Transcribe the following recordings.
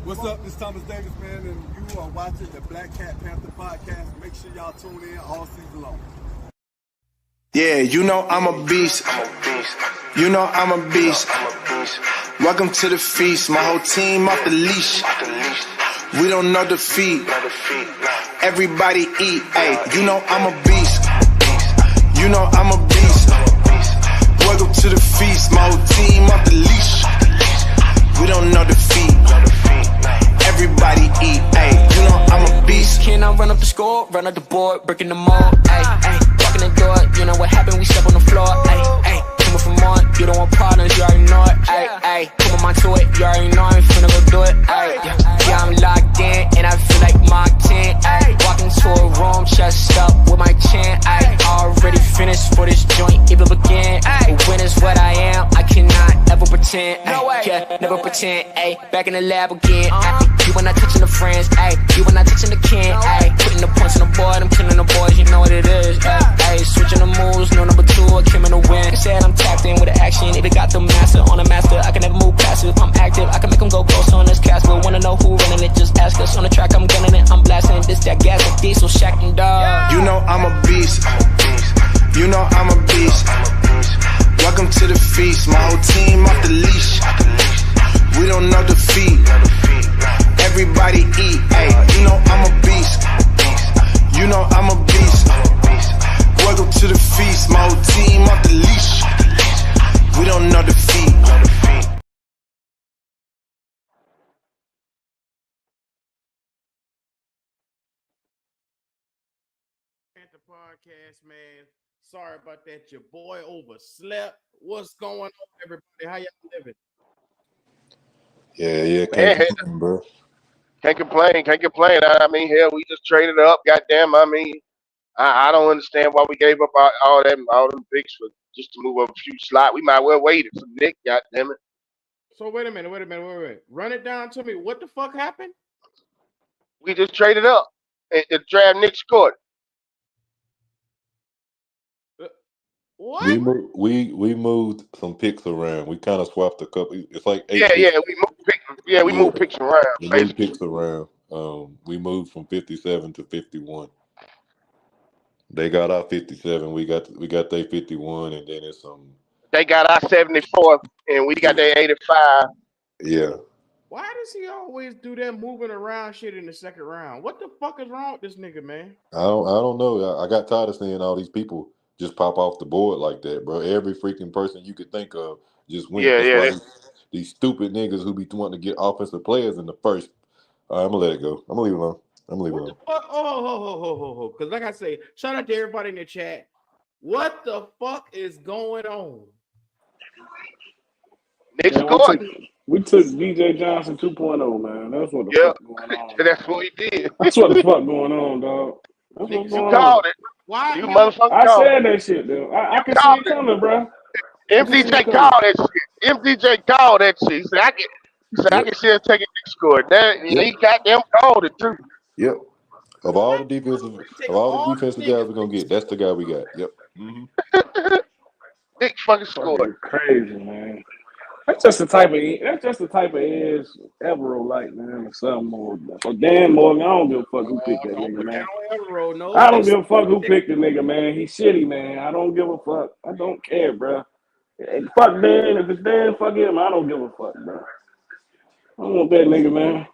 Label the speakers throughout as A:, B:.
A: What's up? This is Thomas Davis, man, and you are watching the Black Cat Panther podcast. Make sure y'all tune in all season long.
B: Yeah, you know I'm a beast. You know I'm a beast. Welcome to the feast. My whole team off the leash. We don't know defeat. Everybody eat. Hey, you know I'm a beast. You know I'm a beast. Welcome to the feast. My whole team off the leash. We don't know defeat. Everybody eat. Hey, you know I'm a beast.
C: Can I run up the score, run up the board, breaking the mold? Ay, ay, walking the door. You know what happened? We step on the floor. Ay, ay, coming from on. You don't want problems, you already know it. Ay, ay, come on to it. You already know I'm finna go do it. Ay, yeah, I'm locked in and I feel like Mark 10. Ay, walking to a room, chest up with my chin. Ay, already finished for this joint, even begin. Ay, when is what I am, I cannot ever pretend. Ay, yeah, never pretend. Ay, back in the lab again. Ay, you were not touching the friends. Ay, you were not touching the kin. Ay, putting the points on the board, I'm killing the boys, you know what it is. Ay, switching the moves, no number two, I came in to win. Said I'm tapped in with the action, if it got the master on the master, I can never move passive. I'm active, I can make them go ghost on this cast. But wanna know who running it, just ask us. On the track, I'm gunning it, I'm blasting. This that gas like diesel, Shaq and dog.
B: You know I'm a beast. You know I'm a beast. Welcome to the feast. My whole team off the leash. We don't know defeat. Everybody eat. Hey, you know I'm a beast. You know I'm a beast. Welcome to the feast. My whole team off the leash. We don't know defeat.
D: Panther podcast, man. Sorry about that. Your boy overslept. What's going on, everybody? How y'all living?
E: Yeah,
F: Man,
E: can't complain, bro.
F: can't complain. I mean, hell, we just traded up. Goddamn, I mean, I don't understand why we gave up all them picks for just to move up a few slots. We might well waited for Nick. Goddamn it.
D: So wait a minute. Run it down to me. What the fuck happened?
F: We just traded up and draft Nick Scott.
D: What?
E: We moved some picks around. We kind of swapped a couple. It's like 8
F: Yeah,
E: picks.
F: we moved picks around.
E: We moved
F: Basically.
E: picks around. We moved from 57 to 51. They got our 57. We got their 51, and then it's some.
F: They got our 74, and we got their 85.
E: Yeah.
D: Why does he always do that moving around shit in the second round? What the fuck is wrong with this nigga, man?
E: I don't know. I got tired of seeing all these people just pop off the board like that, bro. Every freaking person you could think of just went.
F: Yeah.
E: These stupid niggas who be wanting to get offensive players in the first. I'm gonna let it go. I'm gonna leave it alone.
D: What the fuck? Oh. Because like I say, shout out to everybody in the chat. What the fuck is going on?
F: Nick Scott.
G: We took DJ Johnson 2.0, man. That's what the fuck going on.
F: That's what he did.
G: That's what the fuck going on, dog. That's
F: You
G: what's going
F: called
G: on.
F: it.
D: Why?
F: You motherfucker
G: I
F: called
G: said
F: it.
G: that shit, though. I can see it coming, bro.
F: MDJ called that shit. MDJ called that shit. He said, I can see us taking Nick Scott. He goddamn called it, too.
E: Yep. Of all the defensive guys we're gonna get, that's the guy we got. Yep. Mm-hmm.
F: Nick fucking scored.
G: Crazy, man. That's just the type of edge Evero like, man, or something more. Or Dan Morgan, I don't give a fuck who picked that nigga, man. I don't give a fuck who picked the nigga, man. He's shitty, man. I don't give a fuck. I don't care, bro. Hey, fuck Dan. If it's Dan, fuck him. I don't give a fuck, bro. I don't want that nigga, man.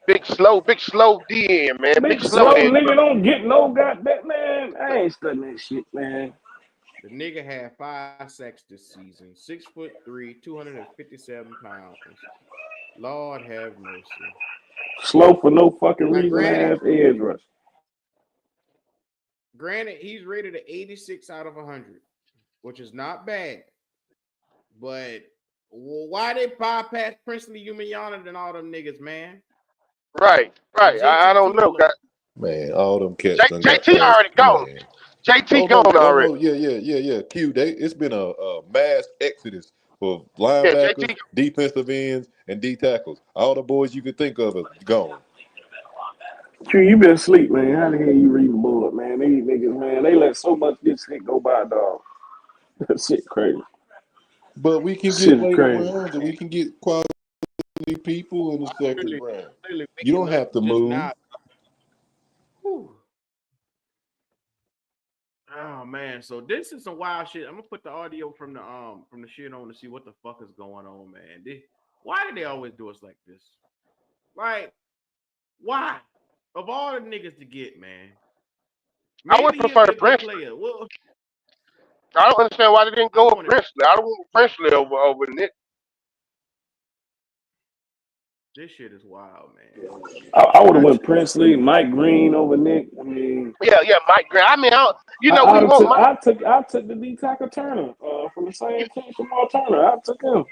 F: Big slow DN, man.
G: Big slow nigga don't get no goddamn, man. I ain't studying that shit, man.
D: The nigga had 5 sacks this season. 6'3", 257 pounds. Lord have mercy.
G: Slow for no fucking reason.
D: Granted-
G: Ass edge rush.
D: Granted, he's rated an 86 out of 100, which is not bad. But why they bypass Princely Umayana than all them niggas, man?
F: Right. I don't know.
E: Man, all them cats.
F: JT already gone.
E: Man.
F: JT gone already.
E: Yeah. Q. It's been a mass exodus for linebackers, defensive ends, and D tackles. All the boys you could think of are gone.
G: Q, you been asleep, man. How the hell you reading the board, man? These niggas, man, they let so much this shit go by, dog. That shit crazy.
E: But we can get later rounds and we can get quality 50 people in the second round. You don't
D: waking
E: have
D: up
E: to
D: just
E: move.
D: now. Whew. Oh man, so this is some wild shit. I'm gonna put the audio from the shit on to see what the fuck is going on, man. Why do they always do us like this? Like, why? Of all the niggas to get, man.
F: I would prefer Prince.
D: Player. Well,
F: I don't understand why they didn't go with Princely. I don't want Princely over Nick.
D: This shit is wild, man.
G: I would have went Princely, Mike Green over Nick. I mean,
F: yeah, Mike Green. I mean, we
G: want
F: Mike.
G: I took the D Tacker Turner from the same team, Jamal Turner. I took him.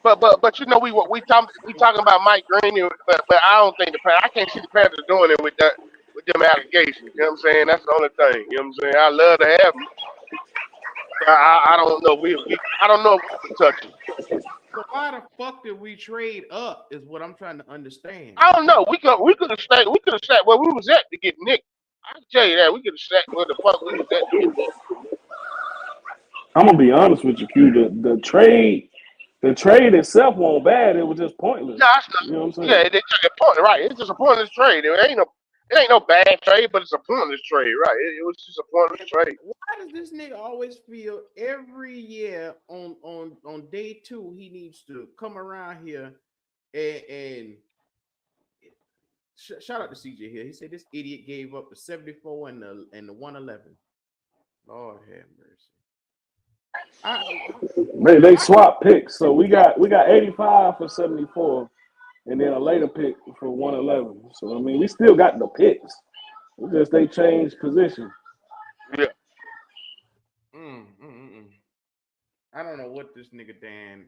F: But you know we talking about Mike Green, but I don't think I can't see the Panthers doing it with them allegations. You know what I'm saying? That's the only thing. You know what I'm saying? I love to have him. I don't know. I don't know if we can touch him.
D: So why the fuck did we trade up? Is what I'm trying to understand.
F: I don't know. We could have stayed. We could have sat where we was at to get Nick. I can tell you that we could have sat where the fuck we was at to get Nick.
G: I'm gonna be honest with you, Q. The trade itself wasn't bad. It was just pointless.
F: No, it's not.
G: You know what I'm saying?
F: Yeah, it's pointless, right? It's just a pointless trade. It ain't no bad trade, but it's a pointless trade, right? It was just a pointless trade.
D: Why does this nigga always feel every year on day 2 he needs to come around here and shout out to CJ here. He said this idiot gave up the 74 and the 111. Lord have mercy.
G: They swapped picks, so we got 85 for 74. And then a later pick for 111. So, I mean, we still got the picks. It's just they changed position.
F: Yeah.
D: I don't know what this nigga Dan.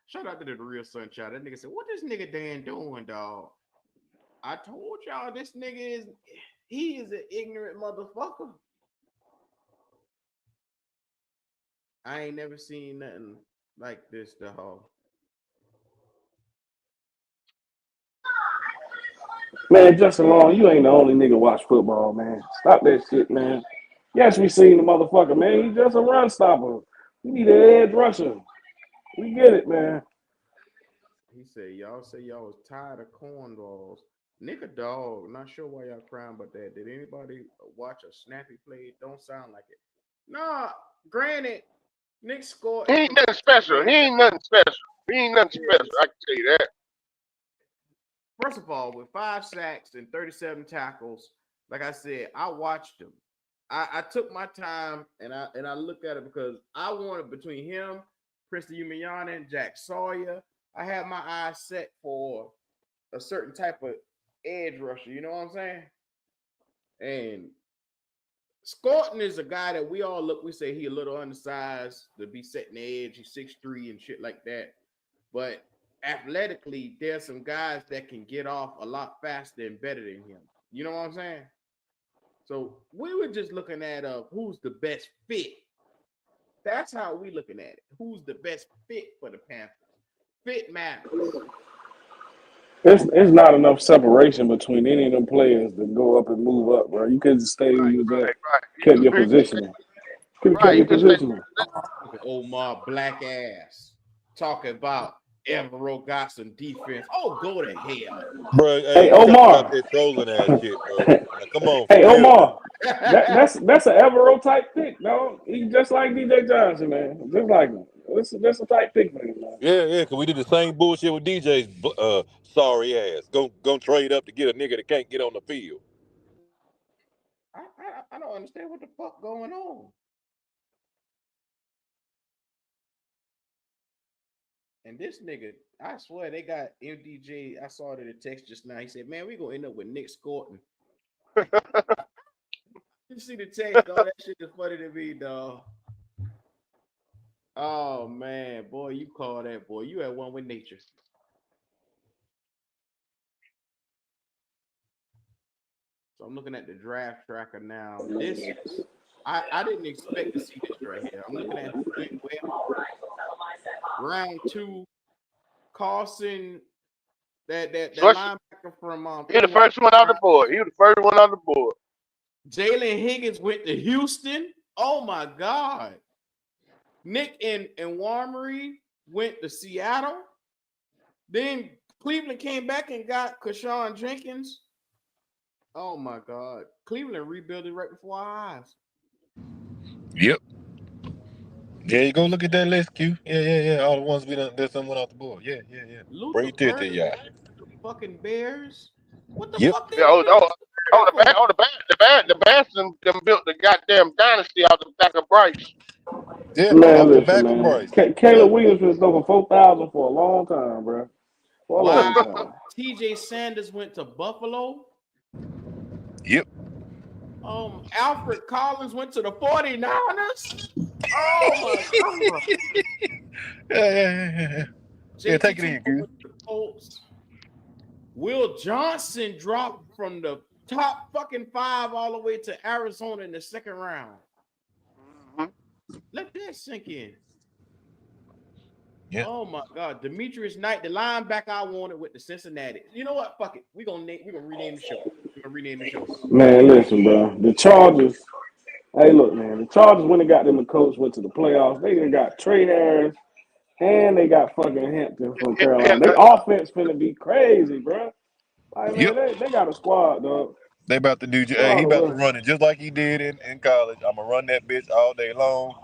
D: Shout out to the real Sunshine. That nigga said, "What this nigga Dan doing, dog?" I told y'all this nigga he is an ignorant motherfucker. I ain't never seen nothing like this, dog.
G: Man, Justin Long, you ain't the only nigga watch football, man. Stop that shit, man. Yes, we seen the motherfucker, man. He just a run stopper. We need an edge rusher. We get it, man.
D: He said, y'all say y'all was tired of corn balls. Nigga dog, not sure why y'all crying about that. Did anybody watch a snappy play? Don't sound like it. Nah, granted, Nick scored.
F: He ain't nothing special. I can tell you that.
D: First of all, with 5 sacks and 37 tackles, like I said, I watched him. I took my time and I looked at it because I wanted between him, Princely Umenyana, and Jack Sawyer. I had my eyes set for a certain type of edge rusher. You know what I'm saying? And Scorton is a guy that we say he a little undersized to be setting the edge. He's 6'3" and shit like that. But athletically, there's some guys that can get off a lot faster and better than him. You know what I'm saying? So we were just looking at who's the best fit. That's how we looking at it. Who's the best fit for the Panthers? Fit matters.
G: It's not enough separation between any of them players to go up and move up, bro. You could stay where you was at, kept your positioning. Kept your positioning.
D: Look at Omar black ass talking about Evero got some defense. Oh, go to hell,
E: bro.
G: Hey, Omar,
E: that trolling ass shit, bro. Now, come on.
G: Hey, Omar, that's an Evero type pick, no? He's just like DJ Johnson, man. Just like him. That's a type pick for him, man.
E: Yeah, because we did the same bullshit with DJ's sorry ass. Go trade up to get a nigga that can't get on the field.
D: I don't understand what the fuck going on. And this nigga, I swear they got MDJ. I saw it in the text just now. He said, "Man, we gonna end up with Nick Scorton." You see the text, dog? That shit is funny to me, dog. Oh man, boy, you call that, boy. You at one with nature. So I'm looking at the draft tracker now. This I didn't expect to see this right here. I'm looking at round 2, Carson, that linebacker from
F: He the first one on the board.
D: Jalen Higgins went to Houston. Oh my God. Nick and Warmery went to Seattle. Then Cleveland came back and got Keshawn Jenkins. Oh my God. Cleveland rebuilt it right before our eyes.
E: Yep. There you go. Look at that list, Q. Yeah. All the ones we done, there's some went off the board. Yeah.
D: Luther
E: Bring it to
D: Burden,
E: y'all.
D: the fucking Bears. What the
E: Yep.
D: fuck?
F: The Bears them built the goddamn dynasty out the back of Bryce.
E: Yeah,
G: Man,
E: off the
G: listen,
E: back
G: man.
E: of Bryce.
G: Caleb Williams been throw for 4,000 for a long time, bro. For a long time.
D: Wow. TJ Sanders went to Buffalo.
E: Yep.
D: Alfred Collins went to the 49ers. Oh my God.
E: Yeah. Yeah, take it in, Q.
D: Will Johnson dropped from the top fucking 5 all the way to Arizona in the second round. Let that sink in.
E: Yeah.
D: Oh my God, Demetrius Knight, the linebacker I wanted with the Cincinnati. You know what? Fuck it. We're gonna rename the show.
G: Man, listen, bro. The Chargers. Hey, look, man. The Chargers, when they got them, the coach went to the playoffs. They got Trey Harris and they got fucking Hampton from Carolina. Their offense finna be crazy, bro. Like, man, they got a squad, dog.
E: They about to do. Hey, he about to run it just like he did in college. I'm gonna run that bitch all day long,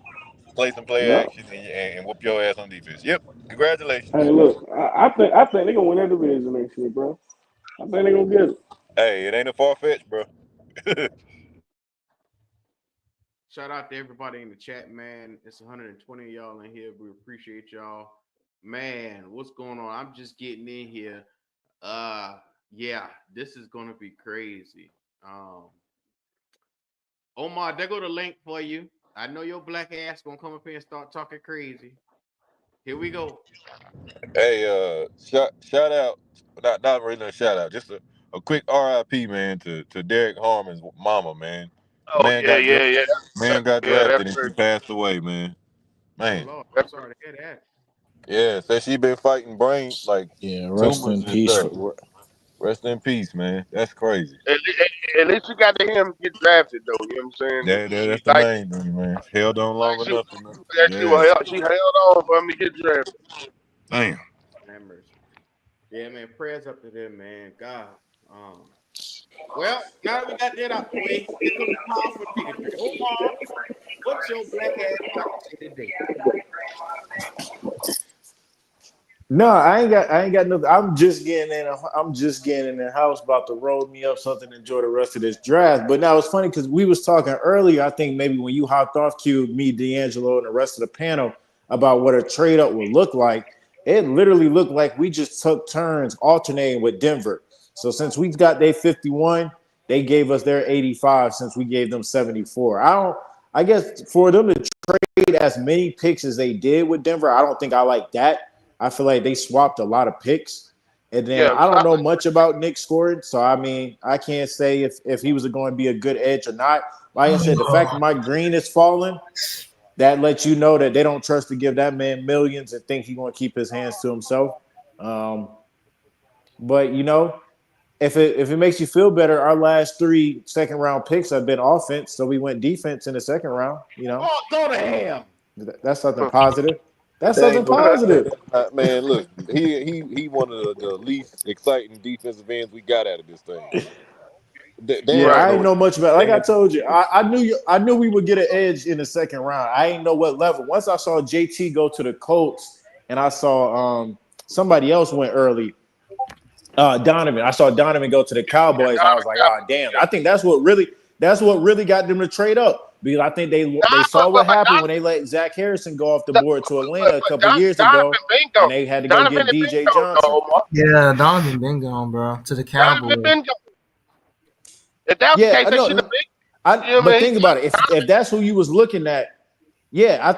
E: play some action, and whoop your ass on defense. Yep. Congratulations.
G: Hey, look, I think they're gonna win that division next year, bro. I think they're gonna get it.
E: Hey, it ain't a far fetch, bro.
D: Shout out to everybody in the chat, man. It's 120 of y'all in here. We appreciate y'all. Man, what's going on? I'm just getting in here. Yeah, this is gonna be crazy. Omar, there go the link for you. I know your black ass gonna come up here and start talking crazy. Here we go.
E: Hey, shout out, not really a shout out, just a quick RIP, man, to Derek Harmon's mama, man.
F: Oh, man
E: got drafted and she passed away, man. Man.
D: Oh, Lord, I'm sorry to hear that.
E: Yeah, said she been fighting brains like
B: rest in peace.
E: Rest in peace, man. That's crazy.
F: At least you got to hear him get drafted, though. You know what I'm saying?
E: That's the main thing, man. Held on long enough.
F: She held on for him to get drafted.
E: Damn.
D: Yeah, man. Prayers up to them, man. God. Well, now that we got that out the way, here comes the powerful nigga. Omar, what's your black ass talk today?
B: No, I ain't got nothing. I'm just getting in the house, about to roll me up something, enjoy the rest of this draft. But now it's funny because we was talking earlier, I think maybe when you hopped off Q, me, D'Angelo, and the rest of the panel about what a trade up would look like. It literally looked like we just took turns alternating with Denver. So since we got their 51, they gave us their 85 since we gave them 74. I guess for them to trade as many picks as they did with Denver, I don't think I like that. I feel like they swapped a lot of picks. And then I don't know much about Nick Scored. So, I mean, I can't say if he was going to be a good edge or not. Like I said, the fact that Mike Green is falling, that lets you know that they don't trust to give that man millions and think he's going to keep his hands to himself. But, you know, if it makes you feel better, our last 3 second-round picks have been offense. So we went defense in the second round, you know.
D: Oh, go to hell.
B: That's something positive. That's something positive.
E: Man, look, he one of the least exciting defensive ends we got out of this thing.
B: I didn't know much about it. Like I told you, I knew we would get an edge in the second round. I didn't know what level. Once I saw JT go to the Colts and I saw somebody else went early, Donovan. I saw Donovan go to the Cowboys. I was like, oh damn. I think that's what really got them to trade up. Because I think they saw what happened when they let Zach Harrison go off the board to Atlanta a couple years ago, and they had to go get DJ Johnson.
H: Yeah, Donovan been gone, bro, to the Cowboys.
F: If that was the case, they should have been.
B: But think about it. If that's who you was looking at, I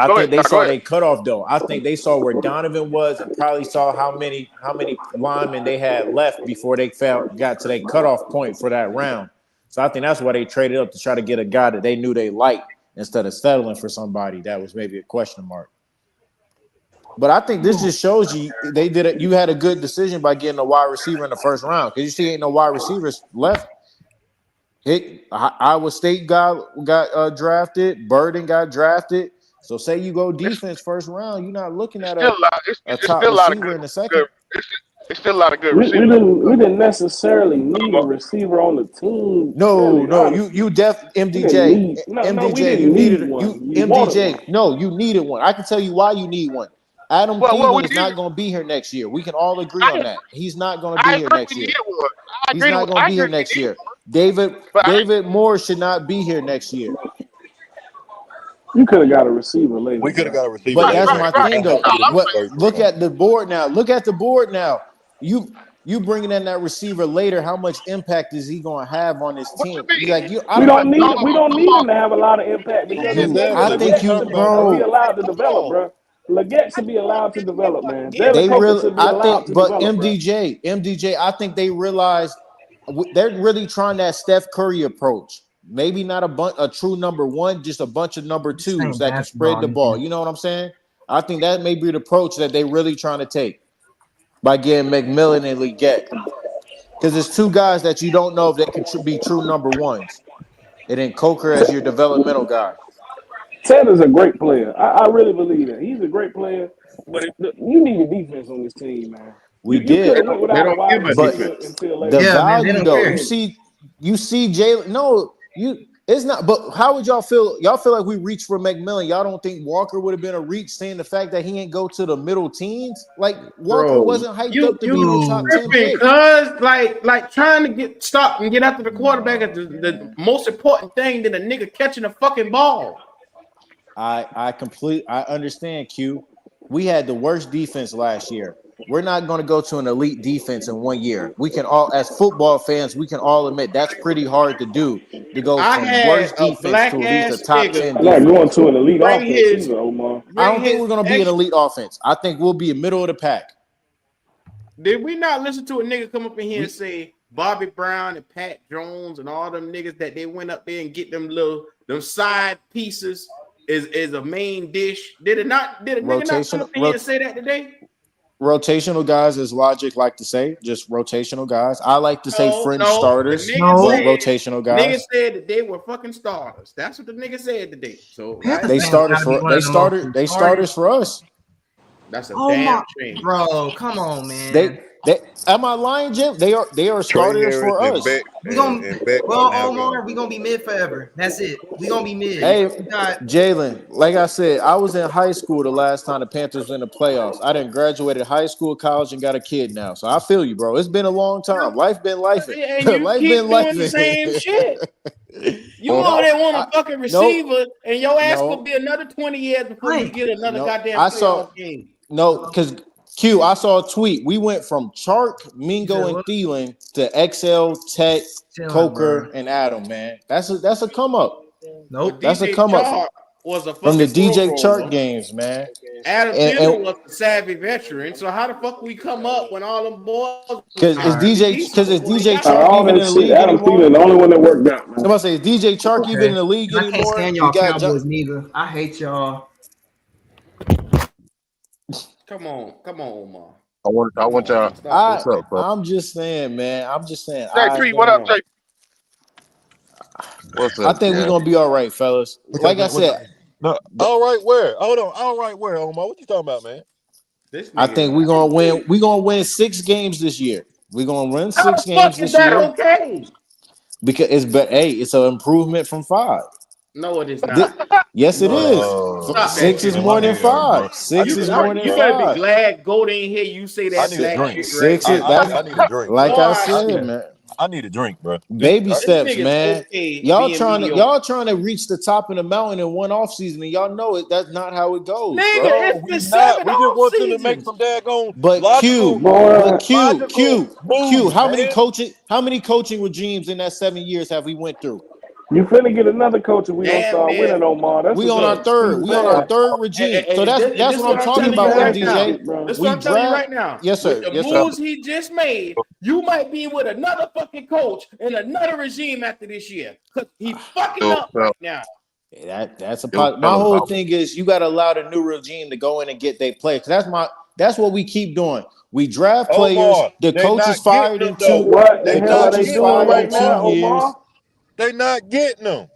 B: think they saw their cutoff though. I think they saw where Donovan was and probably saw how many linemen they had left before they got to their cutoff point for that round. So I think that's why they traded up to try to get a guy that they knew they liked instead of settling for somebody that was maybe a question mark. But I think this just shows you they did it. You had a good decision by getting a wide receiver in the first round because you see ain't no wide receivers left. Iowa State got drafted. Burden got drafted.
I: So say you go defense first round, you're not looking at
F: Still a lot. It's
I: a
F: still
I: top
F: a lot of
I: receiver
F: good.
I: in the second.
F: It's still a lot of good
G: We
F: receivers.
G: didn't necessarily need a receiver on the team.
I: No,
G: Really,
I: no,
G: honestly.
I: you
G: We didn't
I: MDJ,
G: need we
I: MDJ,
G: didn't
I: you
G: need
I: needed
G: one.
I: you
G: You wanted one.
I: MDJ. No, you needed one. I can tell you why you need one. Adam
F: Well,
I: Thielen
F: we
I: is
F: did.
I: not going to be here next year. We can all agree on that. He's not going to be
F: I
I: here
F: agree
I: next
F: we
I: year.
F: need one. I
I: He's
F: agree.
I: not going to be here next year. David
F: But
I: David Moore should not be here next year.
G: You could have got a receiver later.
E: We could have got a receiver.
I: But
E: later.
I: that's my thing though.
F: That's all I'm
I: What?
F: saying.
I: Look at the board now. Look at the board now. You bringing in that receiver later. How much impact is he going to have on his
F: What you
I: team?
F: mean?
I: Like you,
G: We don't need him to have a lot of impact because
I: Dude,
G: Leggett
I: I think you,
G: should be
I: bro.
G: allowed to develop, bro. Leggett should be allowed to develop, man.
I: They
G: Derek Coker
I: really,
G: should be
I: I
G: allowed
I: think,
G: to
I: but
G: develop, bro.
I: MDJ, I think they realize they're really trying that Steph Curry approach. Maybe not a true number one, just a bunch of number twos that can spread the ball. You know what I'm saying? I think that may be the approach that they really trying to take by getting McMillan and Leggett. Because it's two guys that you don't know if they can be true number ones. And then Coker as your developmental guy.
G: Ted is a great player. I really believe that. He's a great player. But you need a defense on this team, man.
I: We
G: You
I: did.
G: could have went without a wide
I: But
G: receiver until
I: the
G: later.
I: value, though, you see Jalen. No, it's not. But how would y'all feel? Y'all feel like we reached for McMillan? Y'all don't think Walker would have been a reach, saying the fact that he ain't go to the middle teens? Like Walker wasn't hyped up to be no top 10 pick.
D: Because like trying to stop and get after the quarterback is the most important thing than a nigga catching a fucking ball.
I: I understand, Q. We had the worst defense last year. We're not going to go to an elite defense in 1 year. We can all, as football fans, we can all admit that's pretty hard to do. To go from worst defense to at least a top 10 defense.
G: I'm not going to an elite offense either, Omar.
I: I don't think we're going to be an elite offense. I think we'll be a middle of the pack.
D: Did we not listen to a nigga come up in here and say Bobby Brown and Pat Jones and all them niggas that they went up there and get them side pieces is a main dish? Did a nigga not come up in here and say that today?
I: Rotational guys, as Logic like to say, just rotational guys. I like to say fringe starters, but rotational guys.
D: Niggas said that they were fucking starters. That's what the nigga said today. So
I: they starters for us.
D: That's a damn shame,
H: bro. Come on, man.
I: They am I lying, Jim? They are starters for us.
H: We gonna be mid forever. That's it. We gonna be mid.
I: Hey, Jalen, like I said, I was in high school the last time the Panthers were in the playoffs. I didn't graduated high school, college, and got a kid now. So I feel you, bro. It's been a long time. Life been life.
D: Life been life. The same shit. You know they want a fucking receiver, and your ass will be another 20 years before you get another goddamn playoff game.
I: No, because Q, I saw a tweet. We went from Chark, Mingo, and Thielen to XL, Tech, Coker, and Adam. Man, that's a come up.
H: Nope,
I: that's a come up from the DJ Chark games, man.
D: Adam Thielen was a savvy veteran. So how the fuck we come up when all them boys?
I: Because it's DJ Chark even in the league
G: Adam Thielen, the only one that worked out. Man.
I: Somebody say, is DJ Chark even in the league anymore?
H: I can't stand y'all Cowboys neither. I hate y'all.
D: Come on, Omar.
F: I want y'all.
I: What's up, bro? I'm just saying, man.
F: JP, what up, JP?
E: What's up?
I: I think we're gonna be all right, fellas. Like I said,
E: all right, where? Hold on, all right, where, Omar? What you talking about, man?
I: I think we're gonna win. We're gonna win 6 games this year. We're gonna win 6 games this year.
D: Okay.
I: Because it's an improvement from 5.
D: No, it is not.
I: Yes, it is. 6 is more than 5. 6 is more than 5.
D: You better be glad Gold ain't here. You say that.
E: I need a drink.
I: 6 is.
E: I need a drink.
I: Like I said, man.
E: I need a drink, bro.
I: Baby steps, man. Y'all trying to reach the top of the mountain in one off season, and y'all know it. That's not how it goes,
D: nigga,
I: bro.
D: We just want
E: them to make some daggone.
I: But Q, how many coaching regimes in that 7 years have we went through?
G: You finna get another coach and we don't start winning, Omar.
I: We on our third regime. So that's what I'm talking about, MDJ.
D: That's what I'm telling you right now.
I: Yes, sir.
D: With the moves he just made, you might be with another fucking coach and another regime after this year. Because he fucking up right now.
I: That's a part. My whole thing is you got to allow the new regime to go in and get their play. Because that's what we keep doing. We draft players. The coach is fired in 2 years.
G: What the hell are they doing right now, Omar?
E: They not getting them.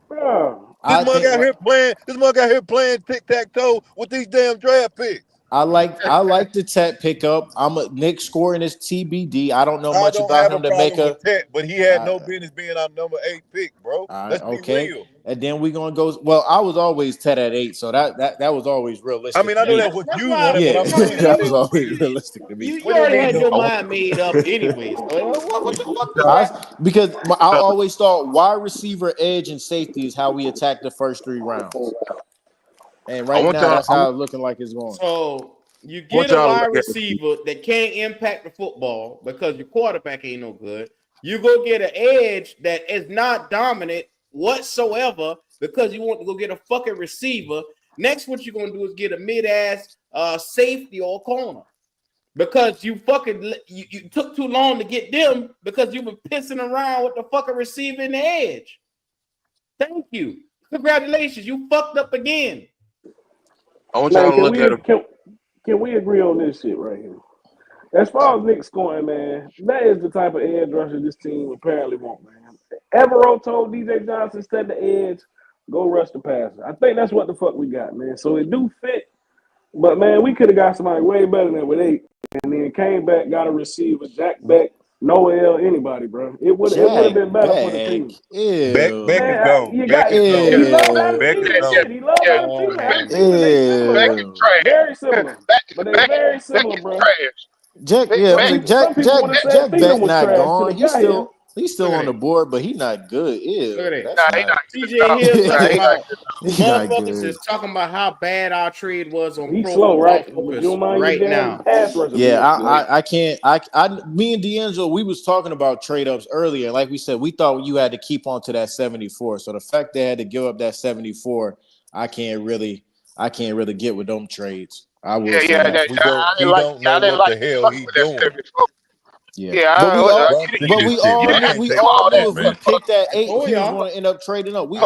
G: Bro,
I: I
E: mug
I: think
E: out here playing. This mug out here playing tic-tac-toe with these damn draft picks.
I: I like the Tet pickup. Nick scoring his TBD. I don't know
E: I
I: much
E: don't
I: about
E: have a
I: him to make
E: problem
I: a.
E: with Tet, but he had no business being our number 8 pick, bro. Let's be
I: Okay,
E: real.
I: and then we gonna go. Well, I was always Tet at 8, so that was always realistic.
E: I mean, I know that's what you wanted,
I: Yeah,
E: but I'm saying
I: that was always realistic to me.
D: You already had your mind made up anyway. So what the fuck?
I: Because I always thought wide receiver, edge, and safety is how we attack the first 3 rounds. And right now, that's how it's looking like it's going.
D: So you get a wide receiver that can't impact the football because your quarterback ain't no good. You go get an edge that is not dominant whatsoever because you want to go get a fucking receiver. Next, what you're gonna do is get a mid-ass safety or corner because you took too long to get them because you were pissing around with the fucking receiver and the edge. Thank you. Congratulations, you fucked up again.
J: I want y'all to look at it.
G: Can we agree on this shit right here? As far as Nick scoring, man, that is the type of edge rusher this team apparently want, man. Evero told DJ Johnson, set the edge, go rush the passer. I think that's what the fuck we got, man. So it do fit, but, man, we could have got somebody way better than that with 8, and then came back, got a receiver, Jack Beck, Noel, anybody, bro. It would have been better for the team.
E: Beck is gone. Beck is gone. Beck is gone.
G: He loved that team. Very similar. But they're very similar, bro.
I: Jack Beck not gone. He's still on the board, but he's not good.
D: Look at that. TJ Hill motherfuckers is talking about how bad our trade was on Pro
G: slow, right?
D: Right now.
I: Yeah, I can't. Me and D'Angelo, we was talking about trade ups earlier. Like we said, we thought you had to keep on to that 74. So the fact they had to give up that 74, I can't really get with them trades. I will.
F: He don't know what the hell he doing.
I: But we all knew if we picked that 8, he was going to end up trading up. We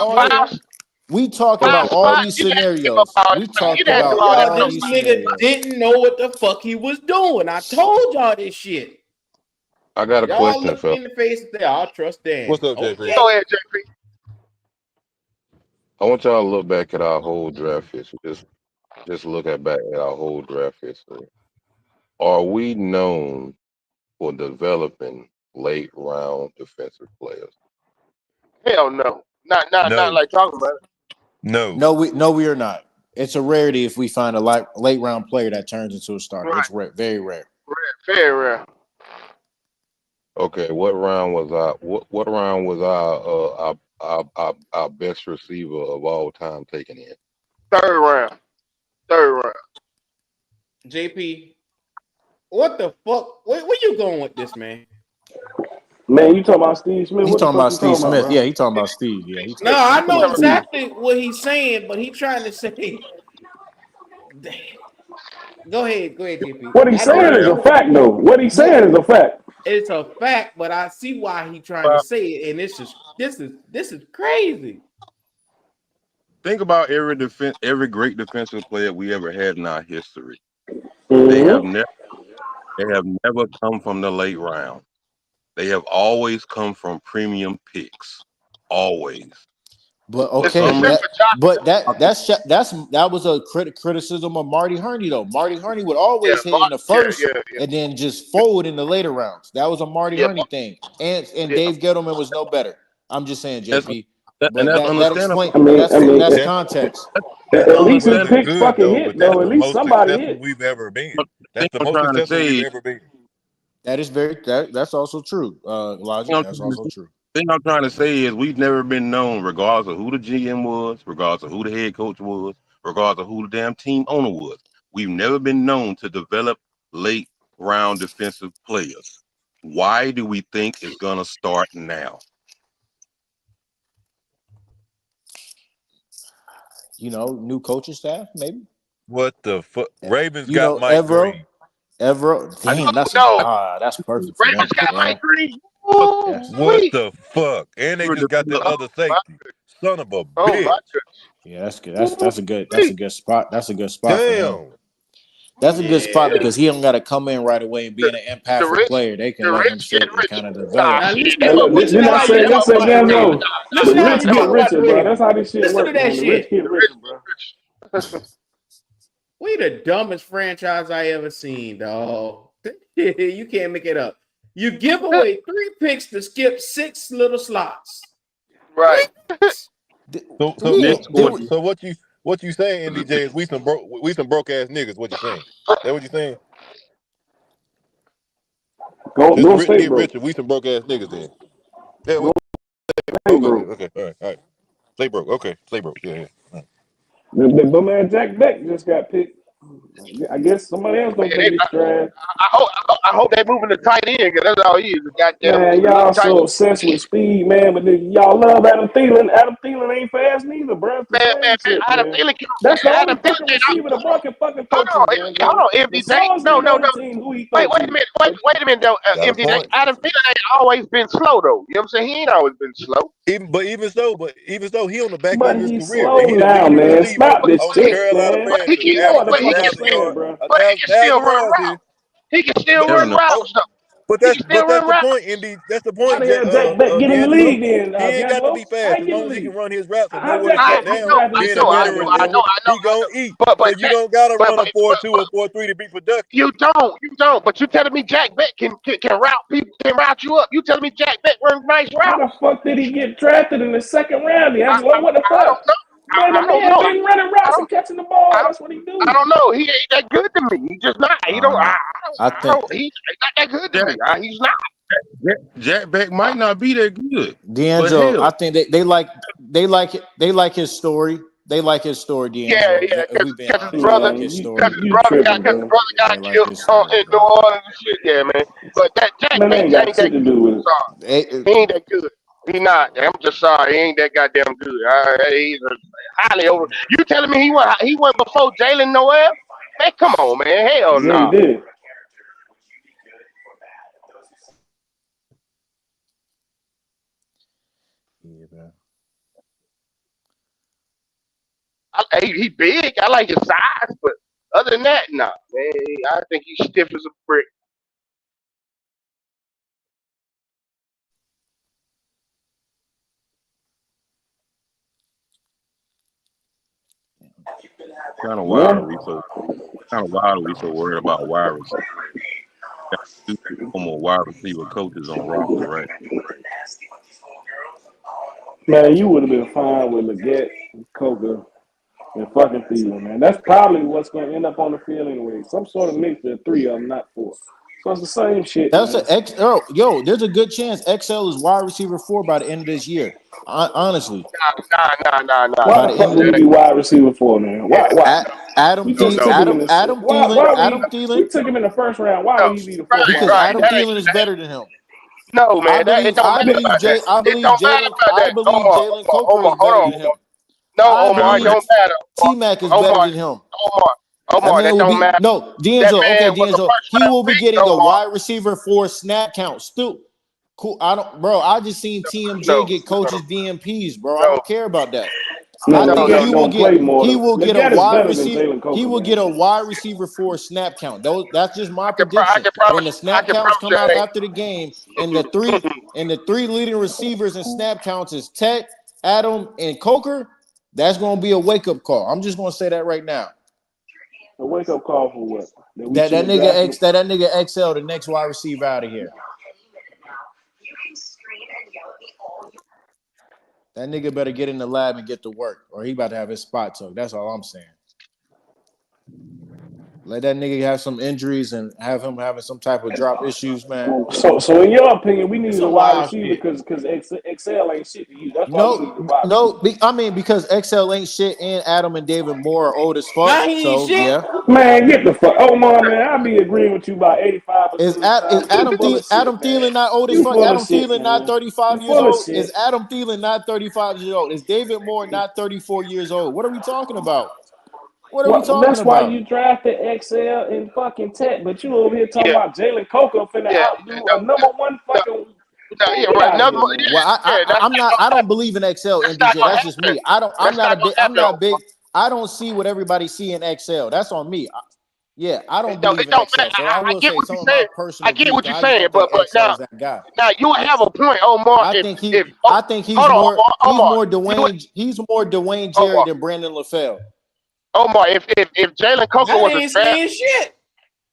I: talked about all these scenarios. We talked about all these
D: niggas didn't know what the fuck he was doing. I told y'all this shit.
J: I got a question, Phil.
D: In the face there, I'll trust Dan.
E: What's up, JP?
F: Go ahead, JP.
J: I want y'all to look back at our whole draft history. Just look back at our whole draft history. Are we known for developing late round defensive players?
F: Hell no. Not like talking about it.
I: No, we are not. It's a rarity if we find a late round player that turns into a starter. Right. It's rare, very rare.
F: Very rare.
J: Okay, what round was our best receiver of all time taken in?
F: Third round.
D: JP, what the fuck? Where you going with this, man?
G: Man, you talking about Steve Smith?
I: He's talking about Steve Smith. Yeah, he's talking about Steve. Yeah.
D: No, I know exactly what he's saying, but he's trying to say. Go ahead, JP.
G: What he's saying is a fact, though.
J: It's
D: a fact, but I see why he's trying to say it, and this is crazy.
J: Think about every great defensive player we ever had in our history.
G: Mm-hmm.
J: They have never come from the late round. They have always come from premium picks. Always.
I: But that was a criticism of Marty Hurney, though. Marty Hurney would always hit in the first and then just fold in the later rounds. That was a Marty Hurney thing. And Dave Gettleman was no better. I'm just saying, JP.
J: That's understandable.
I: That's context.
G: At least his picks fucking hit, though. At least somebody hit.
E: We've ever been. That's the most successful we've ever been.
I: That is that's also true. Logic. That's also true.
J: The thing I'm trying to say is we've never been known, regardless of who the GM was, regardless of who the head coach was, regardless of who the damn team owner was. We've never been known to develop late round defensive players. Why do we think it's gonna start now?
I: New coaching staff, maybe.
E: What the fuck? Ravens got Mike Green.
I: Evero. Damn, that's perfect.
F: Ravens got Mike Green.
E: What the fuck? And they just got the other safety. Son of a bitch.
I: Yeah, that's good. That's a good spot. That's a good spot.
E: Damn.
I: That's a good spot because he don't got to come in right away and being an impactful
F: rich,
I: player. They can
F: the
I: let him
F: rich
I: sit
F: get
I: and
F: rich.
I: kind of
F: Nah,
I: develop.
D: Now
F: shit.
D: listen
F: They
D: to
F: gonna
D: listen
G: Didn't
D: to
G: I
D: how
G: say
D: you
G: that's
D: talk
G: a
D: about
G: damn
D: the
G: no?
D: rich.
G: The
D: Listen to how
G: rich
D: you
G: get
D: talk about
G: richer,
D: the
G: bro.
D: rich.
G: That's how this shit
D: Listen
G: works,
D: to that
G: man. The rich
D: shit.
G: get richer, bro.
D: We the dumbest franchise I ever seen, dog. You can't make it up. You give away 3 picks to skip 6 little slots.
F: Right.
E: So
J: Next question.
E: what you saying, NDJ, is we some broke ass niggas. What you saying? That what you saying?
G: Go
E: Just the rich
G: stay
E: get
G: broke.
E: richer. We some broke ass niggas then. Yeah.
G: Go stay
E: Okay.
G: broke.
E: Okay. All right. Stay broke. Okay. Stay broke. Yeah.
G: The man Jack Beck just got picked. I guess somebody else
F: Man,
G: gonna take his stride.
F: I hope they moving the tight end because that's all he is. A goddamn
G: Man,
F: little
G: y'all
F: tight
G: so
F: end.
G: obsessed with speed, man, but y'all love Adam Thielen. Adam Thielen ain't fast neither, bro. It's the
F: Man,
G: same shit,
F: Adam
G: man.
F: Thielen,
G: That's the only
F: Adam Thielen,
G: fucking receiver the boy can fucking throw
F: hold
G: to,
F: on,
G: man,
F: hold
G: Jay.
F: on,
G: The
F: MDJ.
G: slowest
F: No,
G: nigga
F: no,
G: on
F: no.
G: the team, who he throw
F: Wait a
G: to?
F: minute. Wait a minute, though,
E: Got a
F: MDJ.
E: point.
F: Adam Thielen ain't always been slow, though. You know what I'm saying? He ain't always been slow.
E: Even so, he on the back
G: But
E: end of his
G: he's
E: career,
G: slow
E: and he the
G: now,
E: leading
G: man.
E: receiver
G: Stop this
E: on the
G: shit,
E: Carolina
G: man.
F: But he
E: Panthers,
F: can,
G: You know what the
F: but
E: averaging
F: he
G: fuck
F: can,
G: I'm
E: 1,000
G: saying,
E: yards,
G: bro.
F: but he can still
E: 1,000
F: run
E: yards here.
F: routes, though. He can still
E: But
J: Fair
F: run
J: enough.
F: routes, though.
E: but
F: He can still
E: that's
F: run
E: the
F: routes.
E: point, Indy. That's the
G: How
E: point,
G: the hell Jack Beck get in the
E: D'Angelo.
G: league then,
E: He ain't got to be
G: D'Angelo? How
E: fast
G: he
E: as
G: get in the
E: long as he can
G: league?
E: run his routes and know
G: How
E: where to
G: Jack
E: sit
G: Beck get
E: down.
G: drafted in the
E: Being a
G: second round,
E: veteran
F: I
E: level,
G: D'Angelo?
F: know.
E: he gonna eat.
F: But
E: Cause you don't gotta
F: but
E: run a
F: but,
E: 4.2
F: but,
E: or 4.3 to be productive.
F: You don't. But you telling me Jack Beck can route people, can route you up. You telling me Jack Beck runs nice
G: How the
F: routes.
G: fuck did he get drafted in the second round,
F: I,
G: D'Angelo? What the
F: I don't
G: fuck?
F: know.
G: Man, the
F: I don't
G: man
F: know.
G: been running
F: I
G: routes
F: don't,
G: and catching the ball.
F: I don't,
G: That's what he
F: I
G: do.
F: don't know. He ain't that good to me. He just not. He don't.
I: I think
F: He's not that good to me.
J: Jack,
F: He's not.
J: Jack Beck might not be that good, but
I: D'Angelo. I
J: hell,
I: think they like his story. They like his story,
F: Yeah,
I: D'Angelo.
F: yeah.
I: If we being
F: Because his
I: honest, they
F: brother,
I: like
G: Man,
I: his
F: because
I: story.
F: his
G: you
F: brother
G: tripping, bro.
I: They
F: got
I: like
F: killed
I: his story,
F: in New
I: bro.
F: Orleans and shit. Yeah, man. But that Jack
G: Man, they
F: Beck
G: ain't got
F: ain't
G: shit
F: that
G: to
F: good.
G: do with it.
I: They,
F: He ain't that good. He not. I'm just sorry. He ain't that goddamn good. He's highly over. You telling me he went before Jalen Noel? Man, come on, man. Hell
G: Yeah, he
F: no.
G: did.
I: yeah, man.
F: He big. I like his size, but other than that, nah, man. I think he's stiff as a brick.
J: kind of wild
G: Yeah.
J: are we so worried about wide receivers? Got two former wide receiver coaches on roster, right?
G: Man, you would have been fine with Leggett, Coker, and fucking Thielen, man. That's probably what's going to end up on the field anyway. Some sort of mix of 3 of them, not 4. So it's the same shit,
I: That's
G: man.
I: an X. Oh, yo, there's a good chance XL is wide receiver 4 by the end of this year. Honestly,
F: Nah.
G: Why
I: by
G: the
I: the
G: fuck
I: end
G: would
I: of
G: he be wide receiver 4, man? Why?
I: Adam
G: We just
I: Thielen,
G: took him in
I: Adam
G: the
I: Adam Thielen,
G: why
I: Adam
G: we
I: Thielen,
G: took him in the first round. Why
F: No,
G: would he be the 4th wide
I: because
F: right.
I: Adam
G: receiver?
F: That ain't
I: Thielen is better than him.
F: no man. It don't
I: I
F: matter
I: believe
F: about that.
I: I
F: It
I: believe
F: don't matter
I: Jalen
F: about that.
I: Jalen Coker is
F: Hold
I: better
F: on.
I: than him.
F: No,
I: I
F: Omar, it
I: believe
F: don't matter.
I: T Mac is better
F: Omar,
I: than him. That
F: Omar,
I: man
F: that
I: will
F: don't
I: be
F: matter.
I: no
F: That
I: D'Angelo. Okay,
F: man was a
I: D'Angelo.
F: first
I: He
F: round
I: will be
F: pick,
I: getting a
F: Omar.
I: wide receiver for snap count. Still, cool. I don't, bro. I just seen TMJ get coaches DMPs, bro. I
F: No,
I: don't care about that.
G: No,
I: I think
G: Leggett gonna play more.
I: he will get a
G: Leggett is
I: wide
G: better than
I: receiver.
G: Jalen
I: He
G: Coker,
I: will
G: man.
I: get a wide receiver for snap count. That's just my
F: I
I: prediction.
F: can
I: When the
F: I
I: snap
F: can
I: counts
F: promise
I: come
F: you
I: out
F: that
I: after the game, and the three
F: ain't.
I: and the 3 leading receivers in snap counts is Tech, Adam, and Coker, that's gonna be a wake up call. I'm just gonna say that right now.
G: A wake up call for what? That we
I: That
G: should
I: that
G: have
I: nigga
G: drafted.
I: X that nigga XL the next wide receiver out of here. That nigga better get in the lab and get to work, or he about to have his spot took. That's all I'm saying. Let that nigga have some injuries and have him having some type of drop issues, man.
G: So in your opinion, we
D: It's
G: needed a
D: some
G: wide
D: wild
G: receiver
D: shit.
G: because XL ain't shit to you. That's why we needed a wide
I: No.
G: receiver.
I: I mean because XL ain't shit, and Adam and David Moore are old as fuck.
D: Now he ain't
I: So
D: shit.
I: yeah,
G: Man, get the fuck. Oh my man, I'll be agreeing with you about 85%
I: is
G: of the time. But you full of
I: Adam
G: shit, man.
I: Thielen not old as
G: You
I: fuck?
G: full of
I: Adam
G: shit,
I: Thielen not
G: man. You
I: 35 years
G: full of
I: old? Is
G: shit.
I: Adam Thielen not 35 years old? Is David Moore not 34 years old? What are we talking about? What are we
G: Well,
I: talking
G: that's why
I: about?
G: you drafted XL in fucking Tech, but you over here talking
F: Yeah,
G: about Jalen Coker finna
F: yeah,
G: outdo a number 1
F: no,
G: fucking.
F: no,
G: Man,
F: yeah,
G: get
F: right.
G: out of
F: No,
G: here, man.
I: Well,
F: that's
I: I'm
F: not
I: not.
F: gonna
I: I don't
F: happen.
I: believe in XL
F: That's not
I: MDJ.
F: gonna
I: That's just
F: happen.
I: me. I don't. I'm
F: That's
I: not a
F: not
I: big.
F: gonna
I: I'm
F: happen,
I: not
F: Omar.
I: big. I don't see what everybody see in XL. That's on me. Yeah, I don't
F: It
I: believe in
F: don't
I: Excel.
F: matter.
I: So I will
F: get
I: say
F: what
I: some
F: you're
I: of my
F: saying.
I: personal
F: I get what
I: views.
F: you're
I: I just
F: saying,
I: don't think
F: but
I: Excel
F: now
I: is that guy.
F: you have a point, Omar.
I: I
F: If
I: think he's
F: hold on, Omar,
I: He's more Dwayne Jarrett
F: Omar,
I: than Brandon LaFell.
F: Omar, if Jalen Coco
D: That
F: was a
D: ain't
F: draft,
D: saying shit.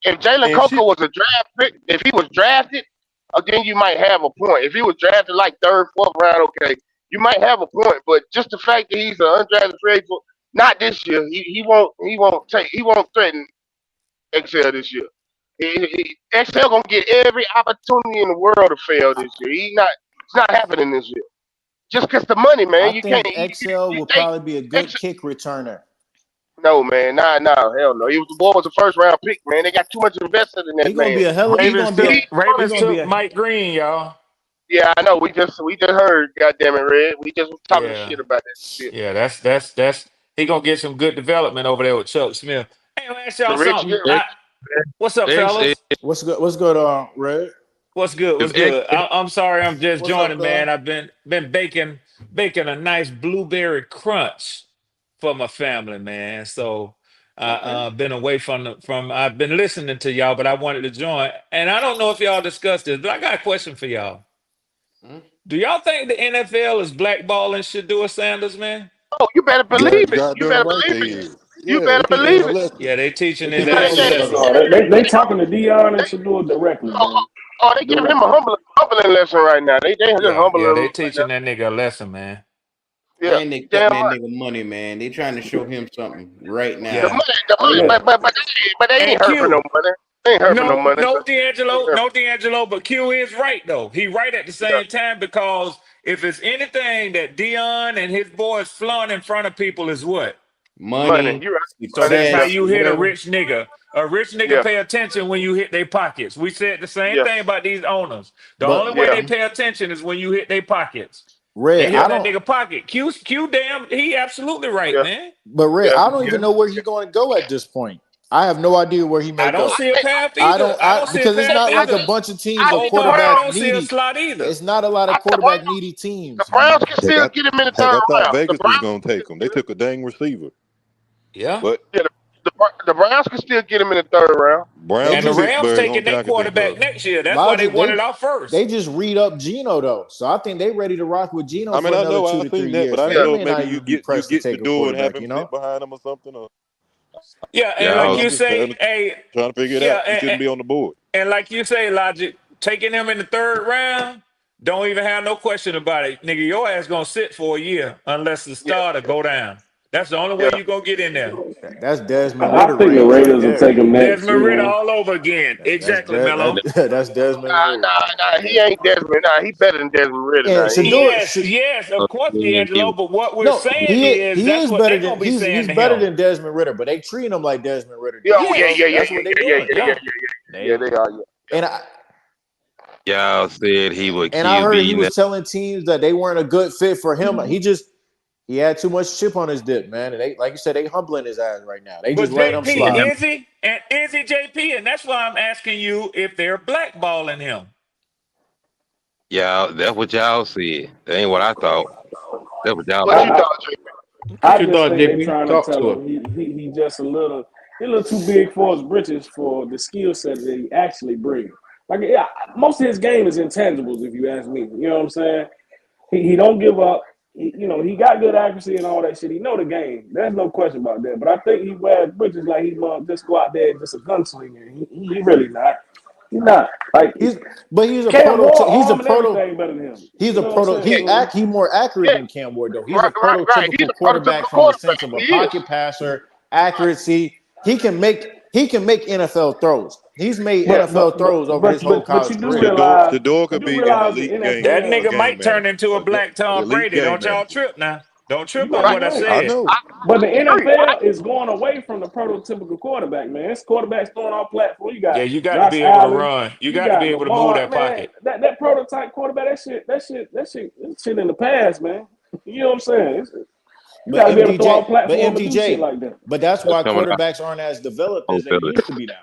F: if Jalen
E: And shit.
F: Coco was a draft pick, if he was drafted, then you might have a point. If he was drafted like third, fourth round, okay, you might have a point. But just the fact that he's an undrafted free agent, not this year, he won't threaten Excel this year. Excel gonna get every opportunity in the world to fail this year. It's not happening this year. Just because the money,
I: I
F: man, you can't.
I: think Excel
F: You
I: will
F: think
I: probably be a good kick returner.
F: no, man, nah, hell no. The boy was a first round pick, man. They got too much invested in
I: He
F: that
I: gonna
F: man.
I: be a hell of he gonna be a he
D: Ravens
I: gonna be
D: took
I: a
D: Mike Green, y'all.
F: Yeah, I know. We just heard, goddamn it, Red. We just was talking
D: Yeah,
F: shit about that shit.
D: yeah. That's he gonna get some good development over there with Chuck Smith. Hey, let me ask y'all
F: The rich,
D: something.
J: X,
D: What's up,
J: X,
D: fellas?
I: what's good, Red?
D: What's good? What's
J: if X,
D: good? I'm sorry, I'm just
I: What's up,
D: joining,
I: cuz?
D: man. I've been baking a nice blueberry crunch for my family, man. So been away from. I've been listening to y'all, but I wanted to join. And I don't know if y'all discussed this, but I got a question for y'all. Do y'all think the NFL is blackballing Shedeur Sanders, man?
F: Oh, you better believe it. You
E: Goddamn
F: better
E: right they
F: believe it.
E: is.
F: You
E: Yeah, they
F: better
E: teaching him
F: believe
E: a
F: it.
E: lesson.
D: Yeah, they teaching
F: You
D: him
F: know
D: a
F: they gave,
D: lesson.
G: They talking to Dion and Shador directly, man.
F: they giving him a
G: Directly.
F: humbling lesson right now. They just humbling
D: Yeah,
F: him
D: they
F: right now.
D: teaching that nigga a lesson, man.
F: Yeah,
K: And they
F: you
K: cutting
F: damn
K: that
F: right.
K: nigga money, man. They trying to show him something right
F: The
K: now.
D: Yeah.
F: money,
G: Yeah.
F: but they
D: And
F: ain't hurt for no
D: Q.
F: money. They ain't hurt for no
D: No,
F: money.
D: no,
F: They ain't hurt.
D: D'Angelo, but Q is right though. He right at the
F: Yeah,
D: same time because if it's anything that Dion and his boys flaunt in front of people is what?
F: money.
K: Money,
F: You right.
D: So
F: Money.
D: that's how
F: Yeah,
K: success,
D: you hit a
K: whatever.
D: rich nigga. A rich nigga
F: yeah,
D: pay attention when you hit their pockets. We said the same
F: yeah,
D: thing about these owners. The only
I: But
D: way
F: yeah.
D: they pay attention is when you hit their pockets.
I: Red,
D: They hit
I: I
D: that
I: don't
D: nigga pocket. Q damn, he absolutely right,
F: Yeah,
D: man.
F: yeah,
I: I don't
F: yeah.
I: even know where he's going to go at this point. I have no idea where he
D: I
I: may
D: don't
I: go.
D: see a path
I: I
D: either.
I: don't
D: I
I: I
D: don't see a
I: because it's
D: path
I: not like a
D: either.
I: bunch of teams
F: I
I: are
D: Omar,
F: well,
D: I
I: quarterback
D: don't see a
I: needy.
D: slot either.
I: It's not a lot of
F: the
I: quarterback needy teams,
F: Browns
I: man.
F: can still get him in the
E: Heck,
F: third
E: I thought
F: round. The
E: Vegas was
F: Browns,
E: gonna take him. They took a dang receiver,
D: Yeah.
E: but
F: yeah, the Browns can still get him in the third round.
I: They
E: Browns
D: And the
E: and
I: just
D: Rams
E: Pittsburgh
D: taking
E: only thing
D: their
E: I can think
D: quarterback
E: of.
D: next year. That's why they
I: logic
D: wanted out
I: they
D: first.
I: just read up Gino though. So I think they ready to rock with Gino
E: I
I: for
E: mean, I
I: another
E: know
I: two
E: I
I: to 3
E: seen that, but
I: years.
E: I
I: So
E: didn't
I: they
F: Yeah,
E: know if
I: may
E: maybe
I: not
E: you
I: even be
E: get
I: pressed to
E: the
I: take a
E: door and have
I: quarterback,
E: him
I: you
E: sit
I: know?
E: behind him or something. Or
D: Yeah,
E: I
D: and
E: don't
J: y'all,
D: like
E: know. I'm
D: you
E: just
D: say, hey,
E: trying to figure it
D: yeah,
E: out. He shouldn't be on the board.
D: and like you say, Logic, taking him in the third round, don't even have no question about it. Nigga, your ass gonna sit for a year unless the
F: yeah,
D: starter go down. That's the only way
F: yeah.
D: you gonna get in there.
I: That's Desmond
G: I
I: Ritter
G: think the
I: range right
G: Raiders will
I: there.
G: take him next,
D: Desmond
G: you
D: Ritter
G: know.
D: all over again. Exactly, Mello.
I: That's Desmond Ritter range right
F: He
I: there.
F: ain't Desmond. Nah, he better than Desmond Ritter.
I: And
F: Nah, he ain't.
I: Shador,
D: Yes, of course,
J: he
D: D'Angelo.
J: was
D: But what we're
I: no,
D: saying is
I: he
D: that's
I: is
D: what
I: better
D: they
I: than
D: gonna be saying
I: he's
D: to
I: better
D: him.
I: than Desmond Ritter, but they treat him like Desmond Ritter
F: Yeah,
I: did.
F: oh yeah,
I: So
D: Yes,
F: yeah, yeah,
I: that's
F: yeah,
I: what they
F: yeah, yeah,
I: doing.
F: yeah, yeah,
D: yeah.
F: yeah, yeah.
I: They
F: They are. Yeah,
I: and
J: y'all said he would
I: I heard
J: QB.
I: he was telling teams that they weren't a good fit for him. He had too much chip on his dip, man. And they, like you said, they humbling his ass right now. They just
D: But
I: letting him
D: JP,
I: slide.
D: is he JP? And that's why I'm asking you if they're blackballing him.
J: Y'all, that's what y'all said. That ain't what I thought. That's what y'all
F: what you
J: said.
G: I,
F: thought, JP?
G: I
K: What you
G: just
K: thought,
G: think they're
K: JP?
G: trying to
K: Talk
G: tell
K: to her.
G: him he just a little too big for his britches for the skill set that he actually brings. Like, yeah, most of his game is intangibles, if you ask me. You know what I'm saying? He don't give up. He got good accuracy and all that shit. He know the game. There's no question about that. But I think he wears britches like he just go out there and just a gunslinger. He really not. He's not. Like
I: He's a
G: Cam Ward,
I: he's a
G: arm and
I: proto
G: everything better than him.
I: he's
G: You
I: a
G: know what I'm
I: proto
G: saying? So
I: he more accurate
F: Yeah,
I: than Cam Ward though. He's a
F: right. He's
I: prototypical
F: a
I: quarterback
F: prototypical
I: from the
F: quarterback.
I: sense of a
F: He is.
I: pocket passer, accuracy. He can make NFL throws. He's made
G: But
I: NFL
G: but
I: throws over his whole
G: but
I: college
G: you do
I: career.
G: realize
E: Shador could be an
G: the
E: elite
D: That
E: a
G: NFL.
D: nigga
E: game
D: might turn
E: manager,
D: into a black Tom
E: elite
D: Brady.
E: game
D: Don't y'all
E: manager.
D: trip now. Don't trip
G: You
D: on
G: right,
D: what I
G: right.
E: I
D: said.
E: know.
G: But the
F: Agree.
G: NFL is going away from the prototypical quarterback, man. It's quarterbacks throwing off platform. You got
D: Yeah, you got to
G: Josh
D: be able to
G: Allen,
D: run. You
G: you
D: got to
G: got
D: be able to move
G: Lamar,
D: that
G: man.
D: pocket.
G: That prototype quarterback, that shit in the past, man. You know what I'm saying? You got to be able to throw off
I: But
G: platform and do shit
I: MTJ,
G: like that.
I: but that's
J: That's
I: why
J: coming out
I: quarterbacks aren't as developed
J: on
I: as they
J: Philly.
I: used to be now.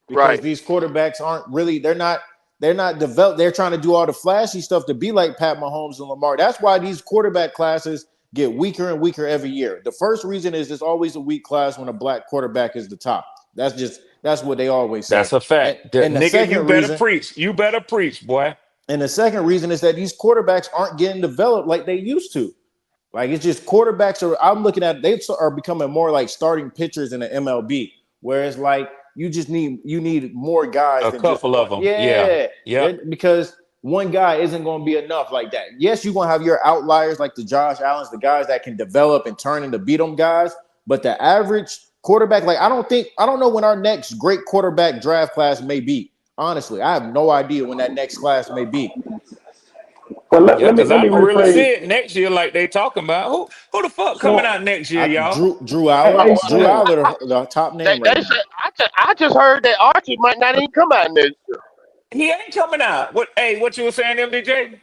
I: Because
F: Right.
I: these quarterbacks aren't really they're not developed. They're trying to do all the flashy stuff to be like Pat Mahomes and Lamar. That's why these quarterback classes get weaker and weaker every year. The first reason is there's always a weak class when a black quarterback is the top. That's what they always say.
L: That's a fact.
I: And the
L: Nigga,
I: second
L: you better
I: reason,
L: preach. You better preach, boy.
I: and the second reason is that these quarterbacks aren't getting developed like they used to. Like it's just quarterbacks are. I'm looking at they are becoming more like starting pitchers in the MLB, whereas like you need more guys.
L: A
I: than
L: couple
I: just
L: of them.
I: Yeah. Because one guy isn't going to be enough like that. Yes, you're going to have your outliers like the Josh Allens, the guys that can develop and turn into beat them guys. But the average quarterback, like I don't know when our next great quarterback draft class may be. Honestly, I have no idea when that next class may be.
G: But let me
L: I don't really
G: rephrase.
L: see it next year like they talking about. Who the fuck coming out next year, y'all?
I: Drew Aller, the top name.
F: They said, I just heard that Archie might not even come out next year.
L: He ain't coming out. What you were saying, MDJ?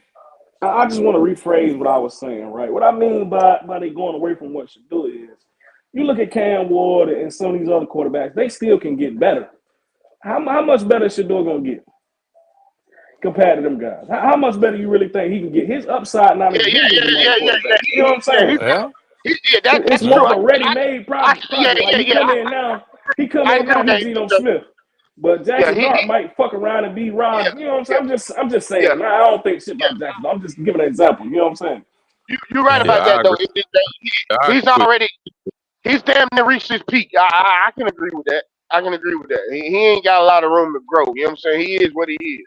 G: I just want to rephrase what I was saying, right? What I mean by they going away from what Shador is, you look at Cam Ward and some of these other quarterbacks, they still can get better. How much better is Shador going to get compared to them guys? How much better you really think he can get? His upside not as big as you know what I'm saying? It's more of a ready-made product. He come in now, he's Geno Smith. But Jackson Dart might fuck around and be Ron. You know what I'm saying? I'm just saying. I don't think shit about Jackson. I'm just giving an example. You know what I'm saying?
F: You're right about that though. He's damn near reached his peak. I can agree with that. He ain't got a lot of room to grow. You know what I'm saying? He is what he is.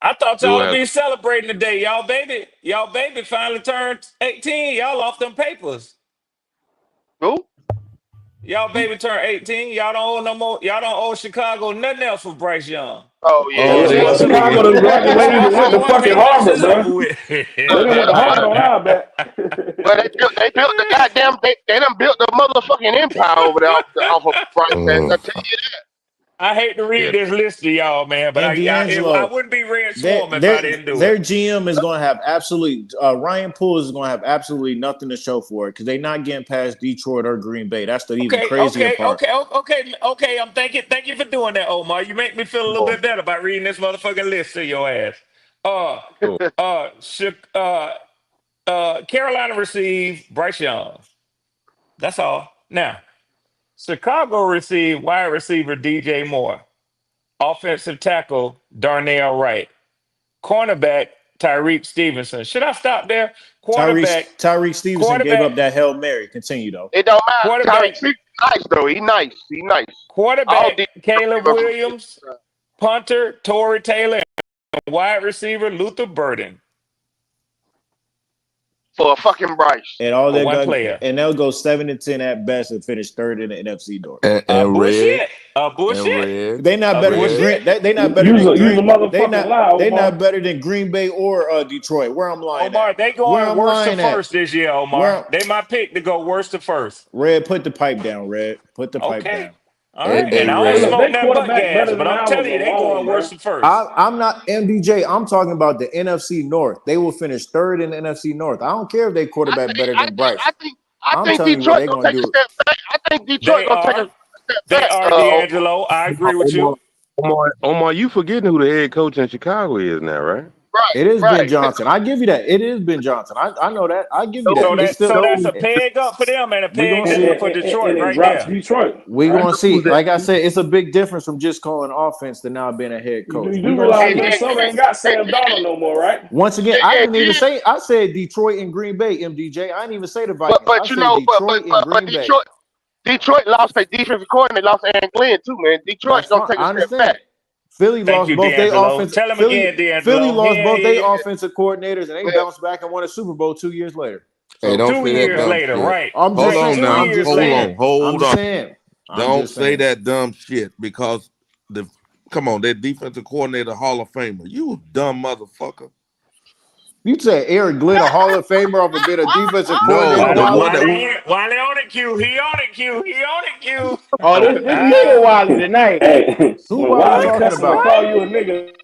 L: I thought y'all would be celebrating today. Y'all baby finally turned 18. Y'all off them papers.
F: Who?
L: Y'all baby turned 18. Y'all don't owe no more. Y'all don't owe Chicago nothing else for Bryce Young.
F: Oh yeah.
G: Chicago done graduated went to fucking Harvard, bro. They done went to Harvard on our back.
F: But they built the goddamn. They done built the motherfucking empire over there off of Bryce. I tell you that.
L: I hate to read this list to y'all, man, but I wouldn't be Red Swarm if I didn't do
I: their
L: it.
I: GM is going to have Ryan Poole is going to have absolutely nothing to show for it because they're not getting past Detroit or Green Bay. That's the even crazier part.
L: Okay. Thank you for doing that, Omar. You make me feel a little bit better about reading this motherfucking list to your ass. Carolina received Bryce Young. That's all. Now, Chicago received wide receiver DJ Moore, offensive tackle Darnell Wright, cornerback Tyreek Stevenson. Should I stop there?
I: Tyreek Stevenson gave up that Hail Mary. Continue though.
F: It don't matter. Tyreek nice though. He nice.
L: Quarterback Caleb Williams, punter Torrey Taylor, and wide receiver Luther Burden.
F: For a fucking Bryce.
I: And all they're going player. And they'll go 7-10 at best and finish third in the NFC North.
L: Bullshit.
I: They're not better than They're not better than Green. They're not better than Green Bay or Detroit. Where I'm lying.
L: Omar, they going worse to first this year, Omar. They my pick to go worst to first.
I: Red, put the pipe down, Red. Put the pipe down.
L: All right, and I don't smoke nothing but gas, but I'm telling you, they going worse than first.
I: I'm not MDJ. I'm talking about the NFC North. They will finish third in the NFC North. I don't care if they quarterback better than Bryce.
F: I think Detroit gonna take a step back. I think Detroit gonna take a step back.
L: They are D'Angelo. I agree with you.
J: Omar, you forgetting who the head coach in Chicago is now, right?
F: Right.
I: It is Ben Johnson. I give you that. It is Ben Johnson. I know that. I give you that.
L: So that's a peg up for them and a peg down for Detroit right now.
G: Detroit.
I: We're going to see. Like I said, it's a big difference from just calling offense to now being a head coach.
G: You realize Minnesota ain't got Sam Darnold no more, right?
I: Once again, I didn't even say. I said Detroit and Green Bay, MDJ. I didn't even say the Vikings.
F: But you know, Detroit lost their defensive coordinator. They lost Aaron Glenn too, man. Detroit's gonna take a step back.
I: Philly lost both their offensive.
L: Tell them again, D'Angelo.
I: Philly lost both their offensive coordinators, and they bounced back and won a Super Bowl 2 years later.
J: Hey, don't
L: 2 years later, right?
I: I'm just saying.
J: Hold on. Don't say that dumb shit because that defensive coordinator Hall of Famer. You dumb motherfucker.
I: You say Eric Glenn, a Hall of Famer, off a bit of defensive coordinator.
L: Wally on it, Q. He on it, Q.
K: Oh, this nigga Wally tonight.
G: Hey,
I: who Wally talking about?
G: Call you a nigga,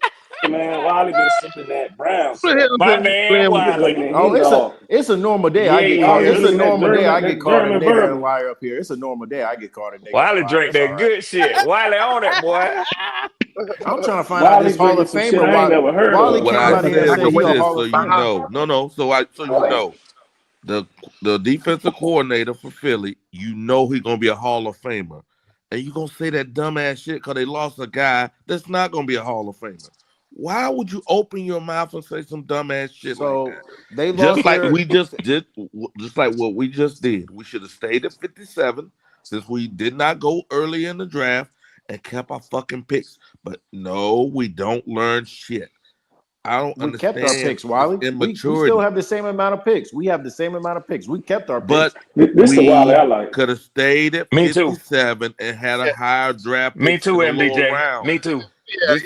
G: man. Wally been sipping that brown.
L: My man, Wally.
I: Oh, it's a normal day. It's a normal day. I get caught a nigga and wire up here. It's a normal day. I get caught a nigga.
L: Wally drink that good shit. Wally on it, boy.
I: I'm trying to find out this Hall of Famer. Wally came out here and said he's a Hall of Famer.
J: So you know, the defensive coordinator for Philly, you know he's gonna be a Hall of Famer.
M: and you gonna say that dumbass shit because they lost a guy that's not gonna be a Hall of Famer. Why would you open your mouth and say some dumbass shit like that?
I: They
M: just
I: lost
M: like
I: their...
M: we just did, just like what we just did. We should have stayed at 57 since we did not go early in the draft and kept our fucking picks. But no, we don't learn shit. I don't understand.
I: We kept our picks, Wiley. We still have the same amount of picks. We have the same amount of picks. We kept our picks.
M: But
G: this is Wiley I like.
M: Could have stayed at 57 and had a higher draft pick.
L: Me too, MDJ. Me too.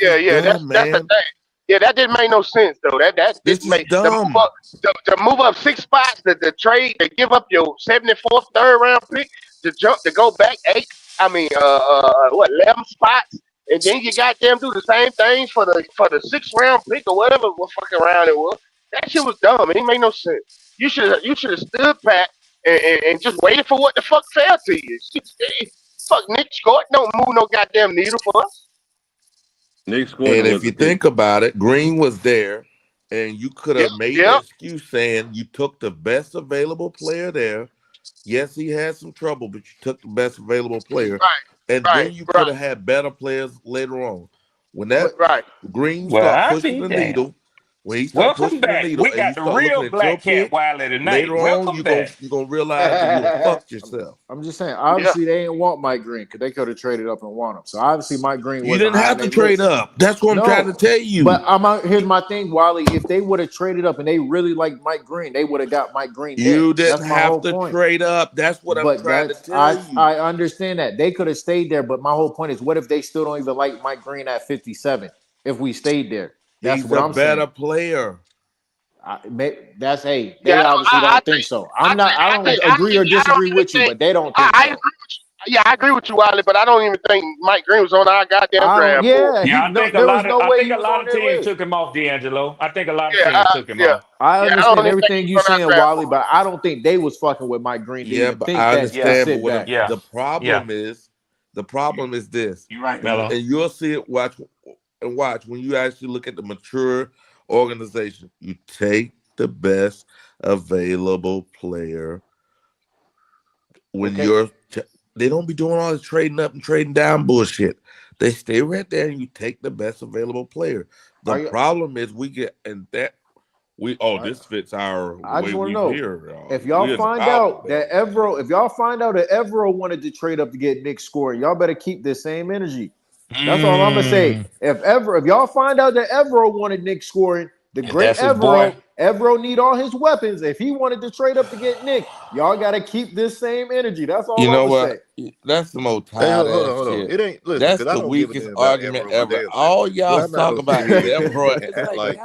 F: Yeah. That's the thing. Yeah, that didn't make no sense though. That didn't make
M: dumb.
F: To move up 6 spots, the trade, to give up your 74th third round pick to go back 8. I mean, 11 spots, and then you goddamn do the same thing for the 6th round pick or whatever what fucking round it was. That shit was dumb. It didn't make no sense. You should have stood pat and just waited for what the fuck fell to you. Fuck Nick Scott, don't move no goddamn needle for us.
M: And if you think about it, Green was there, and you could have made an excuse saying you took the best available player there. Yes, he had some trouble, but you took the best available player, then you could have had better players later on. When that Green started pushing the needle, when he started pushing the needle,
L: we got the real Black Cat Wiley tonight.
M: Later on, you're gonna realize that you fucked yourself.
I: I'm just saying, obviously they didn't want Mike Green because they could have traded up and won him. So obviously Mike Green
M: You didn't have to trade up. That's what I'm trying to tell you.
I: But here's my thing, Wiley. If they would have traded up and they really liked Mike Green, they would have got Mike Green.
M: You didn't have to trade up. That's what I'm trying to tell you.
I: I understand that. They could have stayed there, but my whole point is, what if they still don't even like Mike Green at 57 if we stayed there? That's what I'm saying.
M: He's a better player.
I: They obviously don't think so. I don't agree or disagree with you, but they don't think so.
F: I agree with you, Wiley, but I don't even think Mike Green was on our goddamn draft.
L: I think a lot of teams took him off, D'Angelo. I think a lot of teams took him off.
I: I understand everything you're saying, Wiley, but I don't think they was fucking with Mike Green.
M: But I understand. But the problem is this.
L: You're right, Melo.
M: And you'll see it. Watch when you actually look at the mature organization. You take the best available player when they don't be doing all this trading up and trading down bullshit. They stay right there and you take the best available player. The problem is this fits our
I: I just
M: way
I: want to
M: we
I: know
M: hear.
I: if y'all find out that Evero wanted to trade up to get Nick Scoring, y'all better keep this same energy. That's all I'm gonna say. If y'all find out that Evero wanted Nick Scoring, the great Evero need all his weapons. If he wanted to trade up to get Nick, y'all got to keep this same energy. That's all I'm gonna say.
M: That's the most tired ass shit.
E: It ain't. Listen,
M: that's the weakest argument ever. All y'all talk about is Evero.
E: Like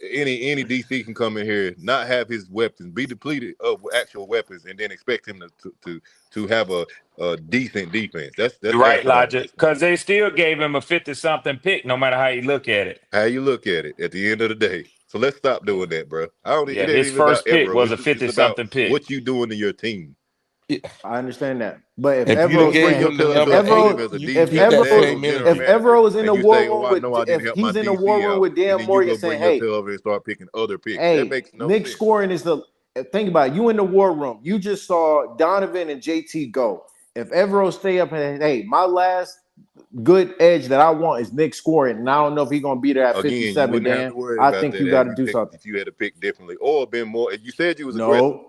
E: any DC can come in here, not have his weapons, be depleted of actual weapons, and then expect him to have a decent defense. That's
L: right, Logic. Because they still gave him a 50-something pick, no matter how you look at it.
E: How you look at it at the end of the day. So let's stop doing that, bro.
L: His first pick was a 50-something pick.
E: What you doing to your team?
I: I understand that, but if
M: Evero
I: is in the war room if he's in the war room with Dan Morgan saying, "Hey,
E: start picking other picks,"
I: that
E: makes no
I: Nick
E: sense.
I: Scoring is the think about it. You in the war room. You just saw Donovan and JT go. If Evero stay up and hey, my last good edge that I want is Nick Scoring, and I don't know if he's gonna be there at 57. Dan, I think you got to do something.
E: If you had to pick differently or been more, you said you was aggressive.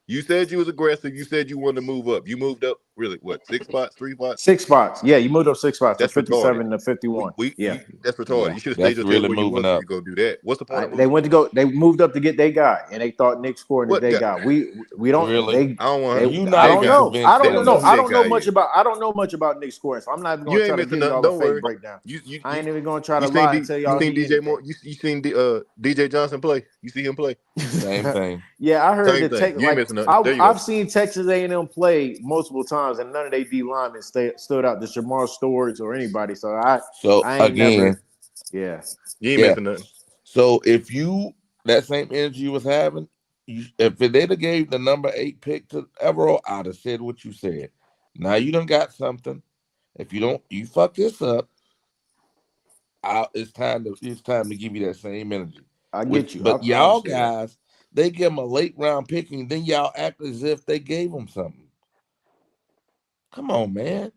E: You said you was aggressive. You said you wanted to move up. You moved up really what? 6 spots, 3 spots?
I: 6 spots. Yeah, you moved up 6 spots. That's 57 to 51.
E: That's retarded. You should have stayed just really moving up. You go do that. What's the point?
I: They moved up to get their guy, and they thought Nick Scoring is their guy. We don't really. I don't know much about Nick Scoring, so I'm not even going to try to give y'all a fake breakdown. I ain't even going to try to lie and tell y'all.
E: You seen DJ Moore? You seen DJ Johnson play? You see him play?
M: Same thing.
I: Yeah, I heard that. I've seen Texas A&M play multiple times, and none of their D linemen stood out. The Jamar Stewards or anybody. So I ain't never. Yeah,
E: you ain't missing nothing.
M: So if that same energy you was having, if they'd have gave the number 8 pick to Evero, I'd have said what you said. Now you done got something. If you fuck this up, it's time to give you that same energy.
I: I get you.
M: But y'all guys, they give them a late round picking, then y'all act as if they gave them something. Come on, man.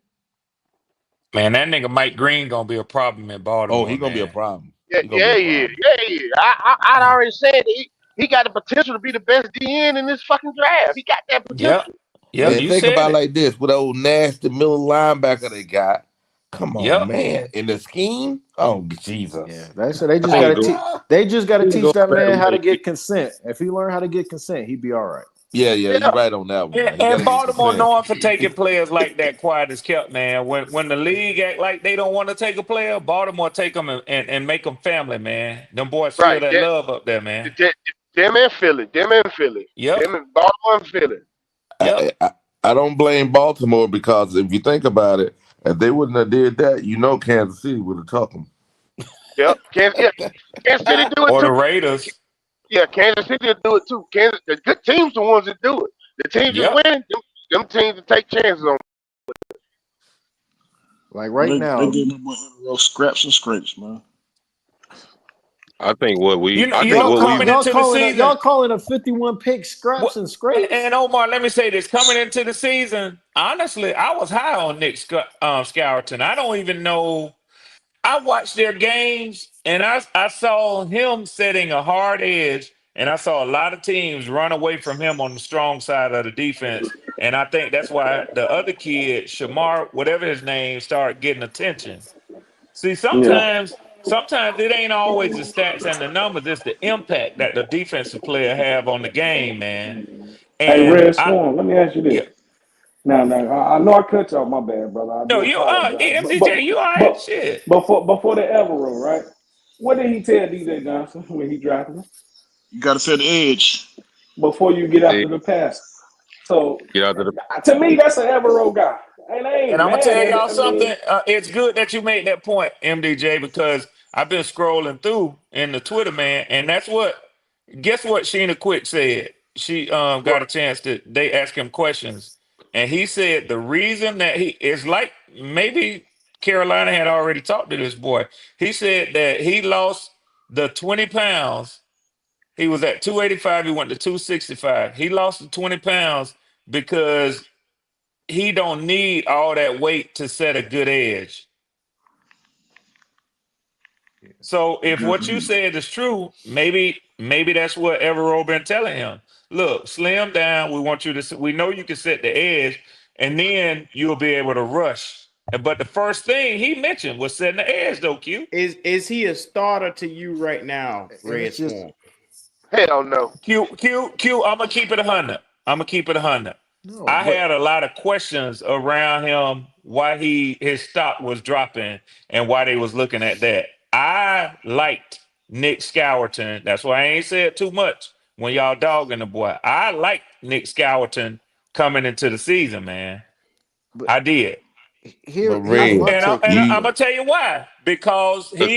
L: Man, that nigga Mike Green gonna be a problem in Baltimore.
M: Oh, he gonna be a
L: man.
M: problem.
F: Yeah,
M: He gonna be a problem.
F: I'd already said that he got the potential to be the best DN in this fucking draft. He got that
L: Yep.
F: potential.
L: Yep.
M: And
L: You
M: think
L: said
M: about it
L: it.
M: like this: with old nasty middle linebacker they got. Come on,
L: Yep.
M: man! In the scheme, oh Jesus!
I: Yeah, that's so they just
G: Hey,
I: gotta teach. They just gotta
G: he
I: teach
G: go
I: that
G: back
I: man how to
G: with
I: get consent. If he learn how to get consent, he'd be all right.
M: Yeah,
F: Yeah,
M: you're right on that one. Man. He
L: And
M: gotta get
L: Baltimore
M: consent.
L: known for taking players like that quiet as kept, man. When the league act like they don't want to take a player, Baltimore take them and make them family, man. Them boys feel
F: right.
L: that love up there, man.
F: Them in Philly.
L: Yep.
F: Them in Baltimore and Philly.
L: Yep.
M: I don't blame Baltimore because if you think about it, if they wouldn't have did that, Kansas City would have took them.
F: Yep. Kansas City do it
L: Or
F: too.
L: the Raiders.
F: Yeah, Kansas City will do it too. The good teams the ones that do it. The teams
L: Yep.
F: that win, them teams that take chances on.
I: Like right
N: They
I: now,
N: gave my boy Evero scraps and scrapes, man.
J: I think what we,
L: You know,
J: I think
L: y'all
J: what
L: coming
J: we,
L: into the season.
I: y'all calling a 51 pick scraps
L: What-
I: and scrapes.
L: And Omar, let me say this: coming into the season, honestly, I was high on Nick Scourton. I don't even know. I watched their games, and I saw him setting a hard edge, and I saw a lot of teams run away from him on the strong side of the defense. And I think that's why the other kid, Shamar, whatever his name, started getting attention. See, sometimes it ain't always the stats and the numbers; it's the impact that the defensive player have on the game, man.
G: Hey,
L: And
G: Red Storm, let me ask you this.
L: yeah,
G: Now, I know I cut you off, my bad, brother. I
L: no,
G: do apologize.
L: MDJ, you all right? Shit.
G: Before the Evero, right? What did he tell DJ Johnson when he drafted him?
N: You got to set the edge.
G: Before you get after the pass. So,
J: get out of the.
G: to me, that's an Evero guy. And I ain't
L: And I'm gonna
G: mad
L: tell
G: at
L: y'all
G: it.
L: something. It's good that you made that point, MDJ, because I've been scrolling through in the Twitter, man, and that's what. Guess what Sheena Quick said? She got a chance to. They asked him questions, and he said the reason that he is like maybe Carolina had already talked to this boy. He said that he lost the 20 pounds. He was at 285. He went to 265. He lost the 20 pounds because he don't need all that weight to set a good edge. So if what you said is true, maybe that's what Evero been telling him. Look, slim down. We want you to. We know you can set the edge, and then you'll be able to rush. But the first thing he mentioned was setting the edge, though. Q
D: Is he a starter to you right now, Red Storm?
F: Hell no.
L: Q. I'm gonna keep it 100.
I: No,
L: I
I: but
L: had a lot of questions around him, why his stock was dropping and why they was looking at that. I liked Nick Scourton. That's why I ain't said too much when y'all dogging the boy. I liked Nick Scourton coming into the season, man. I did.
I: here's
M: But Red,
I: my
L: And
I: take.
L: I'm gonna tell you why. Because
J: Let's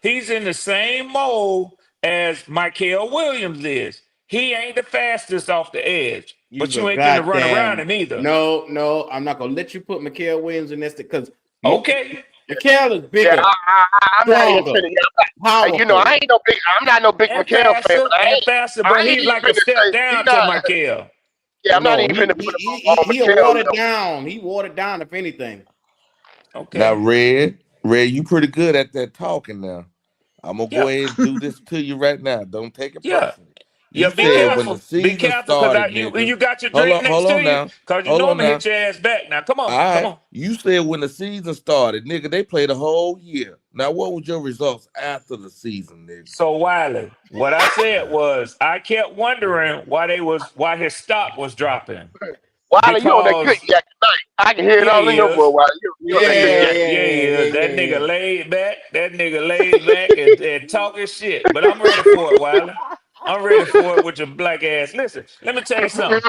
L: he's in the same mold as Mykel Williams is. He ain't the fastest off the edge, but you ain't gonna run around him either.
D: No, I'm not gonna let you put Mykel Williams in this because
L: Okay.
D: Mykel is bigger.
F: Yeah, I'm not even
D: stronger,
F: finna. I ain't no big. I'm not no big
L: And
F: Mykel fan.
L: faster,
F: I
L: but
F: ain't
L: he's
F: even
L: like a
F: finna
L: step
F: say
L: down
F: he
L: to
F: not.
L: Mykel.
F: Yeah, I'm not even finna put him on Mykel.
D: watered down. He watered down, if anything.
L: Okay.
M: now Red, you pretty good at that talking now. I'm gonna go ahead and do this to you right now. Don't take it
L: Yeah.
M: personally. You
L: Be
M: said when
L: careful.
M: the season
L: Be careful
M: started,
L: because
M: nigga.
L: you got your drink next
M: Hold
L: to
M: on
L: you.
M: now.
L: Because you
M: Hold
L: know
M: on
L: I'm gonna
M: now.
L: hit your ass back. Now come on.
M: All
L: Come
M: right.
L: on.
M: You said when the season started, nigga, they played a whole year. Now, what was your results after the season, nigga?
L: So Wiley, what I said was I kept wondering why his stock was dropping.
F: Wiley, you on that good yak tonight? I can hear it all in your voice. Wiley, you on that good yak.
L: Yeah. That nigga laid back. And talking shit. But I'm ready for it, Wiley. I'm ready for it with your black ass. Listen, let me tell you something.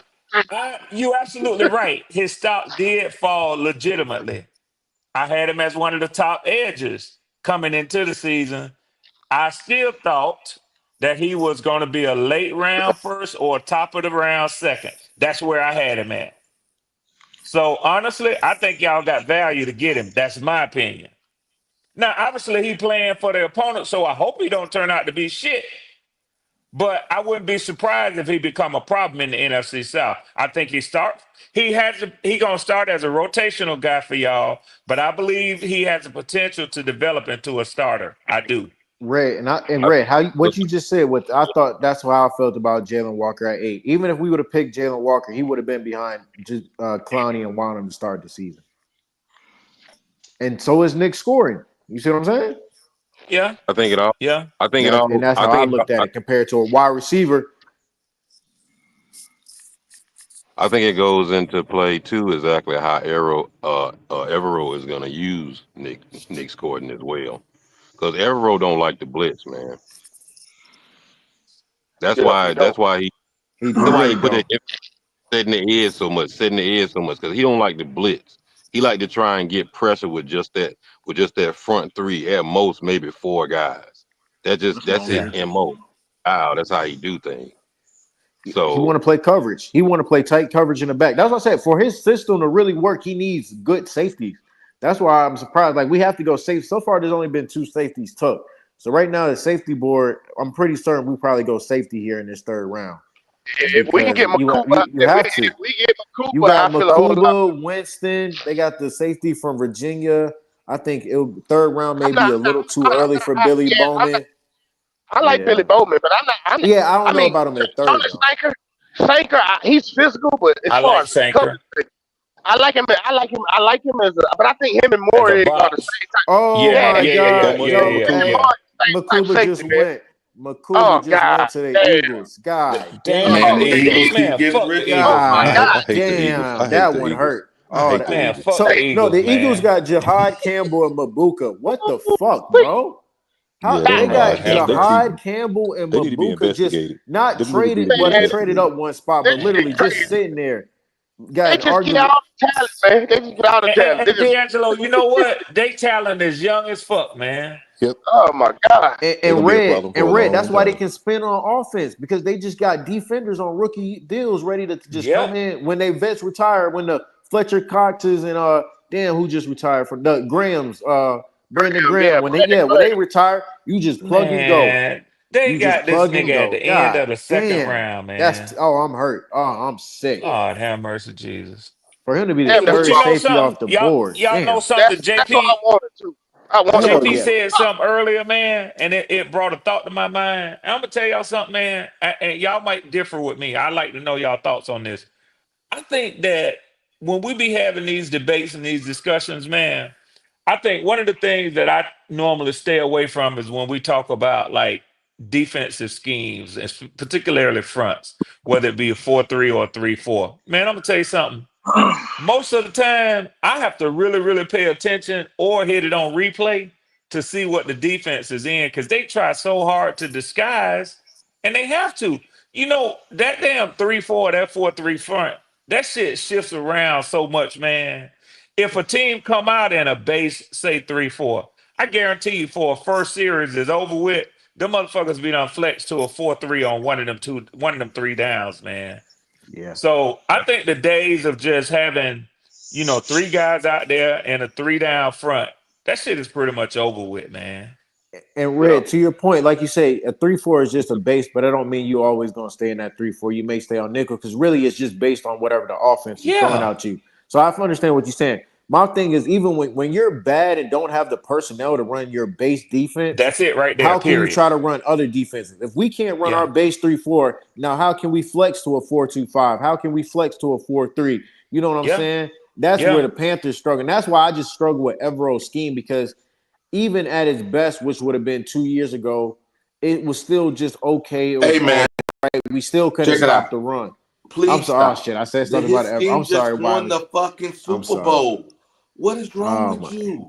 L: You absolutely right. His stock did fall legitimately. I had him as one of the top edges coming into the season. I still thought that he was going to be a late round first or top of the round second. That's where I had him at. So honestly, I think y'all got value to get him. That's my opinion. Now, obviously, he playing for the opponent, so I hope he don't turn out to be shit. but I wouldn't be surprised if he become a problem in the NFC South. I think he gonna start as a rotational guy for y'all, but I believe he has the potential to develop into a starter. I do.
I: Red Red, what you just said? What I thought that's how I felt about Jalen Walker at 8. Even if we would have picked Jalen Walker, he would have been behind Clowney and Wonnum to start the season. And so is Nick scoring. You see what I'm saying?
L: Yeah,
J: I think it all.
L: Yeah,
J: I think it all.
I: And that's how I looked at it compared to a wide receiver.
J: I think it goes into play too exactly how Evero is going to use Nick Gordon as well, because Evero don't like the blitz, man. That's why he put it setting the edge so much, because he don't like the blitz. He like to try and get pressure with just that front three, at most maybe 4 guys. That's his MO. Wow, that's how he do things. So
I: he want to play coverage. He want to play tight coverage in the back. That's what I said. For his system to really work, he needs good safeties. That's why I'm surprised. Like, we have to go safe. So far, there's only been 2 safeties took. So right now, the safety board, I'm pretty certain we probably go safety here in this 3rd round.
F: If we can get Makuba,
I: you got Makuba, Winston. They got the safety from Virginia. I think 3rd round may be a little too early for Billy Bowman.
F: I like Billy Bowman, but I'm not.
I: I don't know about him at 3rd.
F: Sanker, he's physical, but as far as
L: Sanker.
F: I like him as but I think him and Morey are the same type.
I: Oh my God. Makuba just went. Makuba just went to the Eagles. God damn.
M: Man, the Eagles keep getting rid of
I: God damn. That one hurt. Oh, man. The Eagles got Jihad Campbell and Mabuka. What the fuck, bro? They got Jihad Campbell and Mabuka just not traded. Well, they traded up one spot, but literally just sitting there.
F: They just get all the talent, man. They just get all the talent.
L: D'Angelo, you know what? They talent is young as fuck, man.
E: Yep.
F: Oh my God.
I: And Red, that's why they can spin on offense, because they just got defenders on rookie deals ready to just come in when they vets retire. When the Fletcher Coxes and who just retired from the Grahams, Brandon Graham. When they retire, you just plug and go.
L: They got this nigga at the end of the 2nd round, man.
I: I'm hurt. Oh, I'm sick.
L: God have mercy, Jesus.
I: For him to be the 3rd safety off the board.
L: Y'all know something, JP?
F: That's what I wanted to.
L: JP said something earlier, man, and it brought a thought to my mind. I'm gonna tell y'all something, man, and y'all might differ with me. I'd like to know y'all thoughts on this. I think that when we be having these debates and these discussions, man, I think one of the things that I normally stay away from is when we talk about like defensive schemes, and particularly fronts, whether it be a 4-3 or a 3-4. Man, I'm gonna tell you something. Most of the time, I have to really, really pay attention or hit it on replay to see what the defense is in, because they try so hard to disguise, and they have to. You know, that damn 3-4, that 4-3 front, that shit shifts around so much, man. If a team come out in a base, say 3-4, I guarantee you for a first series is over with, them motherfuckers be done flex to a 4-3 on one of them 3 downs, man.
I: Yeah.
L: So I think the days of just having, 3 guys out there and a 3 down front, that shit is pretty much over with, man.
I: And Red, to your point, like you say, a 3-4 is just a base, but I don't mean you always gonna stay in that 3-4. You may stay on nickel, because really it's just based on whatever the offense is throwing out you. So I understand what you're saying. My thing is, even when you're bad and don't have the personnel to run your base defense,
L: that's it right there.
I: How can you try to run other defenses? If we can't run our base 3-4, now how can we flex to a 4-2-5? How can we flex to a 4-3? You know what I'm saying? That's where the Panthers struggle. And that's why I just struggle with Evero's scheme, because even at its best, which would have been 2 years ago, it was still just okay. It was
M: man,
I: right? We still couldn't stop the run.
M: Please,
I: I'm sorry. Oh shit! I said something about it. I'm sorry.
M: Won the fucking Super Bowl. What is wrong with you?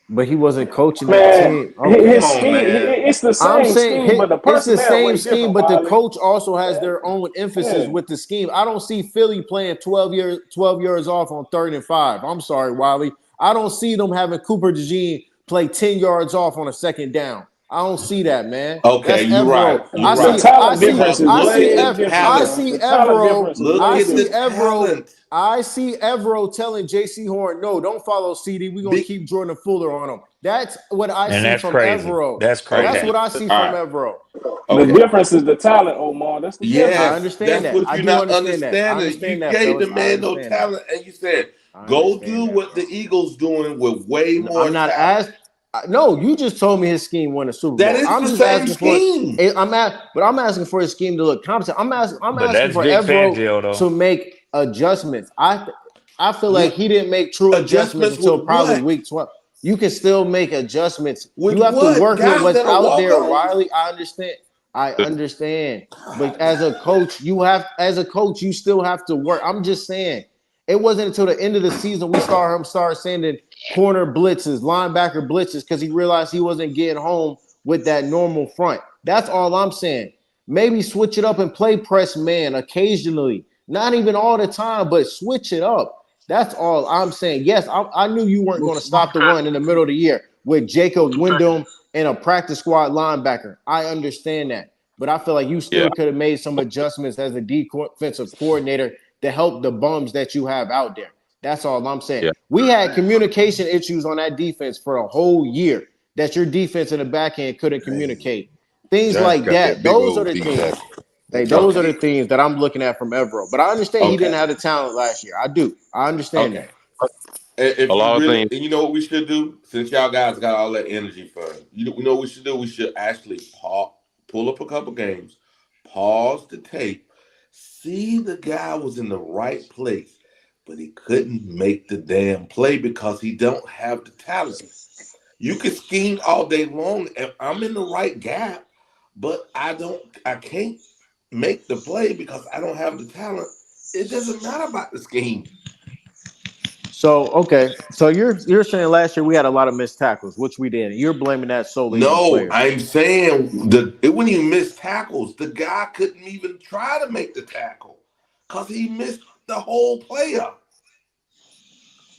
I: But he wasn't coaching that team.
G: His scheme, it's the same scheme, but the
I: it's the same scheme, but the coach also has their own emphasis with the scheme. I don't see Philly playing 12 years off on 3rd and 5. I'm sorry, Wiley. I don't see them having Cooper DeJean play 10 yards off on a 2nd down. I don't see that, man.
M: Okay,
I: That's
M: you're right.
I: Evero.
M: You're
I: I
M: right.
I: see
G: talent difference is
I: I see
G: way different.
I: I see
G: The talent
I: Evero.
G: difference is
M: Look
G: way
I: I
M: at
I: see
M: the
G: different.
I: Evero.
M: talent.
I: I see Evero telling J.C. Horn, no, don't follow CD. We're gonna
M: Big-
I: keep Jordan Fuller on him. That's what I
L: And
I: see
L: that's
I: from
L: crazy.
I: Evero.
L: That's crazy.
I: That's what I see
M: All
I: from
M: right.
I: Evero.
G: The
M: Okay.
G: difference is the talent, Omar. That's the difference.
I: I
M: Yes,
I: understand
M: that's
I: that.
M: what
I: I
M: you're
I: do
M: not
I: understand that. I
M: understanding.
I: understand
M: You
I: that,
M: gave the
I: fellas. I
M: man no
I: understand that.
M: talent, and you said,
I: I
M: "Go
I: understand
M: do
I: that,
M: what
I: bro.
M: the Eagles doing with way more
I: I'm not
M: talent."
I: no, you just told me his scheme won a Super
M: That
I: Bowl.
M: is
I: I'm
M: the
I: just
M: same
I: asking for
M: scheme.
I: but I'm asking for his scheme to look competent. I'm
L: But
I: asking
L: that's
I: for
L: Vic
I: Evero
L: Fangio, though.
I: to make adjustments. I feel
M: Yeah.
I: like he didn't make true adjustments
M: Adjustments
I: until
M: with
I: probably
M: what?
I: week 12. You can still make adjustments.
M: With
I: You have to
M: what?
I: work with
M: Guys
I: what's
M: that are
I: out there,
M: walk-ons?
I: Riley. I understand. But as a coach, you still have to work. I'm just saying. It wasn't until the end of the season we saw him start sending corner blitzes, linebacker blitzes, because he realized he wasn't getting home with that normal front. That's all I'm saying. Maybe switch it up and play press man occasionally. Not even all the time, but switch it up. That's all I'm saying. Yes, I knew you weren't going to stop the run in the middle of the year with Jacob Wyndham and a practice squad linebacker. I understand that. But I feel like you still could have made some adjustments as a defensive coordinator to help the bums that you have out there. That's all I'm saying.
J: Yeah.
I: We had communication issues on that defense for a whole year that your defense in the back end couldn't communicate. Things
E: Josh
I: like
E: got
I: that.
E: that big
I: Those are
E: old
I: the
E: deep
I: things.
E: tackle.
I: Those are the things that I'm looking at from Evero. But I understand he
M: Okay.
I: didn't have the talent last year. I do. I understand
M: Okay.
I: that.
M: If
J: A
M: you
J: lot of
M: really,
J: things.
M: and you know what we should do, since y'all guys got all that energy for it, we know what we should do. We should actually pull up a couple games, pause the tape, see the guy was in the right place, but he couldn't make the damn play because he don't have the talent. You can scheme all day long, and I'm in the right gap, but I can't make the play because I don't have the talent. It doesn't matter about the scheme.
I: So okay, so you're saying last year we had a lot of missed tackles, which we did. You're blaming that solely on the
M: No,
I: players.
M: I'm saying it wouldn't even miss tackles. The guy couldn't even try to make the tackle because he missed the whole player.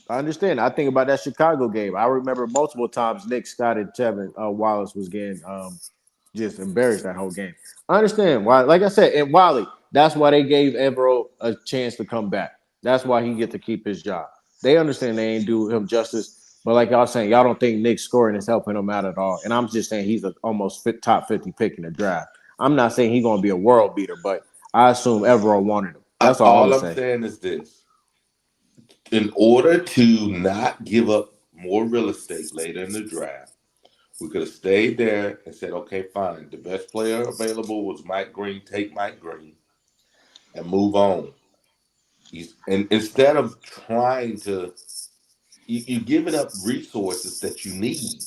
I: I understand. I think about that Chicago game. I remember multiple times Nick Scott and Tevin Wallace was getting just embarrassed that whole game. I understand why. Like I said, and Wally, that's why they gave Evero a chance to come back. That's why he get to keep his job. They understand they ain't do him justice. But like y'all saying, y'all don't think Nick scoring is helping him out at all. And I'm just saying he's almost top 50 pick in the draft. I'm not saying he's going to be a world beater, but I assume Evero wanted him. That's all I'm
M: saying is this. In order to not give up more real estate later in the draft, we could have stayed there and said, okay, fine. The best player available was Mike Green. Take Mike Green and move on. And instead of trying to, you're giving up resources that you need.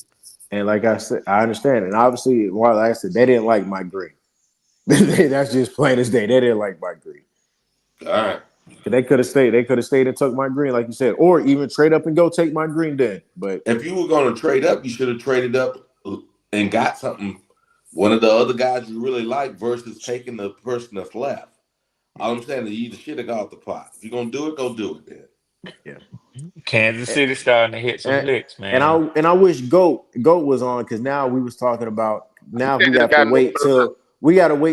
I: And like I said, I understand. And obviously, like I said, they didn't like Mike Green. That's just plain as day. They didn't like Mike Green.
M: All right.
I: They could have stayed. They could have stayed and took Mike Green, like you said, or even trade up and go take Mike Green then. But
M: if you were going to trade up, you should have traded up and got something, one of the other guys you really like versus taking the person that's left. All I'm saying is you should have got off the pot. If you're going to do it, go do it then.
I: Yeah.
L: Kansas City starting to hit some licks, man.
I: And I wish Goat was on because now we was talking about we have to wait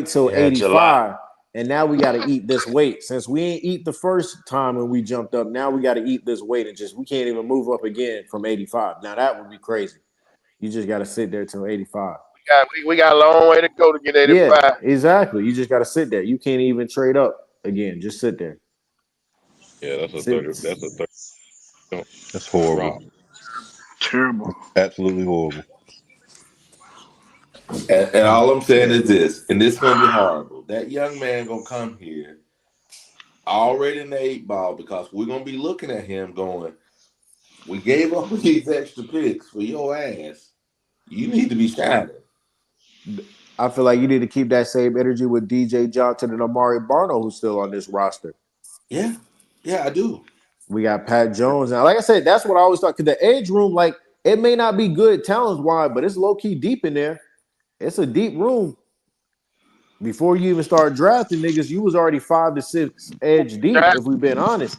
I: till 85.
L: July.
I: And now we got to eat this weight. Since we ain't eat the first time when we jumped up, now we got to eat this weight and we can't even move up again from 85. Now that would be crazy. You just got to sit there till 85.
F: We got a long way to go to get 85.
I: Yeah, exactly. You just got to sit there. You can't even trade up again. Just sit there.
E: Yeah, that's a 30. That's horrible.
N: Terrible.
E: Absolutely horrible.
M: And all I'm saying is this, and this is going to be horrible. That young man going to come here already in the 8 ball because we're going to be looking at him going, we gave up these extra picks for your ass. You need to be shining.
I: I feel like you need to keep that same energy with DJ Johnson and Amari Barno, who's still on this roster.
M: Yeah, I do.
I: We got Pat Jones now. Like I said, that's what I always thought. Because the edge room, like, it may not be good talent-wise, but it's low-key deep in there. It's a deep room. Before you even start drafting niggas, you was already 5 to 6 edge deep, if we've been honest.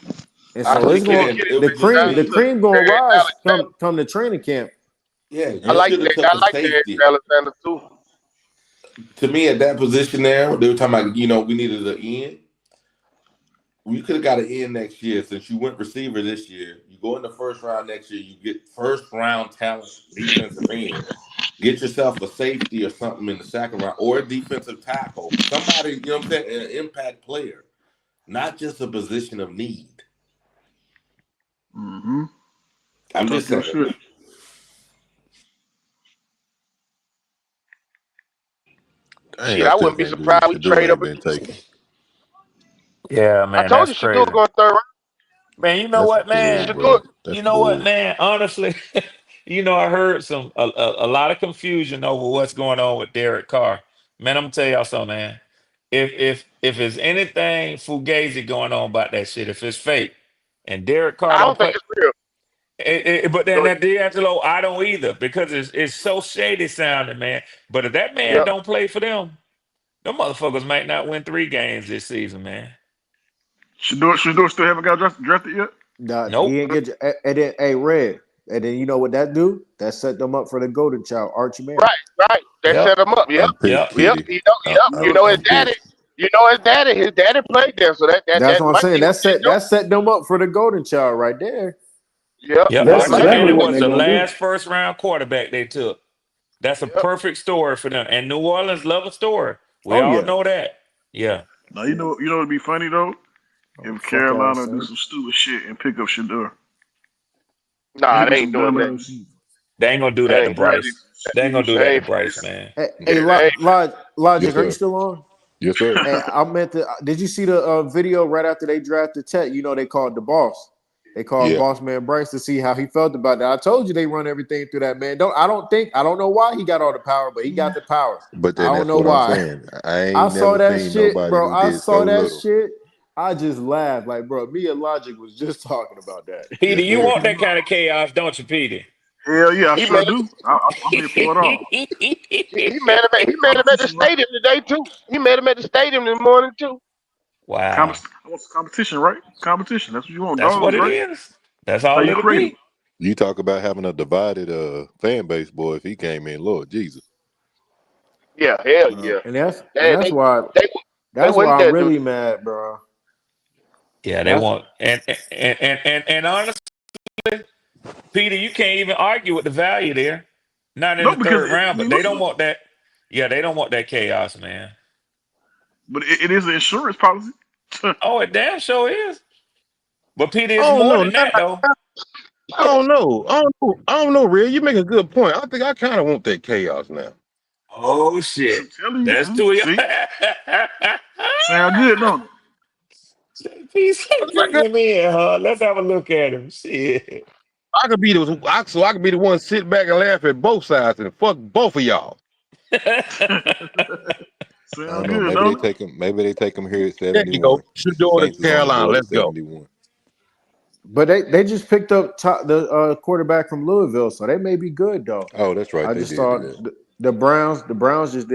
I: And so it's going the cream going to rise come to training camp.
M: Yeah,
F: I
M: you
F: like
M: should have
F: that.
M: took
F: I
M: a
F: like Darius
M: safety.
F: Alexander too.
M: To me, at that position there, they were talking about, we needed an end. You could have got an end next year since you went receiver this year. You go in the first round next year, you get first round talent, defensive end. Get yourself a safety or something in the second round, or a defensive tackle. Somebody, you know what I'm saying, an impact player, not just a position of need.
N: Mm-hmm.
M: I'm just saying.
F: Shit, I
E: still
F: wouldn't be
E: can't believe
F: surprised we
E: Shador
F: trade
E: ain't
F: up.
E: been taken.
L: Yeah,
F: I
L: man,
F: told
L: that's
F: you Shador
L: crazy.
F: going third round.
L: Man, you know
E: That's
L: what,
E: bull,
L: man?
F: Shador.
E: bro. That's
L: You know what,
E: bull.
L: man? Honestly, I heard a lot of confusion over what's going on with Derek Carr. Man, I'm gonna tell y'all something, man. If it's anything fugazi going on about that shit, if it's fake, and Derek Carr
F: I
L: don't
F: don't think
L: play,
F: it's real.
L: but then
F: Go ahead.
L: that D'Angelo, I don't either because it's so shady sounding, man. But if that man
F: Yep.
L: don't play for them motherfuckers might not win 3 games this season, man.
N: Shador still haven't got drafted yet.
I: Nah,
L: Nope.
I: he ain't get. And then, hey, Red. And then you know what that do? That set them up for the golden child, Archie Manning.
F: Right. They
L: Yep.
F: set him up. Yep.
E: I'm pissed,
L: Yep.
E: Petey.
F: You know his
E: I'm
F: daddy.
E: pissed.
F: You know his daddy. His daddy played there, so that
I: That's what I'm
F: might
I: saying.
F: be what they do.
I: That set them up for the golden child right there.
F: Yep.
L: Yep.
F: That
N: That's
L: Archie
F: might be
N: exactly
L: Manning
N: what
F: what.
L: was
N: they're
L: the
N: gonna do.
L: last first round quarterback they took. That's a
F: Yep.
L: perfect story for them. And New Orleans love a story. We
I: Oh
L: all
I: yeah.
L: know that. Yeah.
N: Now you know it'd be funny though
I: Oh,
N: if
I: fuck ass
N: Carolina do
I: Saints.
N: some stupid shit and pick up Shador.
F: Nah,
N: That'd be
F: they ain't
N: some
F: doing that.
N: dumbass shit.
L: They ain't gonna do
F: They
L: that to
F: ain't finna do.
L: Bryce. They ain't gonna do
F: They
L: that to
F: ain't finna
L: Bryce,
F: do.
L: man.
I: Hey,
F: They ain't.
I: Logic,
E: Yes,
I: are you
E: sir.
I: still on?
E: Yes, sir.
I: Hey, I meant to. Did you see the video right after they drafted Tech? You know they called the boss. They called
E: Yeah.
I: boss man Bryce to see how he felt about that. I told you they run everything through that man. I don't know why he got all the power, but he got the power.
E: But
I: I
E: then
I: don't
E: that's
I: know
E: what I'm
I: why.
E: saying. I
I: I
E: ain't
I: saw
E: never
I: that
E: seen
I: shit,
E: nobody
I: bro.
E: who
I: I
E: did so
I: saw that
E: little.
I: shit. I just laughed, like, bro. Me and Logic was just talking about that.
L: Petey,
E: Yes,
L: you
E: sir.
L: want that kind of chaos, don't you, Petey?
N: Hell yeah, I
F: He
N: sure
F: made.
N: do. I'm here for it all.
F: He made him. He made him at the
N: Competition, right?
F: stadium today too. He made him at the stadium this morning too.
L: Wow.
N: I want some competition, right? Competition. That's what you want,
L: That's what
N: dogs,
L: it
N: right?
L: is. That's
N: That's how
L: all
N: you
L: it'll
N: create them.
L: be.
E: You talk about having a divided fan base, boy. If he came in, Lord Jesus.
F: Yeah, hell yeah.
I: And that's
F: They they they wouldn't
I: I'm
F: dare do
I: really
F: that.
I: mad, bro.
L: Yeah, they
I: That's
L: want and honestly, Peter, you can't even argue with the value there. Not in
N: No,
L: the
N: because
L: third round, but they don't
N: listen,
L: want that. Yeah, they don't want that chaos, man.
N: but it is an insurance policy.
L: Oh, it damn sure is. But Peter,
E: I
L: it's
E: don't
L: more
E: know.
L: than that, though.
E: I don't know. I don't know, Real. You make a good point. I think I kind of want that chaos now.
L: Oh shit,
N: I'm telling you,
L: that's two of
N: see,
L: y'all.
N: sound good, don't it?
L: He's bring him in, huh? Let's have a look at him. Shit.
E: I could be the one sit back and laugh at both sides and fuck both of y'all. I don't
N: Sound
E: know.
N: good,
E: Maybe they
N: don't it?
E: take him. Maybe they take him here at
J: There you go.
E: 71.
J: Shador to
E: Saints is on the
J: Carolina.
E: board at
J: Let's go.
E: 71.
I: but they just picked up the quarterback from Louisville, so they may be good though.
E: Oh, that's right.
I: I
E: They
I: just
E: did do
I: thought
E: that.
I: the Browns just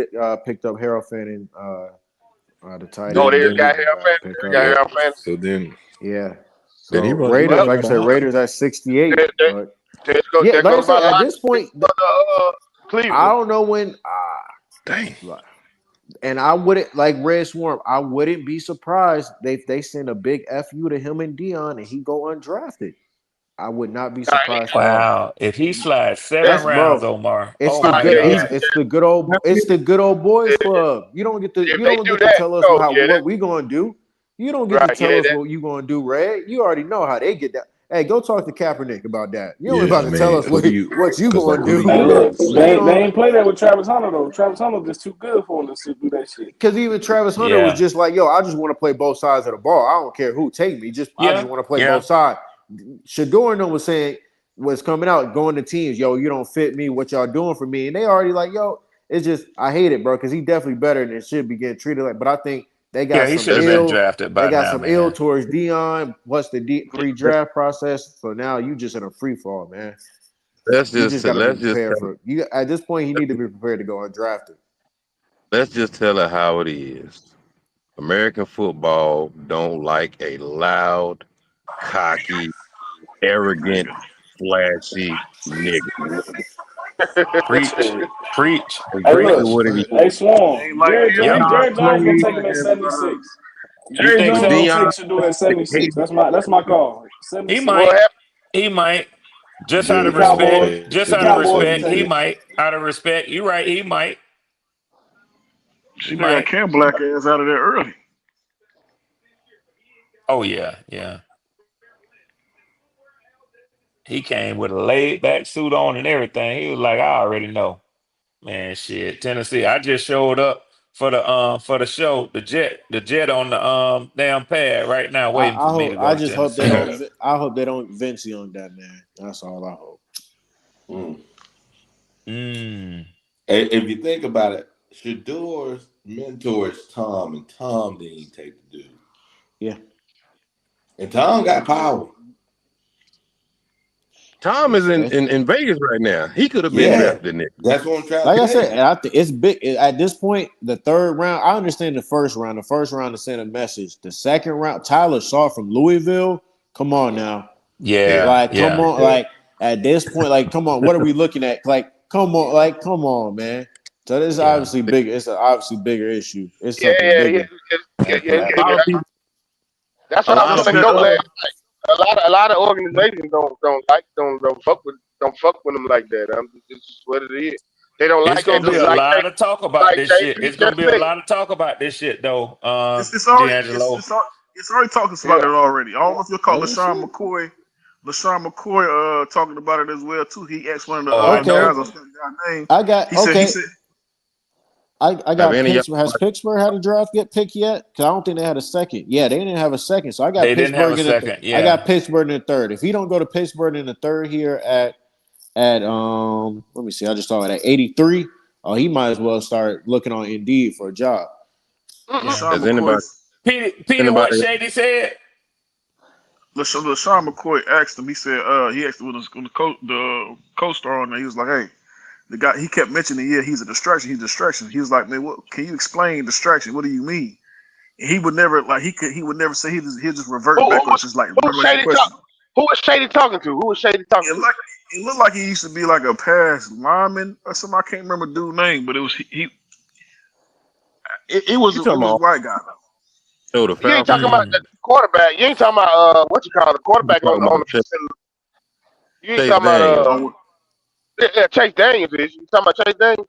I: picked up Harold Fanning, the tight
F: Oh,
I: end,
F: there's
I: their
F: got
I: running
F: Harold
I: back
F: Fanning.
I: pickup.
F: There's got
E: Yep.
F: Harold Fanning.
E: So then
I: Yeah.
E: he
I: So
E: run. He
I: Raiders,
E: running
I: like I said,
E: behind.
I: Raiders at 68.
F: There
I: But yeah, like I
F: goes my
I: said, at
F: logic
I: this point,
F: for the
I: I
F: Cleveland.
I: don't know when.
E: Dang.
I: And I wouldn't like Red Swarm. I wouldn't be surprised if they send a big FU to him and Dion and he go undrafted. I would not be surprised at all.
L: Wow. If he slides 7
I: That's
L: rounds,
I: bro.
L: Omar.
I: It's
L: Oh
I: the
L: my
I: good.
L: God.
I: It's the good old. It's the good old boys club. You don't get to.
F: If
I: You
F: they
I: don't
F: do
I: get to
F: that,
I: tell us
F: oh yeah,
I: what we gonna do. You don't get to
F: right,
I: tell
F: yeah,
I: us what you gonna do, Red. You already know how they get that. Hey, go talk to Kaepernick about that. You don't
E: Yeah,
I: about
E: I
I: to tell
E: mean,
I: us
E: who
I: what
E: do you?
I: you
E: Because like,
I: gonna
E: who do
I: do.
G: Hey,
E: you?
G: look,
I: You
G: they
I: know,
G: ain't play that with Travis Hunter though. Travis Hunter just too good for him to do that shit.
I: because even Travis Hunter was
L: Yeah.
I: just like, yo, I just want to play both sides of the ball. I don't care who take me. I just
L: Yeah.
I: want to play
L: Yeah.
I: both sides. Shador and them was saying was coming out, going to teams, yo, you don't fit me, what y'all doing for me. And they already like, yo, it's just I hate it, bro, because he definitely better than should be getting treated like. But I think they
L: Yeah,
I: got
L: he
I: some
L: should have been
I: ill.
L: drafted
I: They
L: by
I: got
L: now,
I: some ill
L: man.
I: towards Dion. Plus the pre-draft process. So now you just in a free fall, man. You just got to be prepared for you. At this point, he need to be prepared to go undrafted.
J: Let's just tell her how it is. American football don't like a loud, cocky, arrogant, flashy nigga.
L: Preach.
G: Hey, look.
J: what it is.
G: Hey, Swan.
N: Ain't like
G: Jerry
L: Yep.
G: Jones gonna
N: played
G: take him at
N: and
G: 76.
L: You
G: Jerry
L: think
G: Jones
L: so?
G: gonna
J: Deion,
G: take Shador at 76. That's my call.
L: He
G: 76.
D: What
L: might.
D: happened?
L: He might. Just out
M: Jerry
L: of
G: The
M: Jones
L: respect.
G: Cowboys.
M: take
L: Just
G: The
L: out of
M: Shador
G: Cowboys will
L: respect.
G: take
L: He
G: it.
M: 76.
L: might. Out of respect. You're right. He might.
N: She done got Cam Black ass out of there early.
L: Oh yeah. He came with a laid back suit on and everything. He was like, I already know. Man, shit. Tennessee. I just showed up for the show. The jet on the damn pad right now, waiting for me to go
I: I
L: to
I: just hope they
L: Tennessee.
I: don't. I hope they don't Vinci on that man. That's all I hope.
M: If you think about it, Shador's mentor is Tom, and Tom didn't take the dude.
I: Yeah.
M: And Tom got power.
J: Tom is in Vegas right now. He could have been drafted, Nick.
M: That's what I'm trying
I: Like
M: to
I: I
M: say.
I: said, and I think it's big at this point. The third round, I understand the first round. The first round to send a message. The second round, Tyler Shaw from Louisville. Come on now.
L: Yeah.
I: Like, come on. Like, at this point, like, come on. What are we looking at? Like, come on. Like, come on, man. So this is obviously big. It's an obviously bigger issue. It's something bigger.
F: That's what I was gonna go last night. A lot of organizations don't fuck with them like that. This is what it is. They don't like
L: It's gonna
F: that.
L: be a lot of talk about this shit. It's gonna be a lot of talk about this shit though.
N: It's already
L: D'Angelo.
N: it's already talking about it already. I don't know if you'll call LaShawn McCoy talking about it as well too. He asked one of the guys, I forgot the guy's name.
I: I got
N: He
I: okay.
N: said
I: I got Pittsburgh. Has Pittsburgh had a draft get picked yet? Because I don't think they had a second. Yeah, they didn't have a second. So I got
L: They didn't have
I: Pittsburgh
L: a
I: in the
L: second, yeah.
I: I got Pittsburgh in the third. If he don't go to Pittsburgh in the third here at let me see, I just saw it at 83. Oh, he might as well start looking on Indeed for a job.
J: Has anybody?
L: Peter, what Shady said?
N: LaShawn McCoy asked him. He said, he asked him when the co-star on there. He was like, "Hey, the guy." He kept mentioning, "Yeah, he's a distraction. He's a distraction." He was like, "Man, what? Can you explain distraction? What do you mean?" And he would never he would never say. He'd just revert back on just like
F: Who was Shady talking to? Who was Shady talking to?
N: It looked like he used to be like a past lineman or something. I can't remember the dude's name, but it was he. It was a white guy.
J: Oh, the
F: You ain't talking about the quarterback. You ain't talking about what you call the quarterback on the facility. You ain't talking about Chase Daniels. Is you talking about Chase Daniels?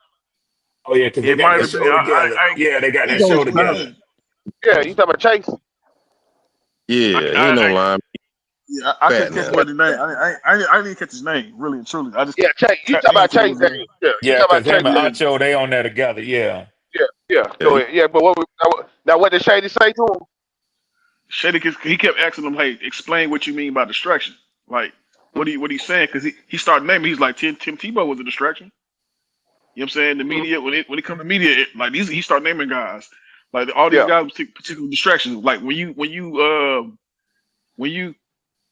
L: Oh yeah, because they got that show together. Yeah, they got that show together.
F: Yeah, you talking about Chase?
J: Yeah, he ain't no line.
N: Yeah, I couldn't catch what his name. I didn't catch his name, really and truly. I just
F: Chase. You talking about Chase Daniels?
L: Yeah, because him and Acho, they on there together. Yeah.
F: Go ahead. Yeah, but what did Shady say to him?
N: Shady, he kept asking him, "Hey, explain what you mean by distraction. Like, what he's saying?" Because he started naming. He's like, Tim Tebow was a distraction. You know what I'm saying? The media, when it come to media, he started naming guys. Like all these guys with particular distractions. Like when you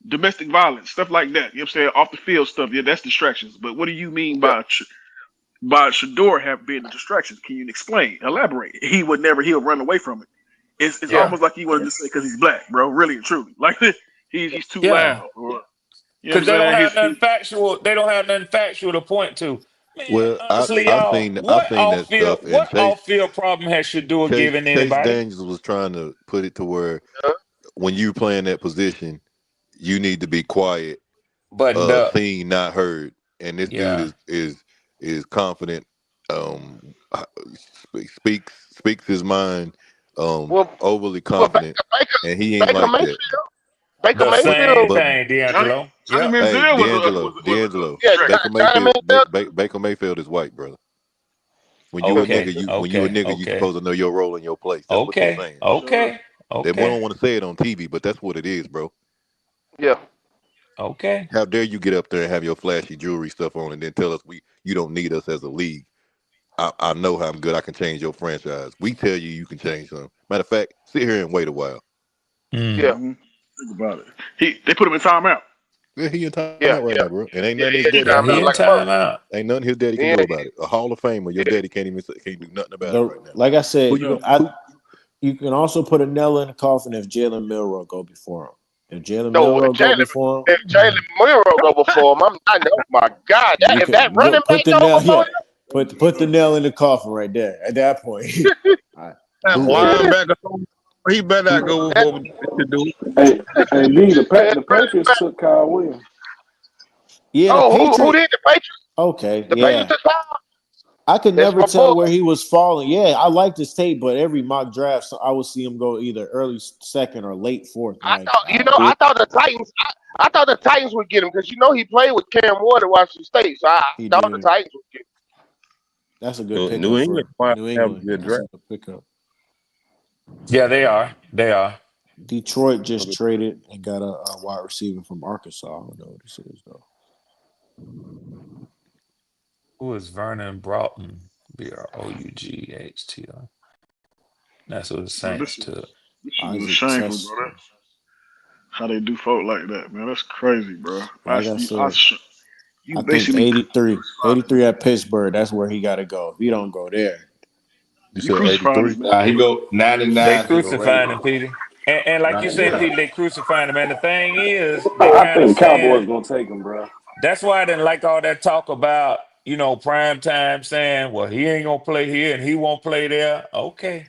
N: domestic violence, stuff like that. You know what I'm saying? Off the field stuff. Yeah, that's distractions. But what do you mean by Shador have been the distractions? Can you explain? Elaborate. He'll run away from it. It's almost like he wanted to say because he's black, bro. Really and truly. Like he's too loud.
L: Because they don't have nothing factual. They don't have nothing factual to point to. Man,
E: well,
L: honestly,
E: I've seen that stuff. And
L: what off-field problem has Shador given
E: Chase
L: anybody?
E: Daniels was trying to put it to where when you play in that position, you need to be quiet, seen, not heard. And this dude is confident. Speaks his mind. Overly confident, and he ain't like that.
F: Baker
L: Same thing, D'Angelo.
E: D'Angelo. Baker Mayfield is white, brother. When you a nigga, you supposed to know your role in your place. That's what they're saying.
L: Okay.
E: They don't want to say it on TV, but that's what it is, bro.
F: Yeah.
L: Okay.
E: How dare you get up there and have your flashy jewelry stuff on and then tell us you don't need us as a league? I know how good I can change your franchise. We tell you can change them. Matter of fact, sit here and wait a while.
F: Yeah.
N: Think about it. They put him in timeout.
E: Yeah, he in timeout right now, bro. And ain't nothing his daddy. Ain't nothing his daddy can do about it. A Hall of Famer, your daddy can't do nothing about it right now.
I: Like I said, you can also put a nail in the coffin if Jalen Milroe go before him. If Jalen
F: No,
I: Milroe go before him,
F: if Jalen Milroe go before him, I know, my God, if that running back go before him,
I: put the nail in the coffin right there. At that point,
J: That linebacker, he better not go before to do it.
G: Hey, Lee, the Patriots took Kyle Williams.
I: Yeah,
F: who did the Patriots?
I: Okay,
F: The Patriots took Kyle.
I: I could never tell where he was falling. Yeah, I like this tape, but every mock draft, so I would see him go either early second or late fourth.
F: I thought the Titans would get him because he played with Cam Ward at Washington State, so I thought the Titans would get him.
I: That's a good pickup.
J: New England
I: have
J: a good draft.
I: Pickup.
L: Yeah, they are. They are.
I: Detroit just traded and got a wide receiver from Arkansas. I don't know what this is though.
L: Who is Vernon Broughton? Broughton. That's what the Saints took.
N: This is shameful, bro. How they do folk like that, man. That's crazy, bro.
I: I think 83 at Pittsburgh. That's where he got to go. If he don't go there,
E: you said 83.
M: He go 99.
L: They crucified him, Peter. And like you said, Peter, they crucified him. And the thing is,
G: I think Cowboys gonna take him, bro.
L: That's why I didn't like all that talk about prime time saying, well, he ain't gonna play here and he won't play there. Okay.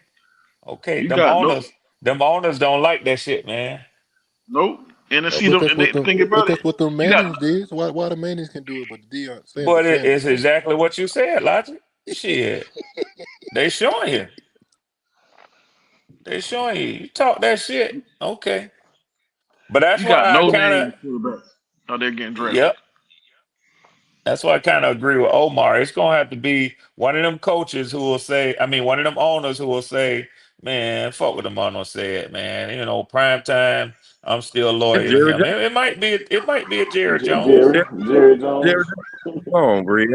L: Them owners don't like that shit, man.
N: Nope. And think about it.
E: What the Mannings did. Why the Mannings can do it, but the Deion Sanders.
L: But it's exactly what you said, Logic. Shit. They showing you. You talk that shit. Okay. But that's why I kind
N: of they're getting drafted.
L: Yep. That's why I kind of agree with Omar. It's gonna have to be one of them coaches who will say, one of them owners who will say, man, fuck what the mono said, man. Prime time, I'm still loyal to him. It might be a Jerry Jones.
G: Jerry Jones.
J: Come on, Greg.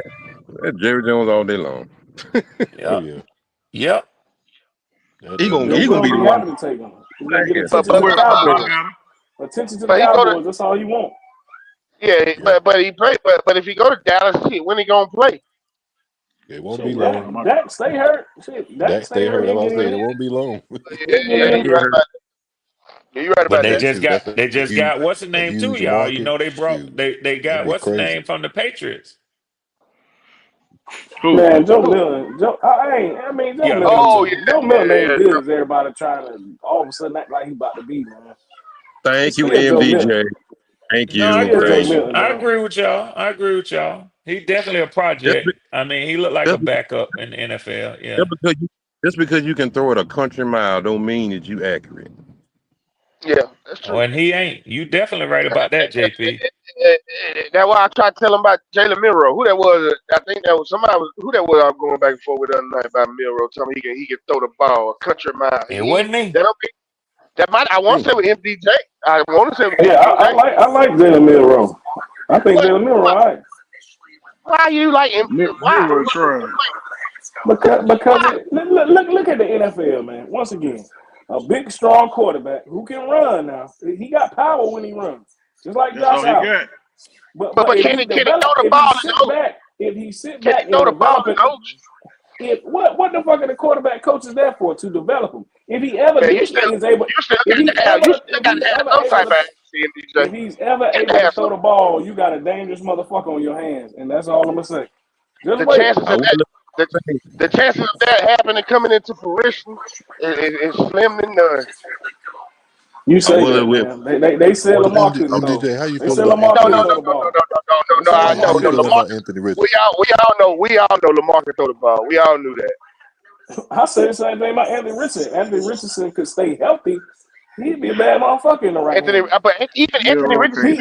J: Jerry Jones all day long.
L: Yep.
J: He gonna be the one
G: to take him. He's gonna get attention to the Cowboys. That's all you want.
F: Yeah, but he played. But if he go to Dallas, when he gonna play?
E: It won't be long.
G: Dak stay hurt.
E: Dak stay hurt. That's what I'm saying. It won't be long.
F: You're right about
L: But
F: that.
L: they just got what's the name too, y'all. They got what's the name from the Patriots.
G: Man, Joe Milton. Joe Milton ain't good as everybody trying to all of a sudden act like he about to be, man.
J: Thank you, MDJ. Thank you.
L: I agree with y'all. He's definitely a project. He looked like a backup in the NFL. Yeah.
J: Just because you can throw it a country mile don't mean that you accurate.
F: Yeah, that's true.
L: When he ain't, you definitely right about that, JP.
F: That's why I tried to tell him about Jalen Milroe. Who that was? I think that was somebody. Who that was? I was going back and forth with the other night about Milroe. Telling me he can throw the ball a country mile.
L: It wasn't me.
F: I want to say with MDJ. I want to say with
G: MDJ. I like Jalen Milroe. I think Jalen Milroe right.
F: Why you like him? Why?
G: Because look at the NFL, man. Once again, a big, strong quarterback who can run now. He got power when he runs. Just like Josh Allen. But
F: can he throw the ball?
G: If he sit back and develop it, what the fuck are the quarterback coaches there for? To develop him. If he ever is able, if he's ever able to throw the ball, you got a dangerous motherfucker on your hands, and that's all I'm gonna say.
F: The chances of that happening coming into fruition is slim to none.
G: You say they sell Lamarcus.
E: MDJ, how you feel
F: about
E: Anthony Richardson?
F: We all know Lamar can throw the ball. We all knew that.
G: I said the same thing about Anthony Richardson. Anthony Richardson could stay healthy. He'd be a bad motherfucker in the right hand.
F: But even Anthony Richardson,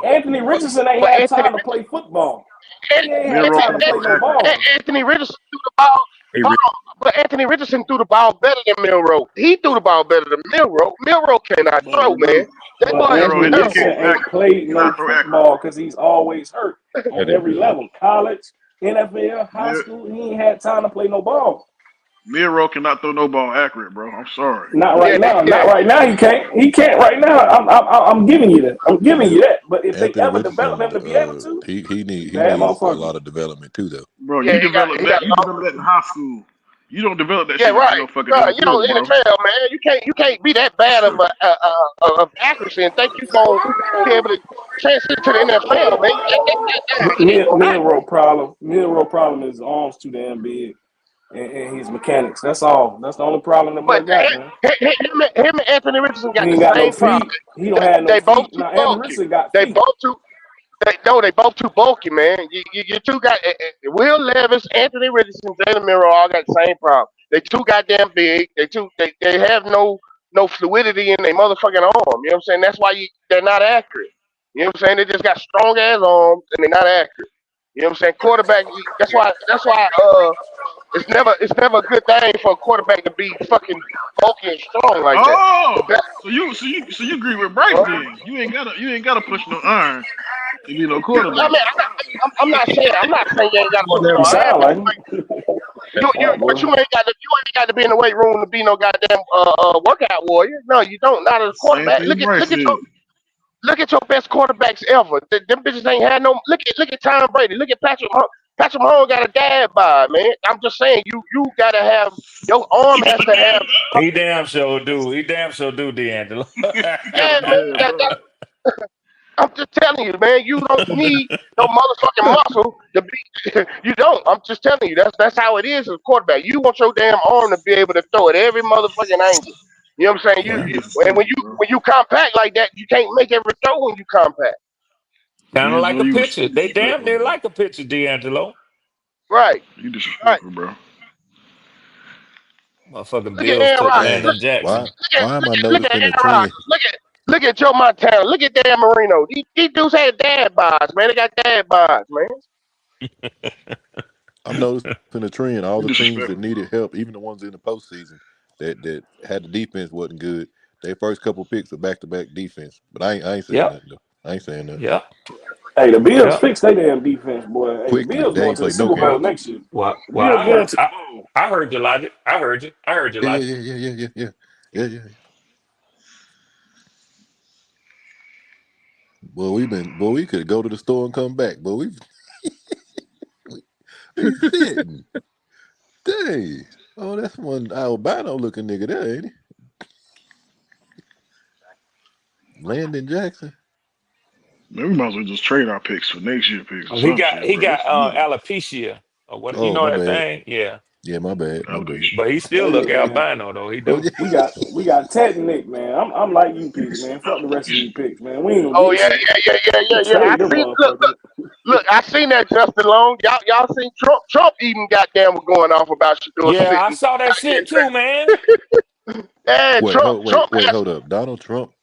G: Anthony Richardson ain't had time to play football.
F: Anthony Richardson threw the ball. But Anthony Richardson threw the ball better than Milroe. He threw the ball better than Milroe. Milroe cannot throw, man.
G: Anthony Richardson ain't played no football because he's always hurt on every level. College, NFL, high school, he ain't had time to play no ball.
N: Milroe cannot throw no ball accurate, bro. I'm sorry.
G: Not right now. Not right now. He can't. He can't right now. I'm giving you that. I'm giving you that. But if
E: Anthony
G: they ever develop him to be able to,
E: he needs a lot of development too, though.
N: Bro, you developed that in high school. You don't develop that
F: Yeah,
N: shit
F: right.
N: no fucking
F: Right. You know,
N: NFL, bro.
F: NFL, man, you can't be that bad of of accuracy and think you gonna be able to transition to the NFL, man. It ain't gonna happen.
G: Milroe problem is his arms too damn big and his mechanics. That's all. That's the only problem the boy
F: But
G: got, man.
F: him and Anthony Richardson
G: He
F: got
G: ain't
F: the
G: got no
F: same problem.
G: feet. He don't have no
F: They both
G: feet.
F: too
G: Now Anthony
F: bulky.
G: Richardson got
F: They
G: feet.
F: both too. They both too bulky, man. You two got Will Levis, Anthony Richardson, Jalen Milroe all got the same problem. They too goddamn big. They have no fluidity in their motherfucking arm. You know what I'm saying? That's why they're not accurate. You know what I'm saying? They just got strong ass arms and they're not accurate. You know what I'm saying? Quarterback. That's why. It's never a good thing for a quarterback to be fucking bulky and strong like that.
N: Oh, so you agree with Bryce then? You ain't gotta push no iron to be no quarterback.
F: I mean, I'm not saying you ain't got to put no
G: Sound like
F: iron. But you ain't got to be in the weight room to be no goddamn workout warrior. No, you don't. Not as a quarterback. Look at your best quarterbacks ever. Them bitches ain't had no. Look at Tom Brady. Look at Patrick Mahomes. Patrick Mahomes got a dad bod, man. I'm just saying, you gotta have your arm has to have.
L: He damn sure do. D'Angelo.
F: Yeah, man. I'm just telling you, man. You don't need no motherfucking muscle to be. You don't. I'm just telling you. That's how it is as a quarterback. You want your damn arm to be able to throw at every motherfucking angle. You know what I'm saying? When you compact like that, you can't make every throw when you compact.
L: Kind of like a pitcher. They damn near like a pitcher, D'Angelo.
F: Right.
N: You disrespectful, bro.
L: Motherfucking Bills took Landon Jackson.
E: Why am I noticing a trend?
F: Look at Joe Montana. Look at Dan Marino. These dudes had dad bods, man. They got dad bods, man.
E: I'm noticing a trend. All the teams that needed help, even the ones in the postseason that had the defense wasn't good. Their first couple picks are back-to-back defense. But I ain't saying nothing though. I ain't saying nothing.
L: Yeah.
G: Hey, the Bills fixed their damn defense, boy. Hey,
E: Quickly,
G: the Bills
E: they
G: going
E: ain't
G: to the
E: played no
G: Super Bowl
E: games.
G: next year.
L: Well, I heard your logic. I heard you. Logic.
E: Yeah. Well, we could go to the store and come back, but we sitting. Dang. Oh, that's one albino looking nigga there, ain't he? Landon Jackson.
N: Man, we might as well just trade our picks for next year picks. Or
L: He got alopecia or what?
E: Oh,
L: You know
E: my
L: that
E: bad.
L: thing? Yeah.
E: Yeah, my bad.
L: But he still look albino though. He do.
G: We got Ted and Nick, man. I'm like you picks, man. Fuck the rest of you picks, man. We ain't gonna
F: Oh
G: get
F: yeah. Look, I seen that Justin Long. Y'all seen Trump? Trump even goddamn was going off about Shador.
L: Yeah, I saw that shit too, man.
F: Yeah, Trump.
E: Hold up. Donald Trump.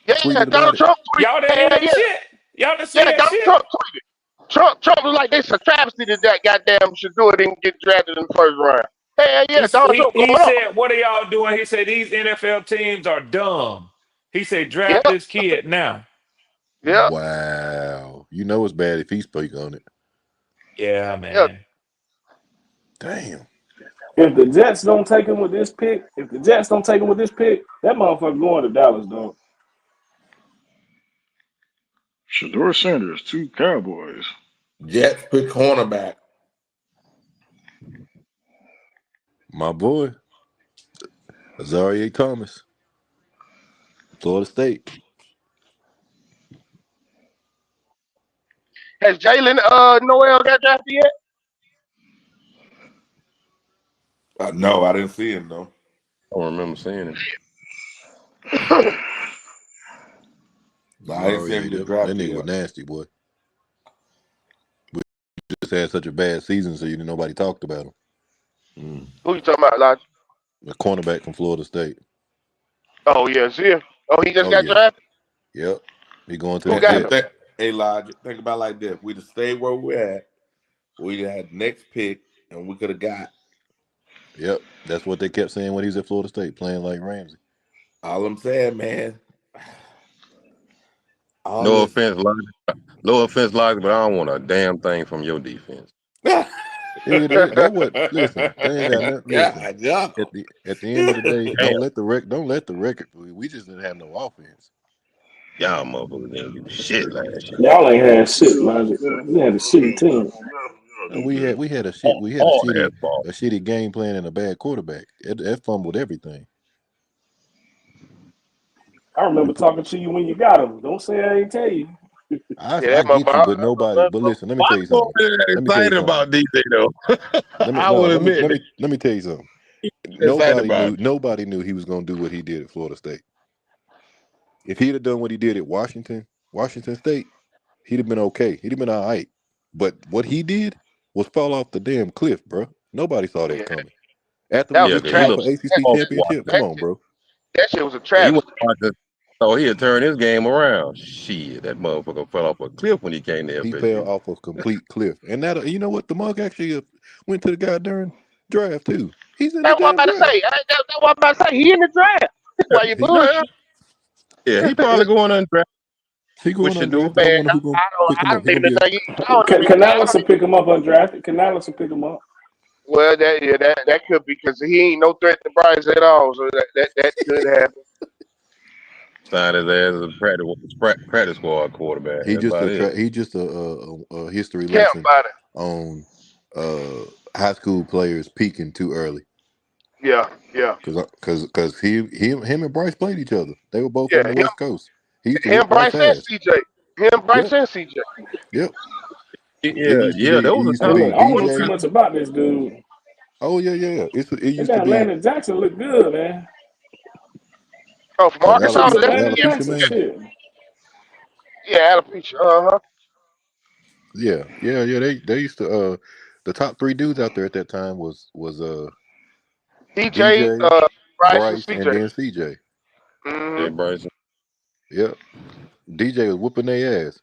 F: Donald Trump.
L: Y'all didn't hear that shit? Y'all didn't see that
F: Donald
L: shit?
F: Trump tweeted. Trump was like, this a travesty that goddamn Shador didn't get drafted in the first round. Hey, yeah, Donald Trump.
L: He said, "What are y'all doing?" He said, "These NFL teams are dumb." He said, "Draft this kid now."
F: Yeah.
E: Wow. You know it's bad if he speak on it.
L: Yeah, man.
F: Yeah.
E: Damn.
G: If the Jets don't take him with this pick, that motherfucker going to Dallas, dog.
N: Shador Sanders, 2 Cowboys.
M: Jets pick cornerback.
E: My boy. Azaria Thomas. Florida State.
F: Has Jalen Noel got drafted yet?
M: No, I didn't see him though.
J: I don't remember seeing him.
E: I didn't see him get drafted. That nigga was nasty, boy. We just had such a bad season, so nobody talked about him.
F: Who you talking about, Elijah?
E: The cornerback from Florida State.
F: Oh yeah, see him. Oh, he just got drafted.
E: Yep, he going to the Jets.
M: Hey, Elijah, think about it like this: we'd have stayed where we're at. We'd have had next pick, and we could have got.
E: Yep, that's what they kept saying when he was at Florida State, playing like Ramsey.
M: All I'm saying, man.
J: No offense, Logic, but I don't want a damn thing from your defense.
E: Listen, they ain't got nothing.
M: Yeah.
E: At the end of the day, don't let the record. We just didn't have no offense.
J: Y'all motherfuckers didn't do shit last year.
G: Y'all ain't had shit, Logic. We had a shitty team.
E: We had a shitty game plan and a bad quarterback. That fumbled everything.
G: I remember talking to you when you got him. Don't say I ain't tell you.
E: I get you, but nobody. But listen, let me tell you something.
J: Excited about DJ though. I will admit.
E: Let me tell you something. Nobody knew he was going to do what he did at Florida State. If he'd have done what he did at Washington State, he'd have been okay. He'd have been all right. But what he did was fall off the damn cliff, bro. Nobody saw that coming. After we just came for ACC championship, come on, bro.
F: That shit was a trap.
J: So he had turned his game around. Shit, that motherfucker fell off a cliff when he came there.
E: He fell off a complete cliff. And that, you know what? The mug actually went to the goddamn draft too. He's in the
F: draft. That's what I'm about to say. He in the draft. Why you bullshit?
J: Yeah, he probably going undrafted.
E: He going undrafted.
G: Canales will pick him up undrafted. Canales will pick him up.
F: Well, that could be because he ain't no threat to Bryce at all. So that could happen.
J: Signed his ass as a practice squad quarterback.
E: He just a history lesson on high school players peaking too early.
F: Yeah.
E: Because him and Bryce played each other. They were both on the West Coast.
F: Bryce and CJ. And CJ.
E: Yep.
J: Yeah. That was
G: I don't know too much about this dude.
E: Oh yeah. It used to be.
G: Landon Jackson look good, man.
F: Oh, from Arkansas, Alopecia.
E: Yeah. They used to. The top three dudes out there at that time was
F: DJ,
E: Bryce, and
F: CJ.
E: then CJ.
J: Yeah, Bryce.
E: Yep. DJ was whooping their ass.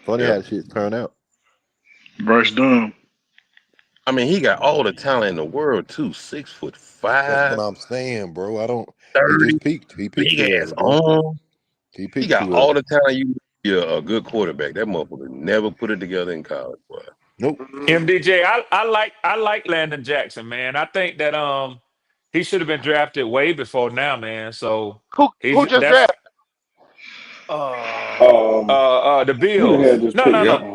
E: Funny how shit turned out.
N: Bryce dumb.
J: I mean, he got all the talent in the world too. 6'5".
E: That's what I'm saying, bro. I don't.
J: 30.
E: He just peaked. He peaked.
J: Big ass arm.
E: He
J: got all the talent. You're a good quarterback. That motherfucker never put it together in college, boy.
E: Nope.
L: MDJ, I like Landon Jackson, man. I think that he should have been drafted way before now, man. So
F: who just drafted?
L: The Bills. No.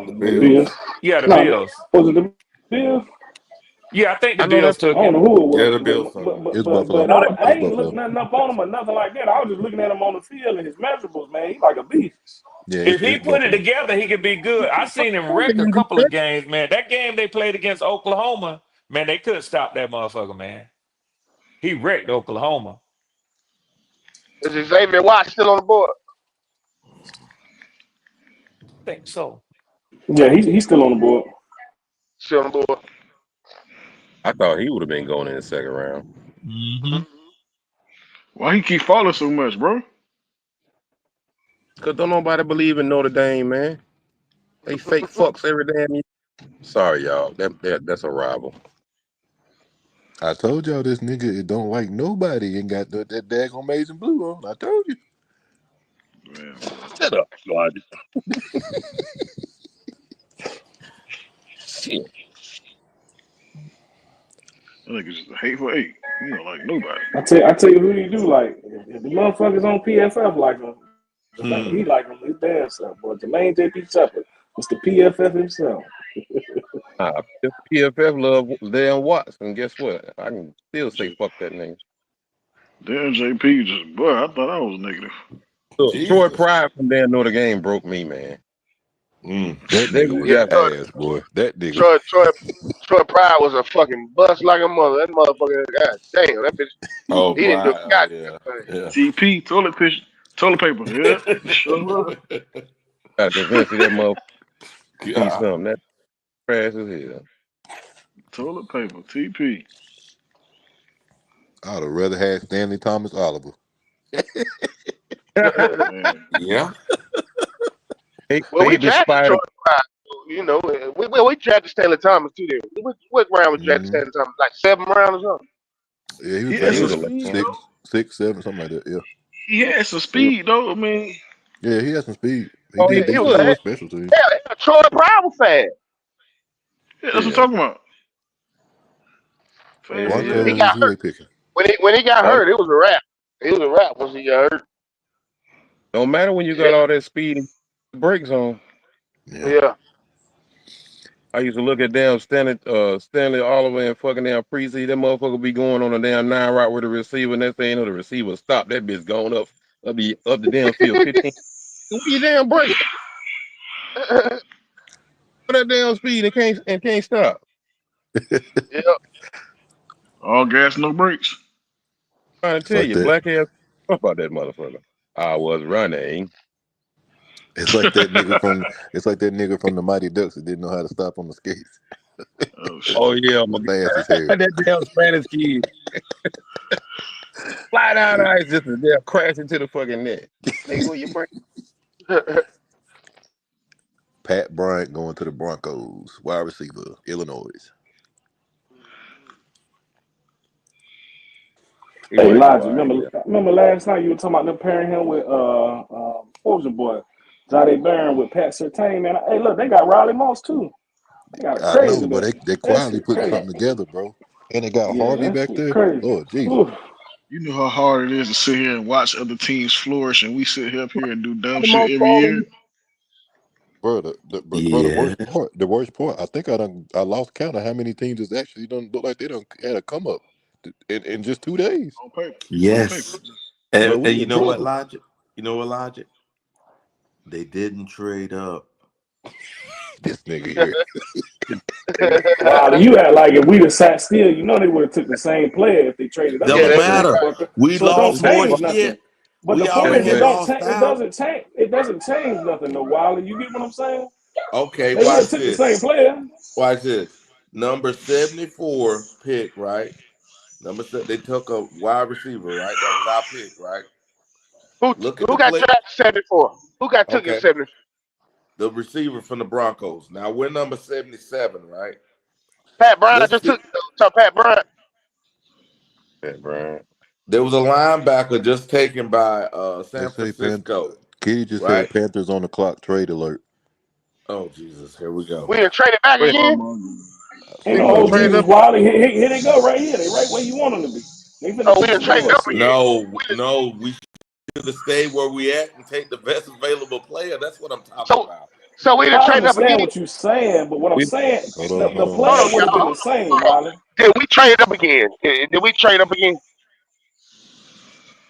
G: The Bills.
L: Yeah, the Bills.
G: Was it the Bills?
L: Yeah, I think the Bills took him.
G: I don't know who it was.
E: Yeah, the Bills.
G: But I ain't looked nothing up on him or nothing like that. I was just looking at him on the field and his measurables, man. He's like a beast.
E: Yeah,
L: if he put it together, he could be good. I seen him wreck a couple of games, man. That game they played against Oklahoma, man, they couldn't stop that motherfucker, man. He wrecked Oklahoma.
F: Is Xavier Watts still on the board?
L: I think so.
G: Yeah, he's still on the board.
F: Still on the board.
J: I thought he would have been going in the second round.
L: Mm-hmm.
N: Why he keep falling so much, bro?
J: Because don't nobody believe in Notre Dame, man. They fake fucks every damn year. Sorry, y'all. That's a rival.
E: I told y'all this nigga don't like nobody and got that daggone maize and blue on. I told you.
N: Man.
J: Shut up, Lord. Shit.
N: That nigga's just a hateful eight. He don't like nobody.
G: I tell you who you do like. If the motherfuckers on PFF like him, he like him. His damn self, boy. Jermaine J.P. Shepard, Mr. PFF himself.
J: If PFF love Dan Watson, guess what? I can still say fuck that name.
N: Dan JP just, boy, I thought I was negative.
J: Look, Troy Pride from Dan Notre Dame broke me, man.
E: That nigga was ass, boy. That nigga.
F: Troy Pride was a fucking bust like a mother. That motherfucker, god damn, that bitch.
M: Oh,
F: he didn't do a goddamn thing.
N: TP, toilet paper, yeah.
J: I convinced that motherfucker. Something that trash as hell.
N: Toilet paper, TP.
E: I'd have rather had Stanley Thomas Oliver.
M: Yeah.
F: Well, we drafted Troy Pride. You know, we drafted Stanley Thomas too. There. What round was drafted Stanley Thomas? Like 7th round or something.
E: Yeah, he was like 6, 7, something like that. Yeah.
N: He had some speed though. I mean,
E: yeah, he had some speed.
F: He was
E: special to him.
F: Yeah, Troy Pride was fast.
N: Yeah, that's what I'm talking about.
F: He got hurt. When he got hurt, it was a wrap. It was a wrap once he got hurt.
J: Don't matter when you got all that speed and brakes on.
F: Yeah.
J: I used to look at damn Stanley Oliver and fucking damn Precy. That motherfucker be going on a damn 9 route with the receiver, and that thing, the receiver stop. That bitch going up the damn field 15. What you damn break? For that damn speed and can't stop.
F: Yep.
N: All gas, no brakes.
J: I'm trying to tell
E: like
J: you,
E: that.
J: black ass about that motherfucker. I was running.
E: It's like that nigga from the Mighty Ducks that didn't know how to stop on the skates.
J: Oh yeah,
E: was fast as hell.
J: that damn Spanish kid. Fly down the ice just to damn crash into the fucking net. Nigga, where you break?
E: Pat Bryant going to the Broncos, wide receiver, Illinois.
G: Hey, Elijah, remember last night you were talking about them pairing him with what was your boy? Jade Barron with Pat Surtain, man. Hey, look, they got Riley Moss too. They got
E: I
G: crazy.
E: know, but they quietly put something together, bro. And they got Harvey back there.
G: Crazy.
E: Lord Jesus.
G: Oof.
N: You know how hard it is to sit here and watch other teams flourish, and we sit up here and do dumb shit every year.
E: Bro, the worst part, I think I lost count of how many teams is actually don't look like they don't had a come up in just 2 days.
N: On paper.
M: Yes.
E: On
M: And
E: paper.
M: you know what, Logic? You know what, Logic? They didn't trade up.
E: This nigga here.
G: Wow, you act like if we'd have sat still, you know they would have took the same player if they traded up.
M: Doesn't matter. We lost more shit.
G: But the point is, it doesn't change nothing, no Wiley. You get what I'm saying?
M: Okay,
G: they
M: watch
G: took
M: this.
G: The same player.
M: Watch this. Number 74 pick, right? They took a wide receiver, right? That was our pick, right?
F: Who got drafted 74? Who got took at 74?
M: The receiver from the Broncos. Now we're number 77, right?
F: Pat Bryant took Pat Bryant.
J: Pat Bryant.
M: There was a linebacker just taken by San Francisco.
E: Kitty just
M: right?
E: said Panthers on the clock, trade alert.
M: Oh Jesus, here we go.
F: We done traded back again.
G: Oh Jesus, Wiley, here they go right here. They right where you want them to be.
F: We done traded up again.
M: No, we should have stayed where we at and take the best available player. That's what I'm talking about.
F: So we done traded up again.
G: I understand what you're saying, but what I'm saying, the player would have been the same, Wiley.
F: Did we trade up again? Did we trade up again?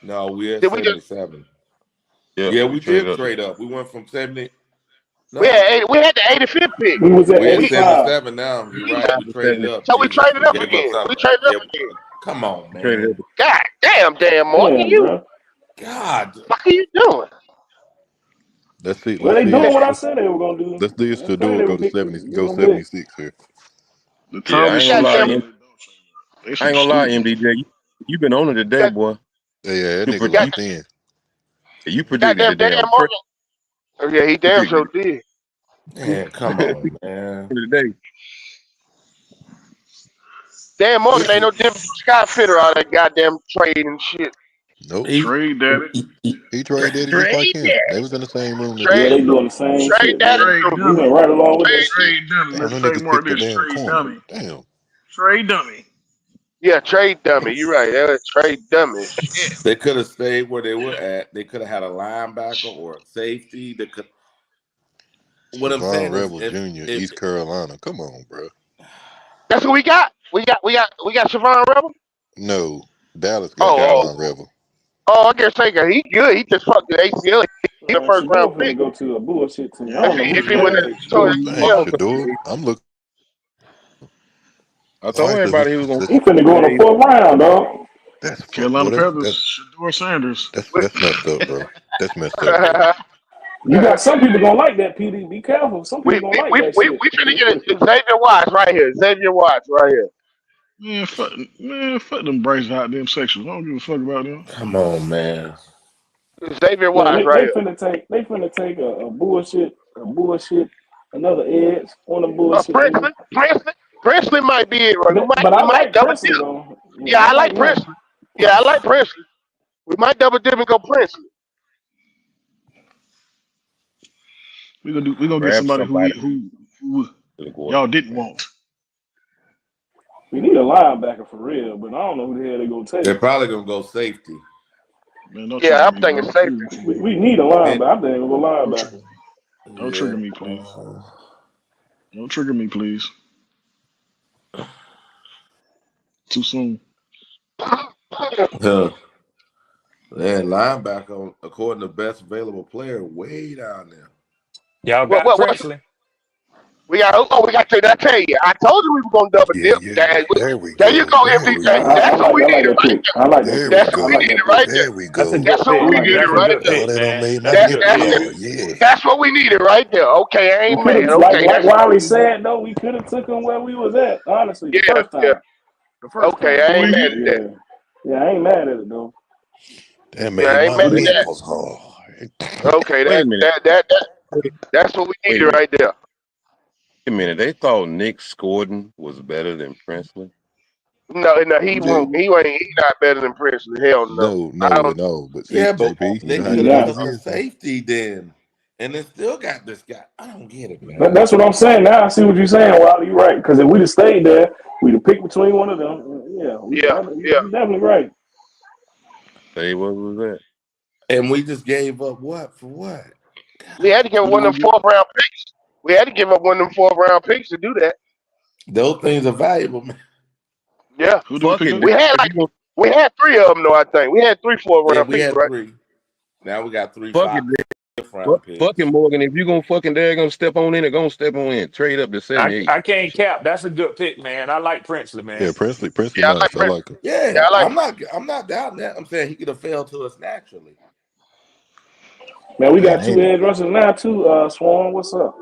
M: No, we're at 77. Yeah, we did trade up. We went from 70. No.
F: We had the 85th pick.
G: We was at
M: 77 now. You're right. We traded up.
F: So we traded up again.
M: Come on, man.
F: God damn, Morgan, you.
M: God.
F: What are you doing?
E: Let's see.
G: Well, they doing what I said they were gonna do.
E: Let's do this to do it. Go to 70. Go 76 here.
J: I ain't gonna lie, MDJ. You been on it today, boy.
E: Yeah, that nigga locked in.
J: You predicted the damn
F: Morgan. Oh, yeah, he damn sure did.
M: Man, come on, man.
J: Today.
F: Dan Morgan ain't no different from Scott Fitter, all that goddamn trade and shit.
E: Nope.
N: Trade daddy.
E: He traded daddy just like him. They was in the same room.
G: Yeah, they doing the same
F: trade daddy.
G: You went right along with that.
N: Trade dummy. Let's say more of this. Trade dummy.
E: Damn.
N: Trade dummy.
F: Yeah, trade dummy. You're right. That was trade dummy.
M: They could have stayed where they were at. They could have had a linebacker or a safety. They could. What I'm saying
E: Rebel
M: is,
E: Jr., East Carolina. Come on, bro.
F: That's what we got. We got Siobhan Rebel.
E: No, Dallas got Siobhan Rebel.
F: Oh, I guess he good. He just fucked the ACL. He the first round pick.
G: Go to a bullshit team.
F: If he went to
E: I'm looking.
J: I told everybody he was gonna.
G: He finna go in the 4th round, dog.
E: That's
N: Carolina Panthers. Shedeur Sanders.
E: That's messed up, bro. That's messed up.
G: You got some people gonna like that, PD. Be careful. Some people gonna like that shit.
F: We finna get Xavier Watts right here. Xavier Watts right here.
N: Man, fuck them Bryce out them sections. I don't give a fuck about them.
M: Come on, man.
F: Xavier Watts right here.
G: They finna take a bullshit, another edge on the bullshit.
F: Presley might be it.
G: But I like Presley though.
F: Yeah, I like Presley. Yeah, I like Presley. We might double dip and go Presley.
N: We gonna get somebody who y'all didn't want.
G: We need a linebacker for real, but I don't know who the hell they gonna take.
M: They're probably gonna go safety.
N: Man,
F: yeah, I'm thinking safety.
G: We need a linebacker. I think we'll go linebacker.
N: Don't trigger me, please. Don't trigger me, please. Too soon.
M: That linebacker, according to best available player, way down there.
L: Y'all got Princely.
F: We got to. I tell you, I told you we were gonna double dip.
O: There we
F: There
O: go.
F: you go, MDJ. That's what we needed right there.
O: I like that.
F: That's what we needed right there.
O: There we go.
F: That's what we needed right there.
O: Oh, that don't make my nigga hard. Yeah.
F: That's what we needed right there. Okay, amen. Okay,
G: like Wiley said, though, we could have took him where we was at. Honestly, the first time.
F: Okay, I ain't mad at that.
G: Yeah, I ain't mad at it though.
O: That made my nipples hard.
F: Okay, that's what we needed right there.
J: Wait a minute, they thought Nick Scorden was better than Princely.
F: No, he won't. He not better than Princely. Hell no.
E: No. But
M: Yeah, but
E: JP,
M: they could have took a safety then, and they still got this guy. I don't get it, man.
G: That's what I'm saying. Now I see what you're saying, Wiley. You're right. Because if we'd have stayed there, we'd have picked between one of them. You're definitely right.
J: Say what was that?
M: And we just gave up what for what?
F: We had to give up one of them 4th round picks. We had to give up one of them 4th round picks to do that.
M: Those things are valuable, man.
F: Yeah,
J: we
F: had 3 of them though. I think we had 3 4th round
M: we
F: picks,
M: had
F: right?
M: 3. Now we got 3
J: fucking Morgan. If you're gonna step on in it, step on in. Trade up to 78.
L: I can't cap. That's a good pick, man. I like Princely, man.
E: Yeah, Princely nice. I like him.
M: Yeah, I'm not doubting that. I'm saying he could have fell to us naturally.
G: Man, we got 2 edge rushers now too. Swan, what's up?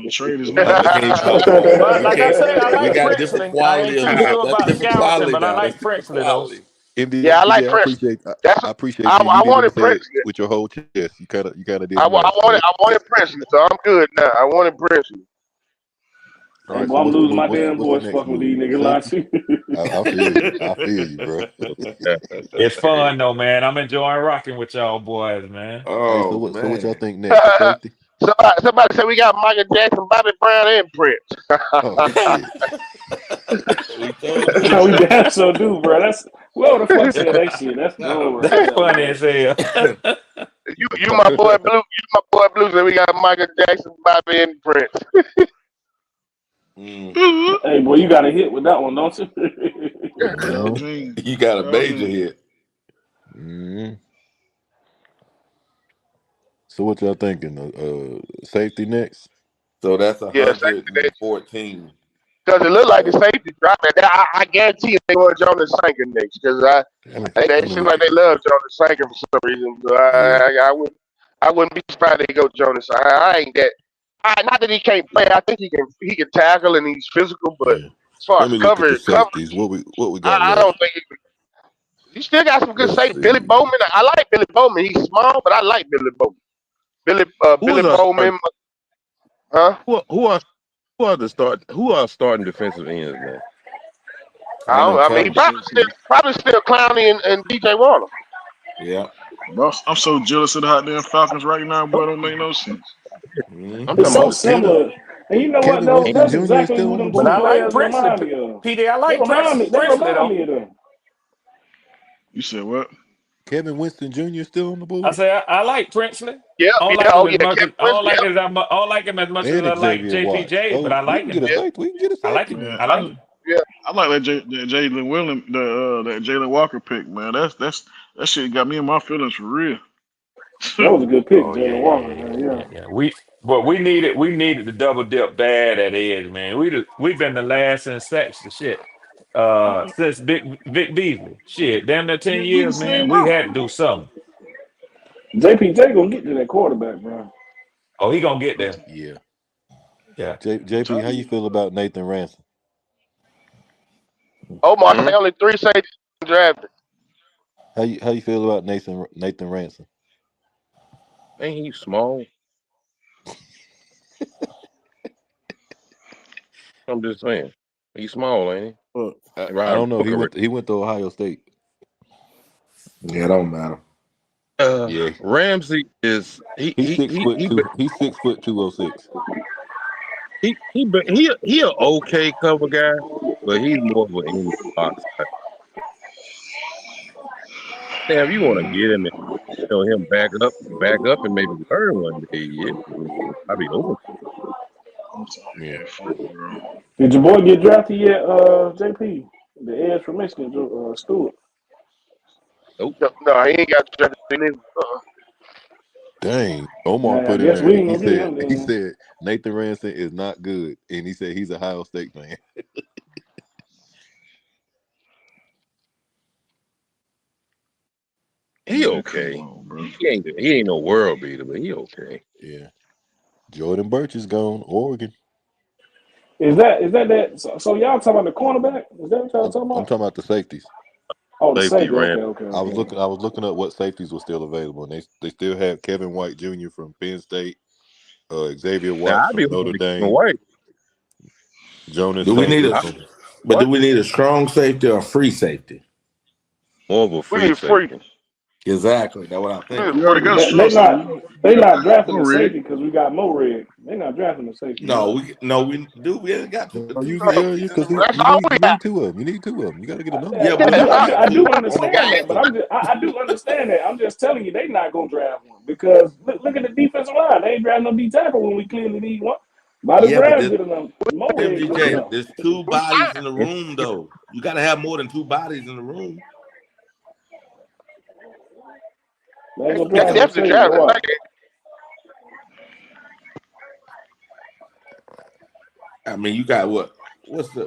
N: Trade is
L: But like I said, I like
M: we got
L: Princely.
M: different quality.
L: I ain't too sure about Gallatin, but I like Princely though.
F: Yeah, I like Princely.
E: I appreciate you.
F: I wanted Princely
E: with your whole chest. You kind of did.
F: I wanted Princely, so I'm good now. I wanted Princely.
E: Right,
G: well, I'm losing my damn voice fucking with these niggas.
E: I feel you, bro.
L: It's fun though, man. I'm enjoying rocking with y'all boys, man.
E: So what y'all think next? Safety?
F: Somebody said we got Michael Jackson, Bobby Brown, and Prince.
G: We damn so do, bro. That's the fuck said that shit. That's
L: funny as hell.
F: You my boy Blue. You my boy Blue. So we got Michael Jackson, Bobby, and Prince.
G: Hey, boy, you got a hit with that one, don't you?
M: You got a major hit.
E: So what y'all thinking? Safety next?
M: So that's 114.
F: Because it looked like the safety dropped. I guarantee you they want Jonas Sanker next. Because they seem like they love Jonas Sanker for some reason. So I wouldn't be surprised if they go Jonas. I ain't that. Not that he can't play. I think he can tackle and he's physical. But as far as coverage,
E: what we got?
F: I don't think he still got some good safety. Billy Bowman. I like Billy Bowman. He's small, but I like Billy Bowman. Billy Bowman. Huh?
J: Who are starting defensive ends, man?
F: I mean, he probably still Clowney and DJ Warner.
M: Yeah.
N: Bro, I'm so jealous of the hot damn Falcons right now, boy. Don't make no sense.
G: It's so similar. And you know what, though? That's exactly who them two players remind me of.
L: PD, I like Princely.
G: They remind me of them.
N: You said what?
E: Kevin Winston Jr. still on the board?
L: I say I like Princely.
F: Yeah,
L: I don't like him as much as I like JPJ, but I like him. I like him. I like him.
F: Yeah,
N: I like that Jalen Williams, that Jalen Walker pick, man. That shit got me in my feelings for real.
G: That was a good pick, Jalen Walker. Man. Yeah.
L: We needed the double dip bad at edge, man. We've been the last in sacks to shit. Since Vic Beasley. Shit, damn near 10 years, man. We had to do something.
G: JPJ gonna get to that quarterback, bro.
L: Oh, he gonna get there.
E: Yeah.
L: JP,
E: how you feel about Nathan Ransom?
F: Omar, they only 3 safeties drafted.
E: How you feel about Nathan Ransom?
J: Ain't he small? I'm just saying. He's small, ain't he?
E: I don't know. He went to Ohio State.
M: Yeah, it don't matter.
J: Ramsey is he's
E: 6 foot 206.
J: He an okay cover guy, but he's more of an English box guy. Damn, you want to get him and show him back up, and maybe learn one day. Yeah, I'd be open.
E: Yeah.
G: Did your boy get drafted yet, JP? The edge from Michigan, Stewart.
F: No, he ain't got drafted.
E: Dang. Omar
G: Man, I
E: put in
G: guess
E: there.
G: we ain't
E: He
G: gonna get him
E: said
G: then.
E: Nathan Ransom is not good, and he said he's a Ohio State fan.
J: He okay. He ain't no world beater, but he okay.
E: Yeah. Jordan Burch is gone. Oregon.
G: Is that? So y'all talking about the cornerback? Is that what y'all talking
E: I'm
G: about?
E: talking about the safeties.
G: Oh, the
J: Safety
G: safety.
J: ran.
G: Okay.
E: I was looking up what safeties were still available, and they still have Kevin White Jr. from Penn State, Xavier
J: Now
E: Watts
J: I'd be
E: from Notre
J: looking to Kevin
E: Dame,
J: White.
E: Jonas
M: Do we need
E: Salter
M: a?
E: from.
M: But do we need a strong safety or a free safety?
J: More of a
F: We
J: free
F: need free.
J: safety.
M: Exactly. That's what I think.
N: We already got a
G: They
N: strong
G: not drafting the
N: Rig.
G: safety because we got Mo Rig. They not drafting the safety.
M: No, we do. We ain't got two safeties in
E: Because
M: the room.
F: That's all we
E: you
F: got.
E: need two of them. You need two of them. You got to get another.
M: Yeah, we
G: I
M: got
G: do
M: two on the
G: understand that, but I do understand that. I'm just telling you, they not gonna draft one because look at the defensive line. They ain't drafting no D tackle when we clearly need one. By the
M: Yeah, but
G: draft, good enough. Mo Rig good
M: MGJ,
G: enough.
M: there's two bodies in the room though. You got to have more than two bodies in the room.
G: They ain't gonna
F: That's
G: draft no
F: definitely
G: safety.
F: drafted.
G: Watch.
M: I mean, you got what?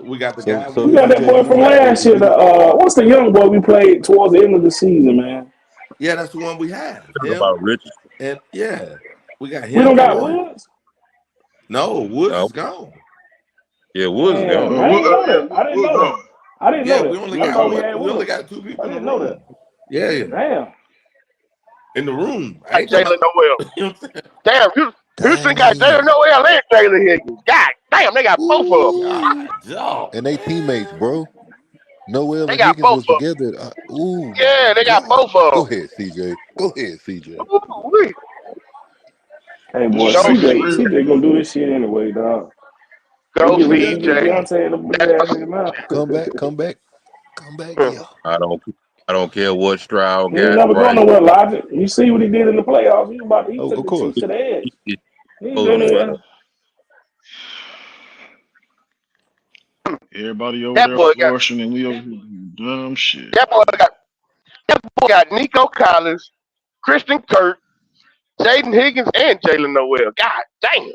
M: We got the guy.
E: So
G: We got that boy from last year. What's the young boy we played towards the end of the season, man?
M: Yeah, that's the one we have.
J: Talking about Richard.
M: And yeah, we got him.
G: We don't got Woods.
M: No, Woods is gone.
J: Yeah, Woods is
G: Damn,
J: gone.
G: I didn't know that. I didn't know that. I didn't know
M: we
G: that.
M: only
G: I
M: got
G: thought we had
M: we only
G: Woods.
M: got two people
G: I
M: in the
G: didn't know
M: room.
G: that.
M: Yeah.
G: Damn.
M: In the room. I
F: Like
M: ain't talking
F: Jalen
M: about,
F: Noel. Damn, Houston got Jalen Noel and Jalen Higgins. God damn, they got both of them.
E: And they teammates, bro. Noel
F: They
E: and
F: got
E: Higgins
F: both
E: was
F: of them.
E: together. Ooh,
F: Yeah, they got
E: God.
F: both of
E: Go
F: them.
E: ahead, CJ. Go ahead, CJ.
F: Ooh-wee.
G: Hey, boy,
F: Show
G: CJ gonna do this shit anyway, dog.
F: Go
G: They give
F: CJ.
G: Deontay the big ass nigga mouth.
E: Come back, yeah.
J: I don't care what Stroud
G: He ain't
J: got.
G: never going
J: Bryce.
G: nowhere, Logic. You see what he did in the playoffs. He
E: Oh,
G: took
E: of
G: the team
E: course.
G: to the edge. He ain't
J: Oh,
G: going
J: yeah.
G: nowhere.
N: Everybody over
F: That
N: there
F: boy got
N: flourishing and we over here doing dumb shit.
F: that boy got Nico Collins, Christian Kirk, Jaden Higgins, and Jalen Noel. God damn.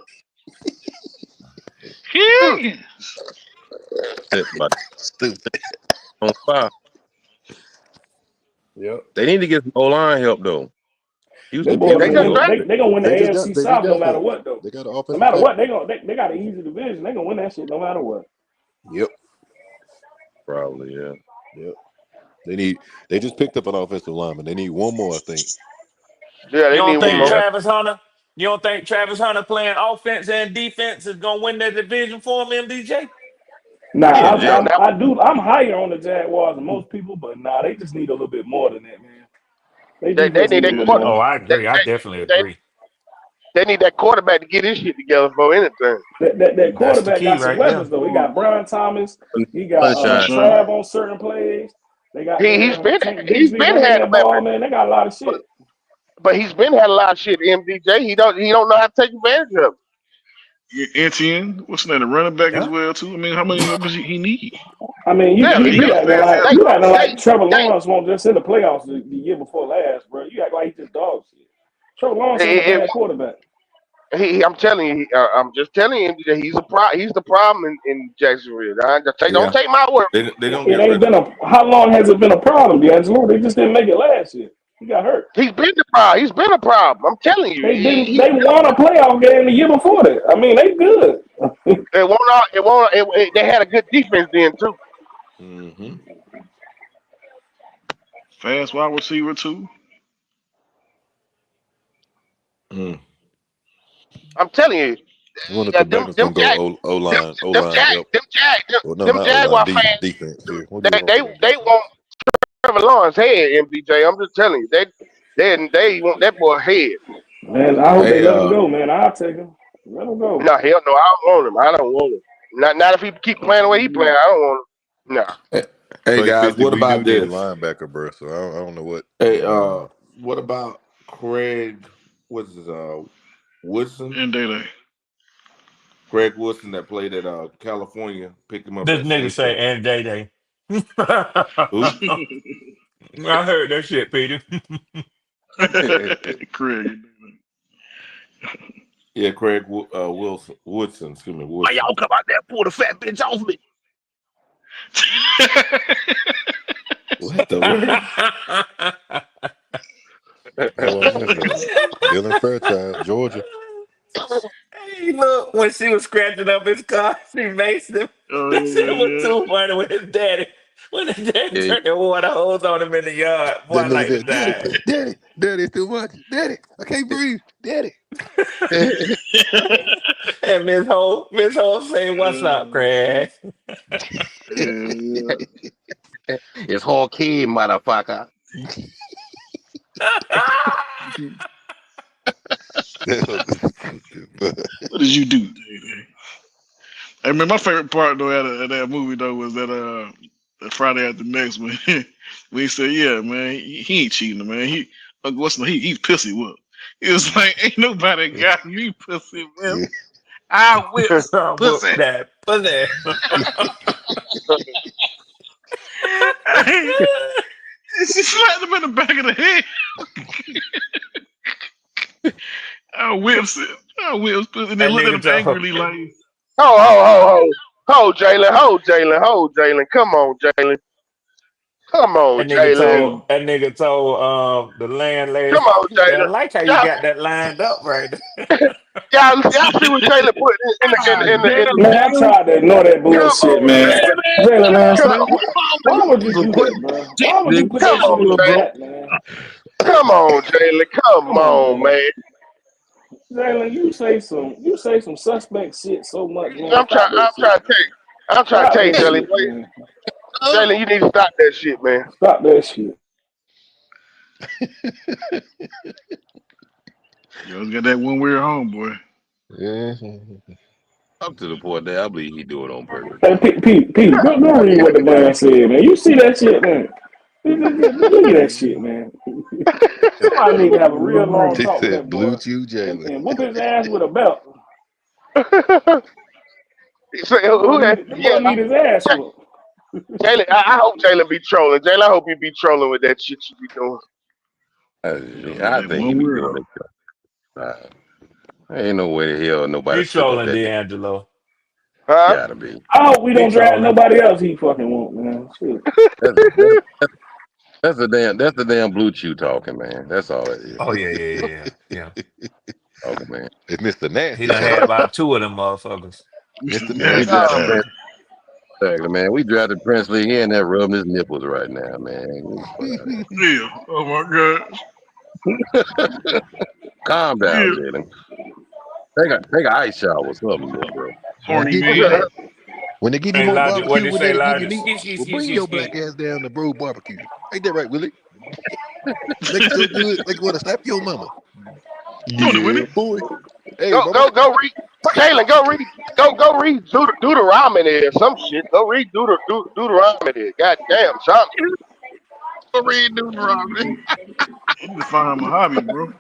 N: Higgins.
E: Stupid.
J: On fire.
E: Yep.
J: They need to get some O-line help though.
G: They
J: Houston
G: boys
J: people
G: gonna
J: need help.
G: win. They gonna win the
E: They just
G: AFC
E: got
G: South no matter
E: folks.
G: what, though.
E: They got an
G: No
E: offensive
G: matter what,
E: tackle.
G: they got an easy division. They gonna win that shit no matter what.
E: Yep.
J: Probably, yeah.
E: Yep. They just picked up an offensive lineman. They need one more, I think.
F: Yeah,
L: You
F: they need
L: don't
F: one
L: think
F: more.
L: Travis Hunter? You don't think Travis Hunter playing offense and defense is gonna win that division for him, MDJ?
G: Nah,
J: Yeah,
G: I'm higher on the Jaguars than most people, but nah, they just need a little bit more than that, man. They
F: They
G: defense
F: need
G: need a
F: that
G: little
F: quarter.
L: Oh,
G: more.
L: I agree. I definitely agree.
F: They need that quarterback to get his shit together for anything.
G: That
L: That's the
G: quarterback
L: key
G: got some
L: right there.
G: weapons though. He got Brian Thomas. He got
J: Sunshine.
G: Trav on certain plays. They got
F: He's been
G: Tank Bigsby running that ball, man. They got a lot of shit.
F: but he's been had a lot of shit. MDJ, he don't know how to take advantage of it.
N: Etienne, what's that? A running back as well too. I mean, how many weapons he need?
G: I mean,
F: Yeah,
G: you acting like Trevor Lawrence won't just in the playoffs the year before last, bro. You act like he just dog shit. Trevor Lawrence ain't a bad quarterback.
F: I'm telling you, I'm just telling you that he's the problem in Jacksonville. Don't take my word.
M: They don't
G: It
M: get
G: ain't
M: rid of
G: been how long has it been a problem, D'Angelo? They just didn't make it last year. He got hurt.
F: He's been the problem. He's been a problem. I'm telling you.
G: They won a playoff game the year before that. I mean, they good.
F: They had a good defense then too.
M: Mm-hmm.
N: Fast wide receiver too.
F: I'm telling you.
E: I wonder if the Bengals gonna go O-line help.
F: Them Jaguar fans,
E: defense here.
F: they want Trevor Lawrence head, MDJ. I'm just telling you, they want that boy head.
G: Man, I hope they let him go, man. I'll take him. Let him go.
F: No, hell no, I don't want him. Not if he keep playing the way he playing. I don't want him. No.
M: Hey guys,
E: 50,
M: what about
E: need a
M: this?
E: linebacker, bro? So I don't know what.
M: Hey, what about Craig? What's his Woodson?
N: And Dele.
M: Craig Woodson that played at California picked him up
L: This
M: at
L: nigga
M: St.
L: say
M: Joe.
L: and Day Day.
M: Who?
L: I heard that shit, Peter.
N: Craig.
M: Yeah, Craig Woodson. Excuse me,
F: Why
M: Woodson.
F: y'all come out there and pull the fat bitch off me?
E: What the Dylan Fairchild, Georgia.
L: Hey, look, when she was scratching up his car, she maced him. That shit was too funny with his daddy. When his daddy turned the water hose on him in the yard. Boy, I like to die.
E: Daddy, it's too much. Daddy, I can't breathe. Daddy.
L: And Miss Ho say, "What's up, Craig?"
F: It's whole kid, motherfucker.
N: What did you do? I mean, my favorite part though out of that movie though was that Friday After Next when he said, "Yeah, man, he ain't cheating, man. He's pussy whoop." It was like, ain't nobody got me pussy whip. I whip pussy.
L: That pussy.
N: She slapped him in the back of the head. I whips it. And then looked at him angrily like,
F: Ho, Jalen. Come on, Jalen.
L: That nigga told the landlady.
F: Come on, Jalen.
L: I like how you got that lined up right there.
F: Y'all see what Jalen put in the
G: Man, I tried to ignore that bullshit, man. Jalen, man, why would you do that, bro? Why would you put that shit in the chat, man?
F: Come on, Jalen. Come on, man.
G: Jalen, you say some suspect shit so much, man.
F: I'm trying to tell you, Jalen. Jalen, you need to stop that shit, man.
G: Stop that shit.
N: yo, got that one weird homeboy.
J: Up to the point that I believe he do it on purpose.
G: Hey, Pete, go read what the man said, man. You see that shit, man? Look at that shit, man. Somebody need to have a real long talk with that boy.
E: Blue Chew Jalen.
G: And whoop his ass with a belt.
F: Yeah,
G: need his ass whooped.
F: Jalen, I hope Jalen be trolling. Jalen, I hope you be trolling with that shit you be doing.
J: I think he be doing it. Ain't no way the hell nobody.
L: He's trolling D'Angelo.
F: Huh?
J: Gotta be.
G: Oh, we don't draft nobody else he fucking want, man. Shit.
J: That's the damn Blue Chew talking, man. That's all it is.
L: Oh yeah.
J: Okay, man.
E: It's Mr. Nasty.
L: He done had about 2 of them motherfuckers.
E: Mr.
J: Nasty. Exactly, man. We drafted Prince Lee in there rubbing his nipples right now, man.
N: Yeah. Oh my god.
J: Calm down, Jalen. Take an ice shower or something, bro.
N: Horny man.
E: When they give you more barbecue,
L: What they
E: when
L: say,
E: they
L: loud?
E: give you meat, well, bring your black ass down to Bro Barbecue. Ain't that right, Willie? Make it so good, like you want to slap your mama. Yeah, boy. Hey,
F: go read. Jalen, go read Deuteronomy or some shit. Go read Deuteronomy. God damn, something.
J: Go read Deuteronomy.
N: You need to find my hobby, bro.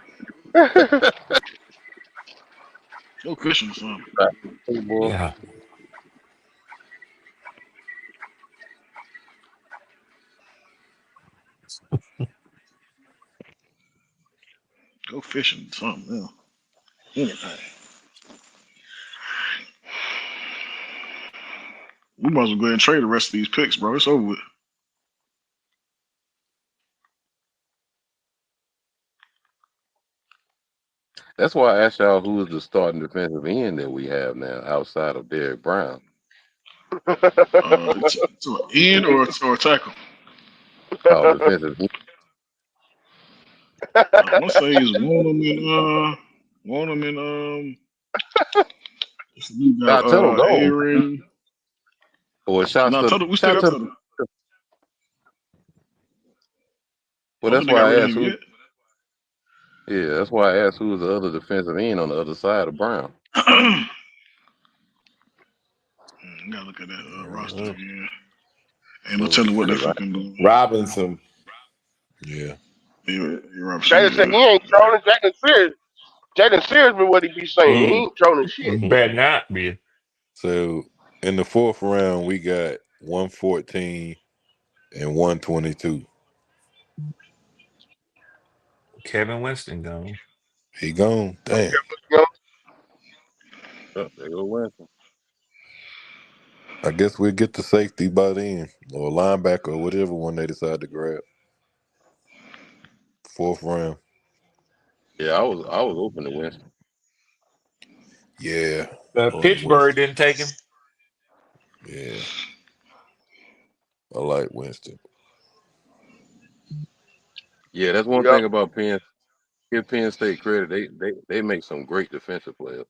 N: Go fishing or something.
L: Yeah.
N: Go fishing or something. Yeah. Anything. We might as well go ahead and trade the rest of these picks, bro. It's over with.
J: That's why I asked y'all who is the starting defensive end that we have now outside of Derrick Brown.
N: So end or tackle?
J: Oh, defensive end.
N: I'm gonna say is one of them in you got Aaron.
J: Or shots
N: no,
J: to,
N: we still got Tuttle.
J: Well, that's why I asked who. Yeah, that's why I asked who was the other defensive end on the other side of Brown.
N: I gotta look at that roster again. And we'll tell you what they're fucking doing.
M: Robinson.
E: Yeah.
F: Jalen said he ain't trolling. Jalen serious. Jalen Searsman, what he be saying? He ain't trolling shit.
L: Better not be.
E: So in the fourth round, we got 114 and 122.
L: Kevin Winston gone.
E: He gone. Damn.
J: Oh, there go Winston.
E: I guess we'll get the safety by then, or linebacker, or whatever one they decide to grab. Fourth round.
J: Yeah, I was open to Winston.
E: Yeah.
L: Pittsburgh didn't take him.
E: Yeah. I like Winston.
J: Yeah, that's one thing about Penn. Give Penn State credit. They make some great defensive players.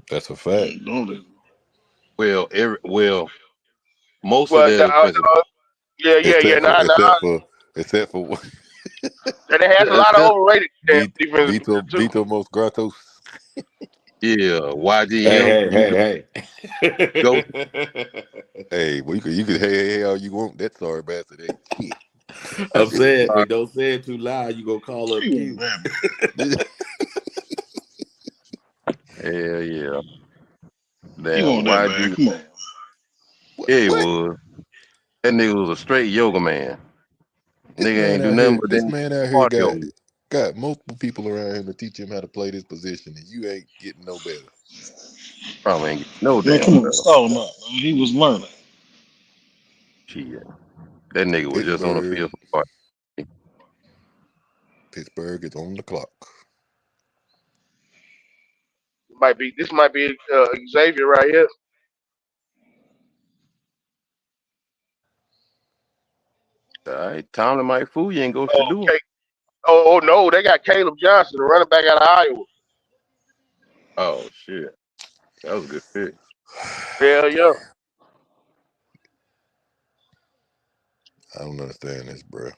E: That's a fact.
J: Well, most of their defensive.
E: Except for
F: And it has a lot of overrated defensive too.
E: Vito Mosgratos.
J: Yeah, YGM.
M: Hey.
J: Go.
E: Hey, well, you could hey all you want. That sorry bastard ain't shit.
M: I'm saying, hey, don't say it too loud. You gonna call up Q.
J: Hell yeah.
N: You want that, man? Come on.
J: Yeah, he was. That nigga was a straight yoga man. Nigga ain't do nothing but
E: this man out here
J: cardio.
E: got multiple people around him to teach him how to play this position, and you ain't getting no better.
J: Probably ain't getting no
N: Man,
J: damn
N: come on,
J: better.
N: stall him up. He was learning.
J: Shit. That nigga was just on the field for
E: Pittsburgh is on the clock.
F: This might be Xavier right here.
J: All right, Tomlin might fool you and go Shador.
F: Okay. Oh no, they got Caleb Johnson, the running back out of Iowa.
J: Oh shit, that was a good pick.
F: Hell yeah.
E: I don't understand this, bro.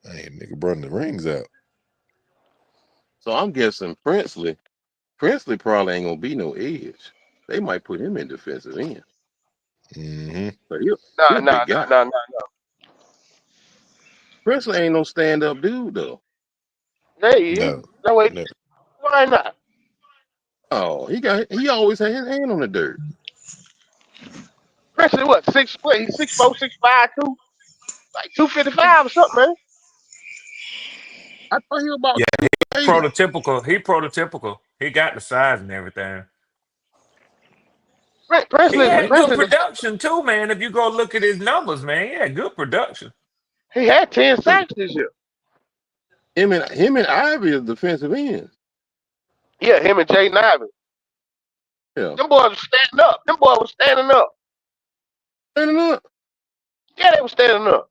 E: Hey, nigga, brought the rings out.
J: So I'm guessing Princely probably ain't gonna be no edge. They might put him in defensive end.
E: Mm-hmm.
J: But he'll big guy.
F: No.
J: Princely ain't no stand up dude though.
F: Hey, no wait. No. Why not?
J: Oh, he always had his hand on the dirt.
F: Presley, what? 6'4", 6'5", 2, like 255 or something, man.
J: I thought he was about
L: prototypical. He prototypical. He got the size and everything.
F: Presley,
L: he had good production too, man. If you go look at his numbers, man, he had good production.
F: He had 10 sacks this year.
J: Him and Ivy is defensive ends.
F: Yeah, him and Jaden Ivey.
J: Yeah.
F: Them boys were standing up.
J: Standing up?
F: Yeah, they were standing up.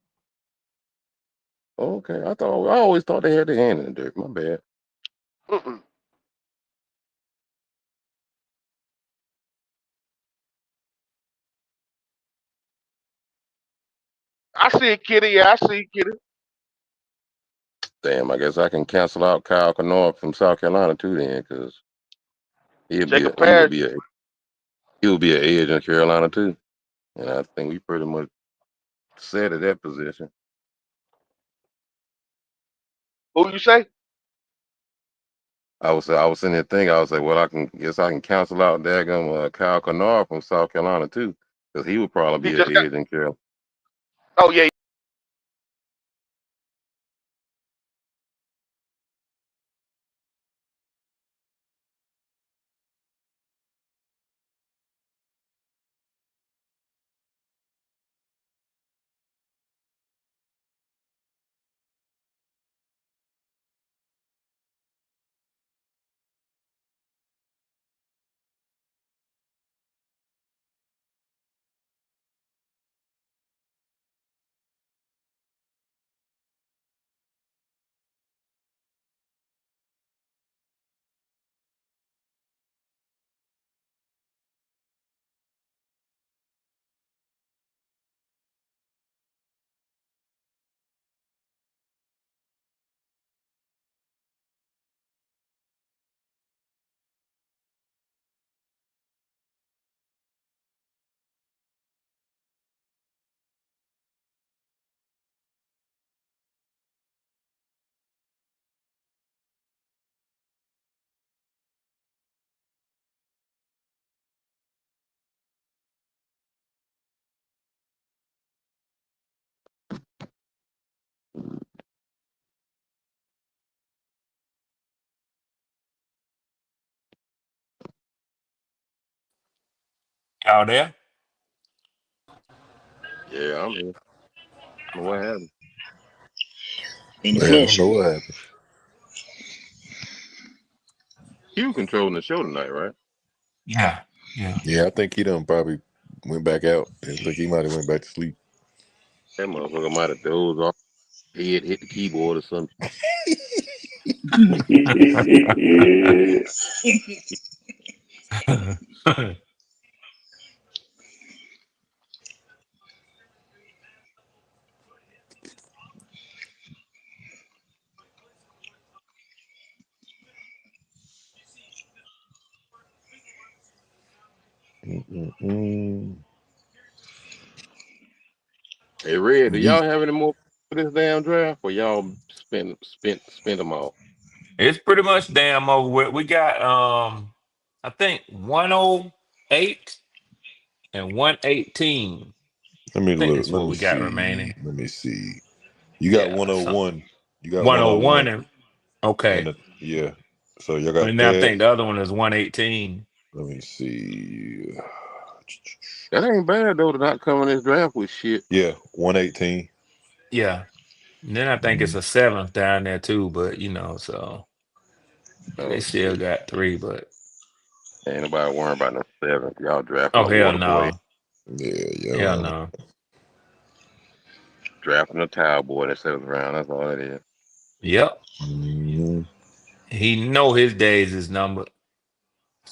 J: Okay, I always thought they had their hand in the dirt. My bad.
F: Mm-mm. I see it, Kitty. Yeah, I see it, Kitty.
J: Damn, I guess I can cancel out Kyle Kennard from South Carolina too then, because he'll be an edge in Carolina too. And I think we pretty much set at that position.
F: Who you say?
J: I was sitting there thinking, I was like, well, I can cancel out daggum Kyle Kennard from South Carolina too, because he would probably be an edge in Carolina.
F: Oh yeah,
L: Y'all there?
J: Yeah, I'm here. What happened?
N: In the
E: Man, I don't
N: flesh.
E: know what happened.
J: You controlling the show tonight, right?
L: Yeah.
E: Yeah, I think he done probably went back out. I think he might have went back to sleep.
J: That motherfucker might have dozed off. Head hit the keyboard or something. Hey, Red, do y'all have any more for this damn draft, or y'all spent them all?
L: It's pretty much damn over with. We got I think 108 and 118.
E: Let me
L: I think
E: look.
L: that's
E: Let
L: what
E: me
L: we got
E: see.
L: remaining.
E: Let me see. You got
L: Yeah, something.
E: 101. You got
L: 101
E: 101.
L: and okay.
E: And yeah. So y'all got
L: And then I
E: that.
L: think the other one is 118.
E: Let me see.
J: That ain't bad though to not cover this draft with shit.
E: Yeah, 118.
L: Yeah. And then I think it's a 7th down there too, but so they still
J: Shit.
L: got 3, but
J: Ain't nobody worrying about no 7th. Y'all drafting
L: oh
J: a
L: hell
J: water boy,
L: no.
E: Yeah.
L: Hell no.
J: drafting a towel boy in the 7th round. That's all it is.
L: Yep. He know his days is numbered.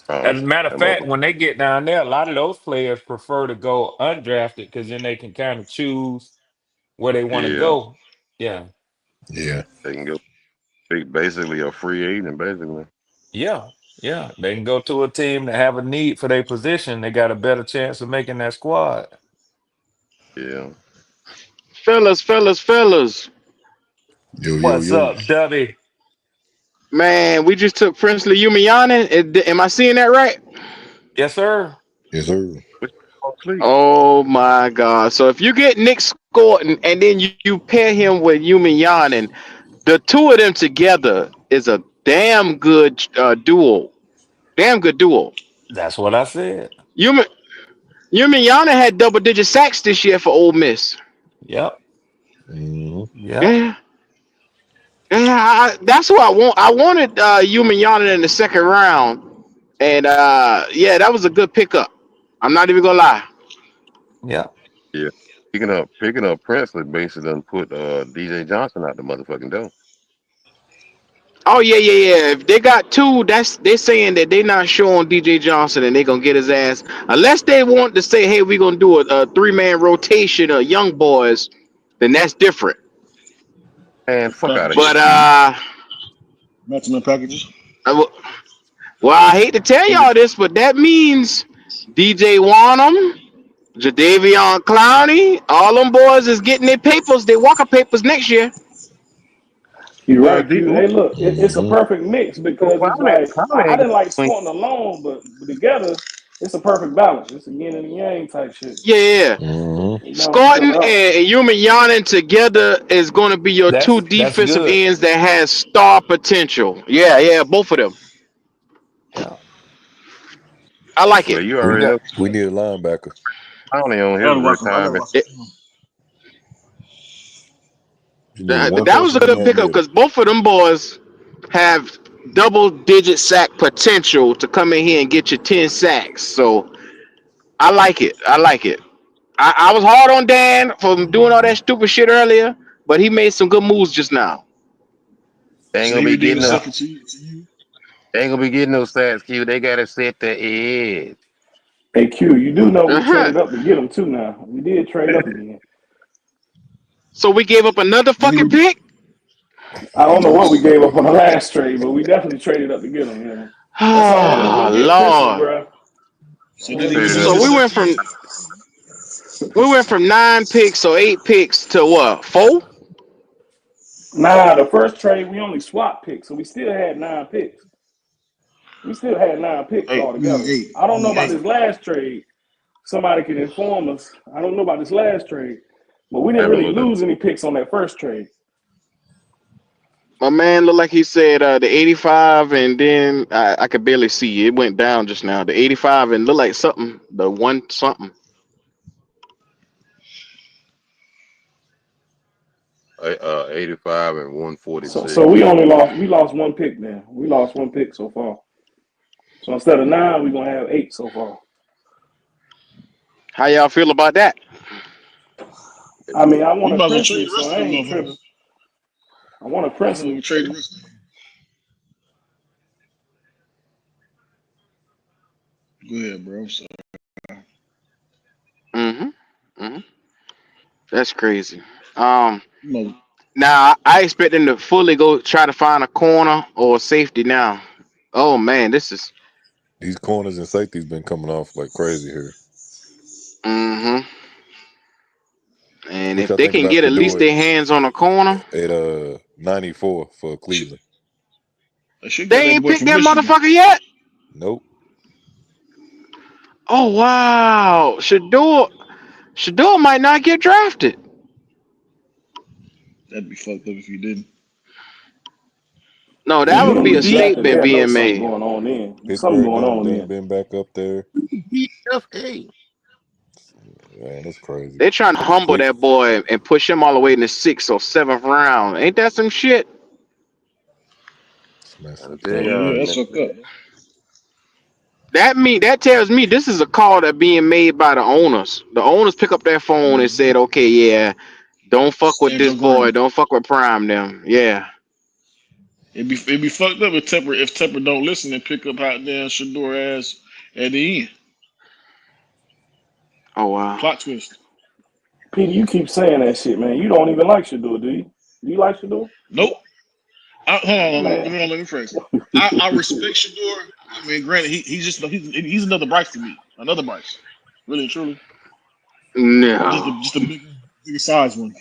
L: As a matter of fact, when they get down there, a lot of those players prefer to go undrafted because then they can kind of choose where they want to go. Yeah.
E: Yeah.
J: They can go basically a free agent, basically.
L: Yeah. Yeah. They can go to a team that have a need for their position. They got a better chance of making that squad.
J: Yeah.
N: Fellas.
L: What's up, Dubby?
N: Man, we just took Princely Umiyanin. Am I seeing that right?
L: Yes, sir.
E: Yes, sir.
N: Oh my God! So if you get Nick Scorton and then you pair him with Umiyanin, the two of them together is a damn good duo. Damn good duo.
L: That's what I said.
N: Umiyanin had double-digit sacks this year for Ole Miss.
L: Yep.
N: Yeah. That's what I want. I wanted Umiyanin in the 2nd round, and yeah, that was a good pickup. I'm not even gonna lie.
L: Yeah.
J: Yeah. Picking up Princely basically done put DJ Johnson out the motherfucking door.
N: Oh yeah. If they got 2, they're saying that they're not showing DJ Johnson and they're gonna get his ass unless they want to say, hey, we're gonna do a 3-man rotation of young boys, then that's different.
J: And fuck out of
N: here. But maximum packages. Well, I hate to tell y'all this, but that means DJ Wanham, Jadeveon Clowney, all them boys is getting their papers, their Walker papers next year.
G: You're right, Q. Hey, look, it's a perfect mix because it's like I didn't like Scorton alone, but together it's a perfect balance. It's a yin and a yang type shit.
N: Yeah. Scorton and Umiyanin together is going to be your 2 defensive
L: good.
N: ends that has star potential. Yeah, both of them.
L: Yeah.
N: I like it.
J: You already know.
E: We need a linebacker.
J: County on his retirement.
N: That was a good pickup because both of them boys have double-digit sack potential to come in here and get you 10 sacks. So I like it. I was hard on Dan for doing all that stupid shit earlier, but he made some good moves just now.
J: They ain't gonna be getting those. They ain't gonna be getting those sacks, Q. They gotta set the edge.
G: Hey, Q, you do know we traded up to get them too now. We did trade up again.
N: So we gave up another fucking pick?
G: I don't know what we gave up on the last trade, but we definitely traded up to get them. Yeah.
N: Oh, Lord. So we went from 9 picks or 8 picks to what? 4?
G: Nah, the first trade we only swapped picks, so we still had 9 picks. Altogether. I don't know about this last trade. Somebody can inform us. I don't know about this last trade, but we didn't really lose any picks on that first trade.
K: My man looked like he said the 85, and then I could barely see it. It went down just now. The 85 and looked like something. The one something.
J: 85 and 146.
G: So we lost one pick then. We lost one pick so far. So instead of 9, we're gonna have 8 so far.
K: How y'all feel about that?
G: I mean, I want
N: You
G: to
N: might as well
G: Princely,
N: trade the rest
G: so
N: of
G: I
N: them
G: ain't
N: motherfuckers.
G: tripping. I want to
N: Might as well
G: Princely.
N: trade the rest of them. Go ahead, bro. I'm sorry.
K: That's crazy.
N: No.
K: Now I expect them to fully go try to find a corner or a safety now. Oh man, this is.
E: These corners and safeties been coming off like crazy here.
K: And
E: What
K: if
E: y'all
K: they
E: think
K: can
E: about
K: get at least
E: Shador
K: their hands on a corner,
E: at 94 for Cleveland?
N: I should
K: they
N: get that
K: ain't
N: boy
K: picked
N: from
K: that
N: Michigan.
K: motherfucker yet.
E: Nope.
K: Oh wow, Shador might not get drafted.
N: That'd be fucked up if he didn't.
K: No,
G: If
K: that
G: he
K: would
G: don't
K: be a
G: get drafted,
K: statement
G: they'll know
K: being
G: something
K: made.
G: going on then. Something
E: Pittsburgh
G: going on
E: done
G: then.
E: been back up there.
J: PFA.
E: Man, that's crazy.
K: They're trying to humble
E: Six.
K: that boy and push him all the way in the 6th or 7th round. Ain't that some shit?
E: Man,
J: I'll tell
N: Yeah,
J: y'all,
N: that's fucked up.
K: That tells me this is a call that being made by the owners. The owners pick up their phone and said, "Okay, yeah, don't fuck with
N: Stand
K: this
N: your
K: boy.
N: ground.
K: Don't fuck with Prime them." Yeah.
N: It'd be fucked up if Tepper don't listen and pick up hot damn Shador ass at the end.
K: Oh wow.
N: Plot twist.
G: Peter, you keep saying that shit, man. You don't even like Shador, do you? Do you like Shador?
N: Nope. Hold on,
G: Man.
N: let me phrase it. I respect Shador. I mean, granted, he's another Bryce to me. Another Bryce. Really and truly.
K: No.
N: Just a bigger size one.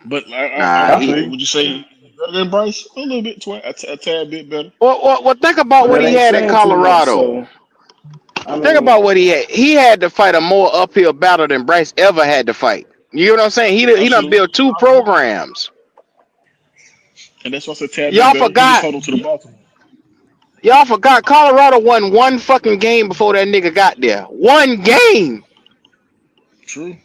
N: But
K: Nah.
N: would you say better than Bryce? A little bit, a tad bit better.
K: Well, think about
G: But
K: what
G: that
K: he
G: ain't
K: had at
G: saying too much,
K: Colorado.
G: so I
K: Think
G: mean,
K: about what he had. He had to fight a more uphill battle than Bryce ever had to fight. You know what I'm saying? He done
N: Absolutely.
K: built 2 programs.
N: And that's why I said tad bit
K: Y'all
N: better. He just
K: forgot.
N: held on to the Baltimore.
K: Y'all forgot Colorado won 1 fucking game before that nigga got there. 1 game.
N: True.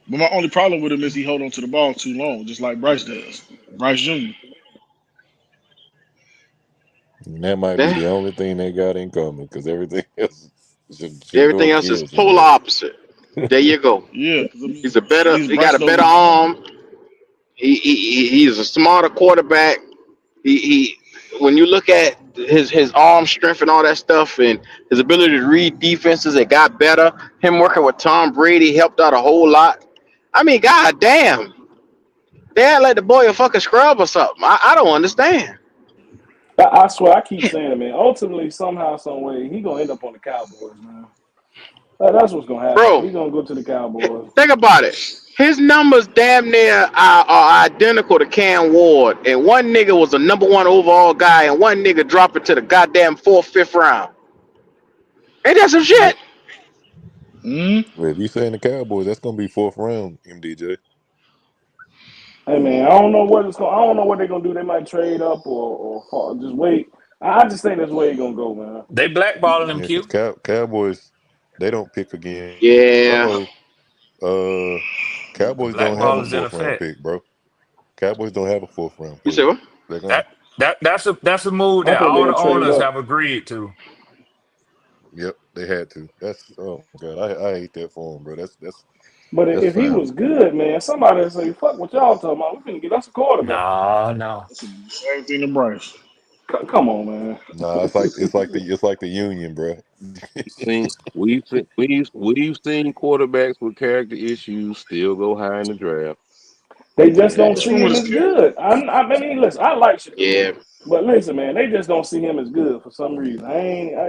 N: But my only problem with him is he held on to the ball too long, just like Bryce does. Bryce Jr.
E: And that might be the only thing they got in common because everything else
K: Everything
E: Shador
K: else is
E: kills them.
K: polar opposite. There you go.
N: Yeah, because I mean,
K: He got
N: Bryce
K: a
N: knows
K: better
N: what he's doing.
K: arm. He's a smarter quarterback. He when you look at his arm strength and all that stuff and his ability to read defenses, it got better. Him working with Tom Brady helped out a whole lot. I mean, god damn. They act like the boy a fucking scrub or something. I don't understand.
G: I swear, I keep saying it, man. Ultimately, somehow, some way, he gonna end up on the Cowboys, man. That's what's gonna happen.
K: Bro,
G: He gonna go to the Cowboys.
K: think about it. His numbers damn near are identical to Cam Ward, and one nigga was a number 1 overall guy, and one nigga dropped it to the goddamn 4th, 5th round. Ain't that some shit?
E: Well, if you saying the Cowboys, that's gonna be 4th round, MDJ.
G: Hey, man, I don't know what they're gonna do. They might trade up or just wait. I just think that's the way it's gonna go, man.
L: They blackballing him,
E: Yeah, because
L: Q.
E: Cowboys, they don't pick again.
K: Yeah.
L: The
E: Cowboys don't have
L: blackball
E: a
L: is in
E: 4th round
L: effect.
E: pick, bro. Cowboys don't have a 4th round
K: You
E: pick.
K: say what?
E: They're gonna.
L: That's a move
G: I
L: that
G: think
L: all
G: they'll
L: the
G: trade
L: owners
G: up.
L: have agreed to.
E: Yep, they had to. That's oh my god, I hate that for him, bro. That's
G: But if he
E: foul.
G: was good, man, somebody would say, "Fuck what y'all talking about. We finna get us a quarterback."
L: No.
N: That's the same thing to Bryce.
G: Come on, man.
E: Nah, it's like the Union, bro.
J: We've seen quarterbacks with character issues still go high in the draft.
G: They just don't
N: What's
G: see
N: wrong with
G: him
N: his
G: as
N: character?
G: good. I mean, listen, I like Shador,
K: Yeah.
G: but listen, man, they just don't see him as good for some reason.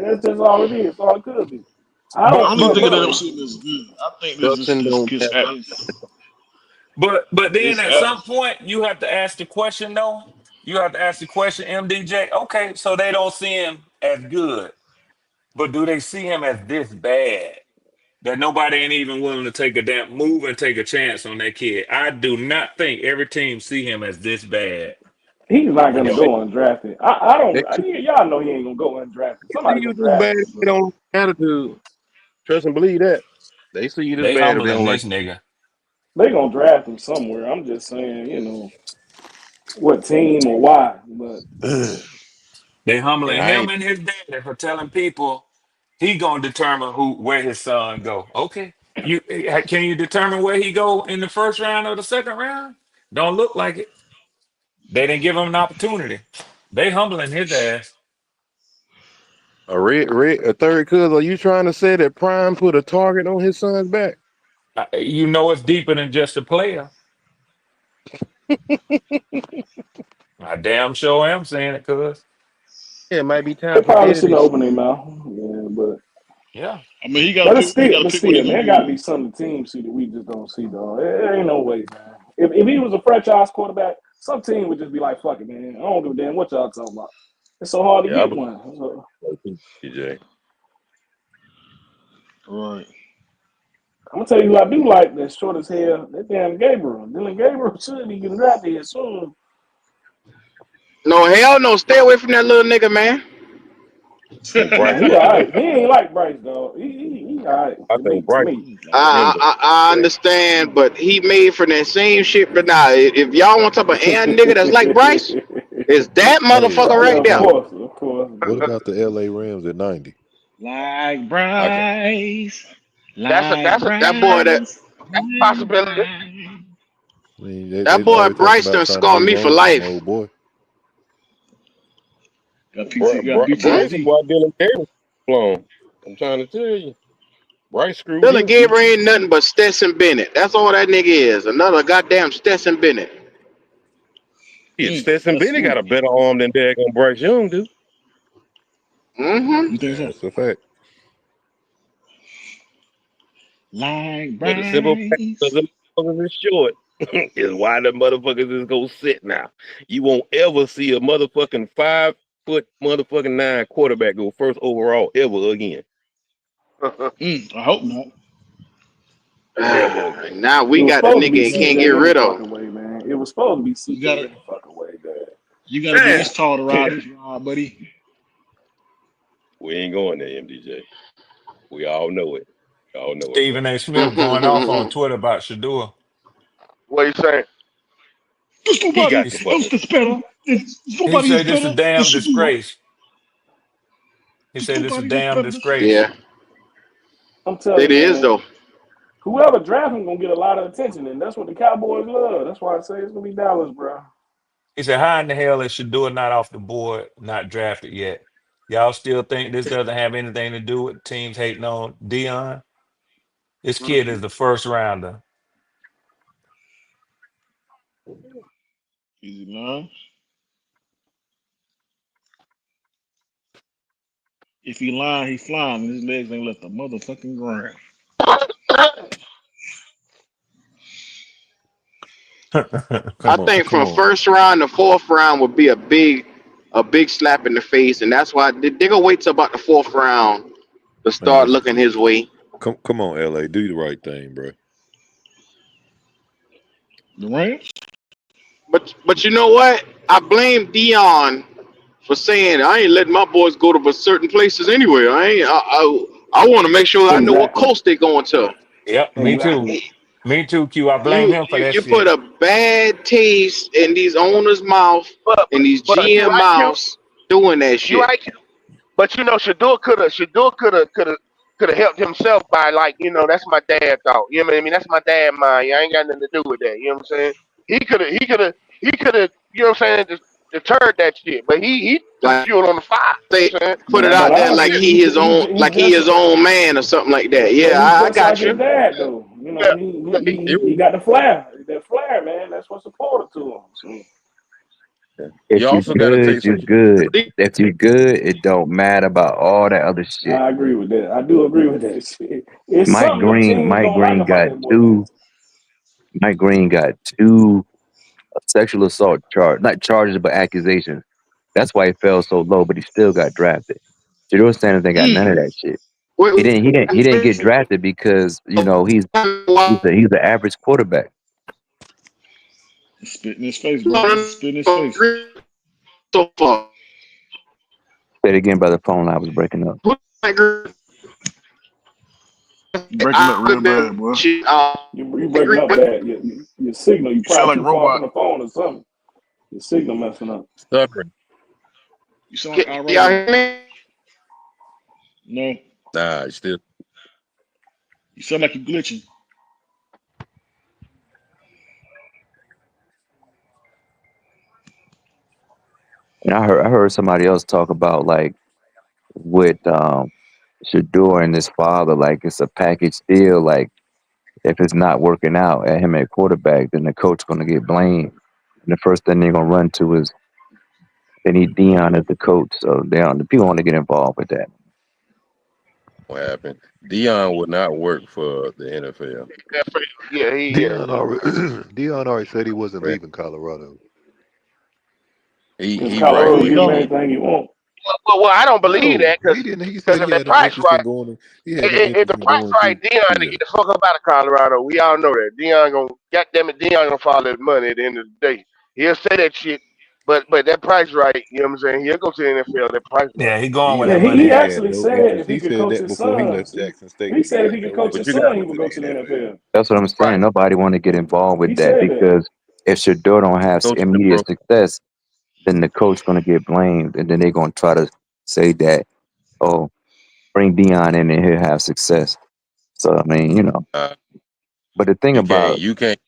G: That's just all it is. That's all it could be. I
N: I
L: But
N: don't
G: don't,
N: even
L: but
N: think
L: but
N: they don't
G: but
N: see him as good. I think this
J: Dustin
N: is
J: don't
N: his
J: matter.
L: but then
N: his
L: at some point you have to ask the question though. You have to ask the question, MDJ. Okay, so they don't see him as good, but do they see him as this bad? that nobody ain't even willing to take a damn move and take a chance on that kid. I do not think every team see him as this bad.
G: He's not
J: They
G: gonna
J: see,
G: go undrafted. I
J: they
G: don't. Y'all know he ain't gonna go undrafted.
J: see
G: Somebody
J: you
G: gonna
J: this
G: draft
J: bad
G: him.
J: if they don't attitude. Trust and believe that. They see you this
L: They
J: bad if they
L: humbling
J: don't like.
L: this nigga.
G: They gonna draft him somewhere. I'm just saying, what team or why. But
L: They humbling
J: Yeah, I
L: him
J: ain't.
L: and his daddy for telling people he gonna determine where his son go. Okay, can you determine where he go in the first round or the second round? Don't look like it. They didn't give him an opportunity. They humbling his ass.
J: A third cousin. Are you trying to say that Prime put a target on his son's back?
L: You know it's deeper than just a player. I damn sure am saying it, cuz.
J: Yeah, it might be
G: they
J: time for
G: probably
J: Eddie
G: shouldn't
J: to
G: open their mouth. Yeah, but
L: Yeah.
N: I mean, he got
G: but
N: to
G: it's
N: pick. He got
G: still,
N: to
G: but
N: pick what he
G: still,
N: gonna
G: man, got to be
N: use.
G: something the team see that we just don't see, dog. There ain't no way, man. If he was a franchise quarterback, some team would just be like, "Fuck it, man. I don't give a damn what y'all talking about." It's so hard to
J: Yeah, I
G: get
J: believe
G: one. So,
J: TJ.
N: Right.
G: I'm gonna tell you who I do like that's short as hell. That damn Gabriel. Dylan Gabriel should be getting drafted here soon.
K: No, hell no. Stay away from that little nigga, man.
J: I think Bryce
G: Nah, he
J: might be
G: alright. He ain't like Bryce, dog. He alright
J: I
G: to me.
J: think
G: To
J: Bryce
G: me.
J: him the
K: I understand, but he made for that same shit. But now, if y'all want to talk about a nigga that's like Bryce, it's that
E: Hey,
K: motherfucker
G: Yeah,
K: right
G: of
K: there.
G: course, of course.
E: what
G: But
E: about the LA Rams at 90?
N: Like
J: I can
N: Bryce,
K: That's
N: like
K: that boy.
N: Bryce,
F: That's a
N: like
F: possibility.
N: Bryce.
E: I mean,
K: That
E: they
K: boy
E: always talking
K: Bryce
E: about
K: done
E: trying to
K: scarred
E: move
K: me for
E: on from
K: life.
E: old boy.
N: Got PT, got
J: Bryce is
N: PTSD.
J: why Dylan Gabriel blown. I'm trying to tell you. Bryce screwed
K: Dylan
J: him.
K: Gabriel ain't nothing but Stetson Bennett. That's all that nigga is. Another goddamn Stetson Bennett.
J: Shit, Stetson
N: That's
J: Bennett got
N: smart.
J: a better arm than daggone Bryce Young do.
K: Mm-hmm.
N: You think
E: Yeah,
N: so?
E: that's a fact.
N: Like
J: But the simple fact is
N: Bryce.
J: them motherfuckers is short is why the motherfuckers is gonna sit now. You won't ever see a motherfucking 5 foot motherfucking 9 quarterback go first overall ever again.
N: I hope not.
J: Never again.
K: Now
G: it
K: we
G: was
K: got a
G: supposed to be
K: nigga and can't get
G: CJ any
K: rid of him.
G: fucking way, man. It was supposed to be
N: You
G: CJ
N: gotta,
G: any fucking way, man.
N: you gotta be this tall to ride this ride, buddy.
J: We ain't going there, MDJ. We all know it. We all know it,
L: Stephen
J: brother.
L: A. Smith going off on Twitter about Shadua.
F: What you saying?
N: There's
J: He
N: nobody
J: got to
N: else
J: fucking
N: that's better. There's
L: He
N: nobody is
L: said this a
N: better than
L: damn
N: Shadua.
L: disgrace. He
N: There's
L: said this a
N: nobody that's
L: damn
N: better than
L: disgrace.
K: Yeah,
N: Shadua.
G: I'm telling
K: it
G: you,
K: is
G: man.
K: though.
G: Whoever draft him gonna get a lot of attention, and that's what the Cowboys love. That's why I say it's gonna be Dallas, bro.
L: He said, how in the hell is Shadua not off the board, not drafted yet? Y'all still think this doesn't have anything to do with teams hating on Dion? This kid is the first rounder.
N: Easy man. If he lying, he flying, and his legs ain't left the motherfucking ground.
K: I
E: Come
K: think from
E: on.
K: first round to fourth round would be a big slap in the face, and that's why they gonna wait till about the fourth round to start
E: Man,
K: looking his way.
E: come on, LA. Do the right thing, bro.
N: The Rams?
K: But you know what? I blame Dion for saying I ain't letting my boys go to certain places anyway. I want to make sure I know what
G: Exactly.
K: coast they going to.
L: Yep, me too.
G: Exactly.
L: Me too, Q. I blame
K: You
L: him for that
K: you put
L: shit.
K: a bad taste in these owners' mouth
F: But
K: and these
F: but you
K: GM
F: right, Q.
K: mouths doing that
F: You
K: shit.
F: right, Q. But Shador could have helped himself by like, that's my dad thought. You know what I mean? That's my dad mind. I ain't got nothing to do with that. You know what I'm saying? He could have, you know what I'm saying, just deterred that shit. But he threw
K: Like
F: fuel on the fire. You know
K: they
F: what I'm saying?
K: put it
G: But
K: out there like
G: honestly, he's
K: he
G: just
K: his own man or something like that.
G: but
K: Yeah,
G: he's
K: I
G: just
K: got
G: like his
K: you.
G: dad, though. You know,
F: Yeah.
G: he got the flair, that flair, man. That's what's important to him. So
J: You
P: If you
J: also got to
P: good,
J: take
P: you're
J: some.
P: good. If you good, it don't matter about all that other shit.
G: I agree with that. I do agree with that shit. It's something the teams
P: Mike
G: don't like
P: Green
G: about
P: got
G: that boy, man.
P: two. Mike Green got two sexual assault not charges, but accusations. That's why he fell so low, but he still got drafted. Shador Sanders ain't got none of that shit. He didn't get drafted because he's an average quarterback.
N: Spit in his face, bro. Spit in his face.
K: So far.
P: Say it again, brother. Phone line was breaking up.
N: You breaking up real bad, boy.
G: You breaking up bad. Your signal. You probably too far from the phone or something. Your signal messing up.
J: Stuttering.
N: You sound like all
K: Y'all
N: right.
K: hear me?
N: No.
J: Nah, you still.
N: You sound like you're glitching.
P: And I heard somebody else talk about like with Shador and his father, like it's a package deal. Like if it's not working out at him at quarterback, then the coach gonna get blamed. And the first thing they're gonna run to is they need Deion as the coach. So the people want to get involved with that.
J: What happened? Deion would not work for the NFL.
E: Yeah, Deion already said he wasn't leaving Colorado.
J: He
G: Colorado
J: right.
G: give him anything you want.
F: Well, I don't believe that because
E: He said
F: if
E: he
F: the
E: had an
F: price
E: interest
F: right,
E: in going. He had
F: if the price right, Deion to get the fuck up out of Colorado. We all know that goddamn it, Deion gonna follow his money at the end of the day. He'll say that shit, but that price right, you know what I'm saying? He'll go to the NFL. That price right.
L: Yeah, he going with
G: Yeah,
L: that money.
G: he actually said if he
E: He
G: could
E: said
G: coach
E: that
G: his
E: before he
G: son.
E: left Jackson State.
G: He said if he could coach
J: But
G: his
J: you
G: son,
J: got
G: he would go to the NFL.
P: That's what I'm saying. Nobody want to get involved with
G: He
P: that
G: said that.
P: because if Shador don't have
J: coach the
P: immediate
J: pro.
P: success, then the coach gonna get blamed, and then they're gonna try to say that, oh, bring Deion in and he'll have success. So I mean, But the thing about
J: You can't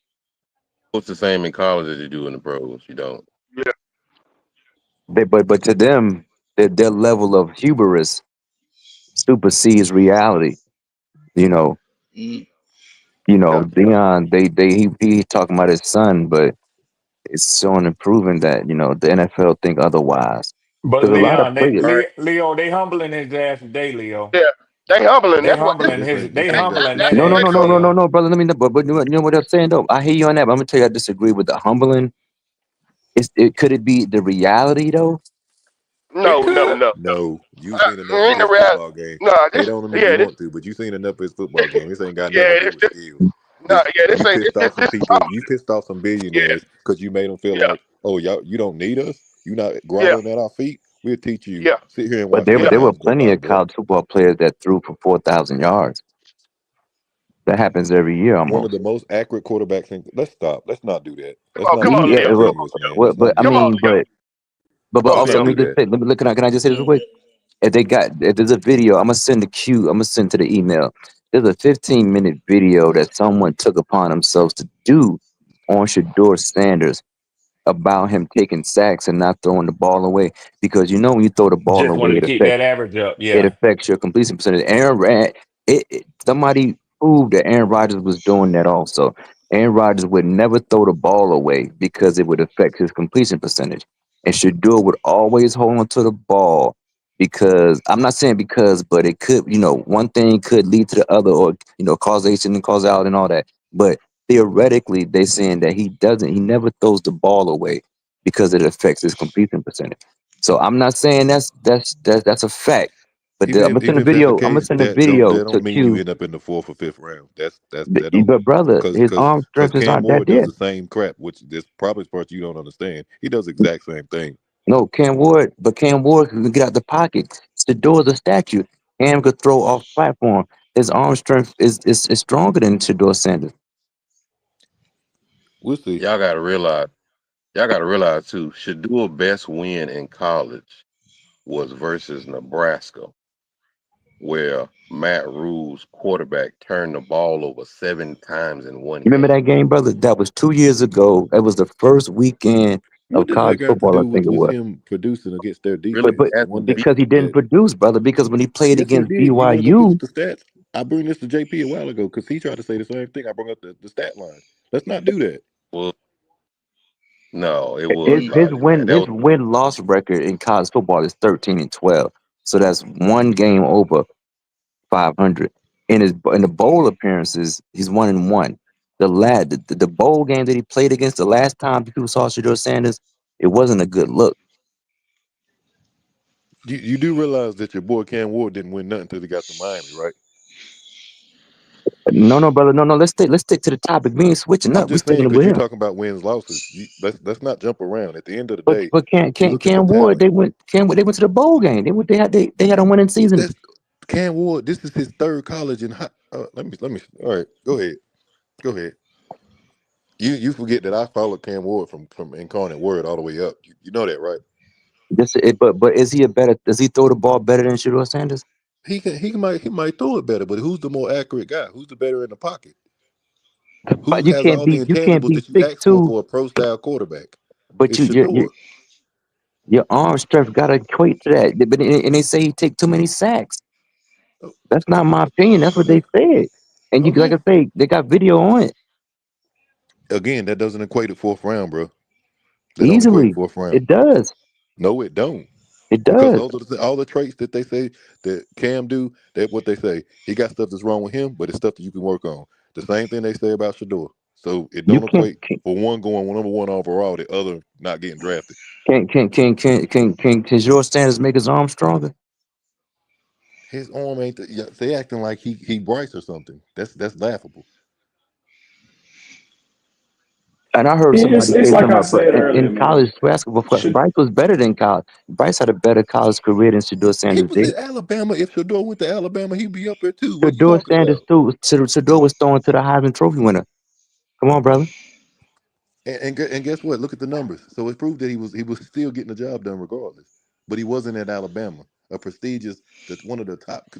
J: coach the same in college as you do in the pros. You don't.
F: Yeah.
P: but to them, their level of hubris supersedes reality. Deion, he talking about his son, but it's showing and proving that the NFL think otherwise.
L: But
P: There's a lot of
L: Leon,
P: players.
L: Leo, they humbling his ass today, Leo.
F: Yeah, they humbling.
L: They
F: That's what.
L: humbling his. They humbling that
P: No,
L: ass, Leo.
P: no, brother. Let me know. But you know what I'm saying though. I hear you on that. But I'm gonna tell you, I disagree with the humbling. Could it be the reality though?
F: No.
E: No, you seen enough of his football game. Hate on him if you want to, but you seen enough of his football game. This ain't got nothing to do with skill. You pissed off some billionaires because you made them feel like, oh, y'all, you don't need us. You not groveling at our feet. We'll teach you. Sit here and watch.
P: But there were plenty of college football players that threw for 4,000 yards. That happens every year almost.
E: One of the most accurate quarterbacks. Let's stop. Let's not do that.
P: But also let me just say, look. Can I just say this real quick? If there's a video, I'm gonna send to the email. There's a 15-minute video that someone took upon themselves to do on Shador Sanders about him taking sacks and not throwing the ball away, because when you throw the ball
L: Just want
P: away,
L: to keep that average up.
P: it
L: Yeah.
P: affects your completion percentage. Somebody proved that Aaron Rodgers was doing that also. Aaron Rodgers would never throw the ball away because it would affect his completion percentage. And Shador would always hold on to the ball because, I'm not saying because, but it could, one thing could lead to the other, or, causation and causality and all that. But theoretically, they're saying that he never throws the ball away because it affects his completion percentage. So I'm not saying that's a fact. But I'm gonna send a video.
E: That don't mean
P: to
E: you end up in the 4th or 5th round.
P: But brother, his arm strength is
E: Cam
P: not
E: Ward
P: that
E: does
P: dead.
E: the same crap, which this probably part you don't understand. He does the exact same thing.
P: No, Cam Ward can get out the pocket. Shador's a statue. Cam could throw off platform. His arm strength is stronger than Shador Sanders.
E: We'll see.
J: Y'all gotta realize too, Shador's best win in college was versus Nebraska, where Matt Rule's quarterback turned the ball over 7 times in one game.
P: Remember that game, brother? That was 2 years ago. It was the first weekend of college football, I think it was.
E: Him producing against their defense.
P: But because he didn't produce, brother, because when he played against BYU,
E: the stats. I bring this to JP a while ago because he tried to say the same thing. I brought up the stat line. Let's not do that.
J: Well, no, it was
P: his win-loss record in college football is 13-12. So that's one game over 500. In the bowl appearances, he's 1-1. The bowl game that he played against the last time people saw Shador Sanders, it wasn't a good look.
E: You do realize that your boy Cam Ward didn't win nothing until he got to Miami, right?
P: No, brother. No. Let's stick to the topic. We ain't switching
E: I'm
P: up. We
E: just saying
P: sticking
E: because
P: with
E: you're
P: him.
E: talking about wins, losses. Let's not jump around. At the end of the
P: But
E: day, you look at the
P: Cam Ward,
E: talent.
P: they went to the bowl game. They had a winning season.
E: That's Cam Ward. This is his third college in high. Let me. All right, go ahead. You forget that I followed Cam Ward from Incarnate Word all the way up. You know that, right?
P: But is he does he throw the ball better than Shedeur Sanders?
E: He might throw it better, but who's the more accurate guy? Who's the better in the pocket? Who
P: But you
E: has
P: can't
E: all the
P: be
E: intangibles that you ask
P: 6'2",
E: for a pro style quarterback?
P: but
E: It's Shedeur.
P: your arm strength gotta equate to that. But and they say he take too many sacks. That's not my opinion. That's what they said. And you like I say, they got video on it.
E: Again, that doesn't equate to fourth round, bro. That don't equate
P: Easily,
E: to fourth round.
P: it does.
E: No, it don't.
P: It
E: Because
P: does.
E: all the traits that they say that Cam do, that what they say. He got stuff that's wrong with him, but it's stuff that you can work on. The same thing they say about Shedeur. So it don't equate for one going number one overall, the other not getting drafted.
P: Can Shedeur Sanders make his arm stronger?
E: His arm ain't. They acting like he Bryce or something. That's laughable.
P: And I heard somebody say
G: It's like
P: something
G: I
P: about
G: said earlier,
P: in college basketball. Bryce was better than college. Bryce had a better college career than Shedeur
E: He
P: Sanders
E: was
P: did.
E: at Alabama. If Shedeur went to Alabama, he'd be up there too. What you
P: Shedeur
E: talking
P: Sanders
E: about?
P: too. Shedeur was throwing to the Heisman Trophy winner. Come on, brother.
E: And guess what? Look at the numbers. So it proved that he was still getting the job done regardless. But he wasn't at Alabama, a prestigious, that's one of the top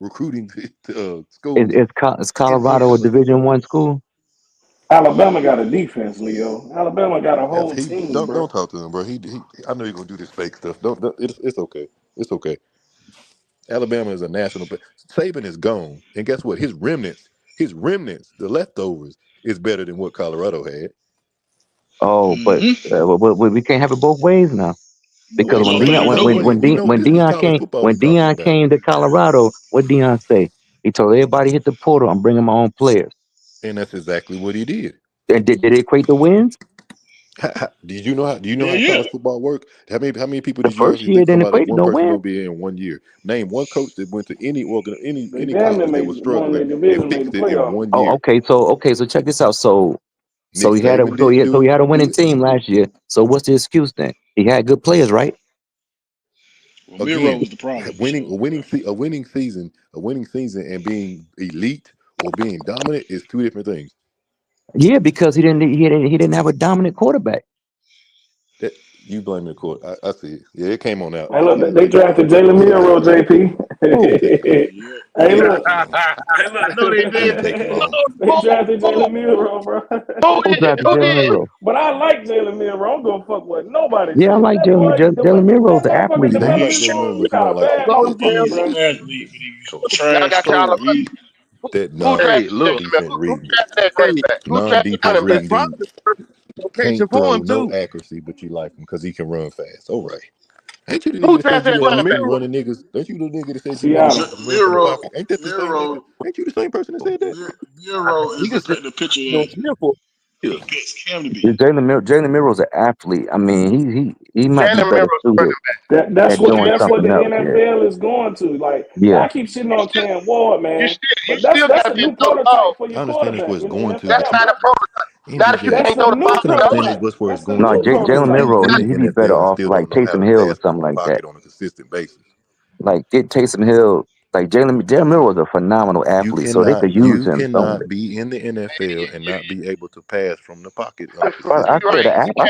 E: recruiting schools.
P: Is Colorado a Division I school?
G: Alabama got a defense, Leo. Alabama got a whole team, bro.
E: Don't talk to him, bro. I know you're gonna do this fake stuff. Don't it's okay. It's okay. Alabama is a national. Saban is gone, and guess what? His remnants, the leftovers, is better than what Colorado had.
P: Oh, but we can't have it both ways now. Because when Deion came to Colorado, what Deion say? He told everybody hit the portal and bring them my own players.
E: And that's exactly what he did.
P: And did it equate to wins?
E: Do you know how college football work? How many people
P: The
E: did you
P: first year
E: think
P: didn't equate to
E: one
P: no
E: person
P: win.
E: gonna be in 1 year? Name one coach that went to any college that was
G: Won
E: struggling
G: their
E: and
G: division, made
E: fixed
G: the
E: it in
G: playoff.
E: 1 year.
P: Okay, so check this out. So
E: Nick
P: he had a winning team last year. So what's the excuse then? He had good players, right?
N: Well, Miro was the problem.
E: A winning season and being elite or being dominant is two different things.
P: Yeah, because he didn't have a dominant quarterback.
E: That you blame the court. I see it. Yeah, it came on out.
G: Hey, look, they drafted Jalen Miro, JP. Hey, look.
F: No, they did.
G: They drafted Jalen Miro, bro. But I like Jalen Miro. I'm gonna fuck with nobody.
P: Yeah, I like Jalen Miro's the athlete, man.
G: You got a bad coach, bro.
F: I got y'all. Who drafted
E: non-defense reading dude.
F: location
E: Can't
F: for
E: throw
F: him
E: no
F: too?
E: accuracy, but you like him because he can run fast. All right. Ain't you the
F: Who
E: nigga that said
F: drafted
E: you
F: running back?
E: running niggas? Ain't you the nigga that said you running niggas run from the pocket? Ain't that the same nigga? Ain't you the same person that said that?
N: Miro is the picture Cam to be.
P: Jalen Miro's an athlete. I mean, he might be better suited.
G: That's what the
P: else,
G: NFL is going to. Like, I keep shitting on Cam Ward, man. But that's a new prototype for your quarterback in the NFL.
F: That's not a prototype. Not if you can't throw the ball.
P: No, Jalen Miro, he'd be better off like Taysom Hill or something like that.
E: On a consistent basis.
P: Like get Taysom Hill. Like Jalen Miro was a phenomenal athlete, so they could use him.
E: You cannot be in the NFL and not be able to pass from the pocket.
P: Brother, I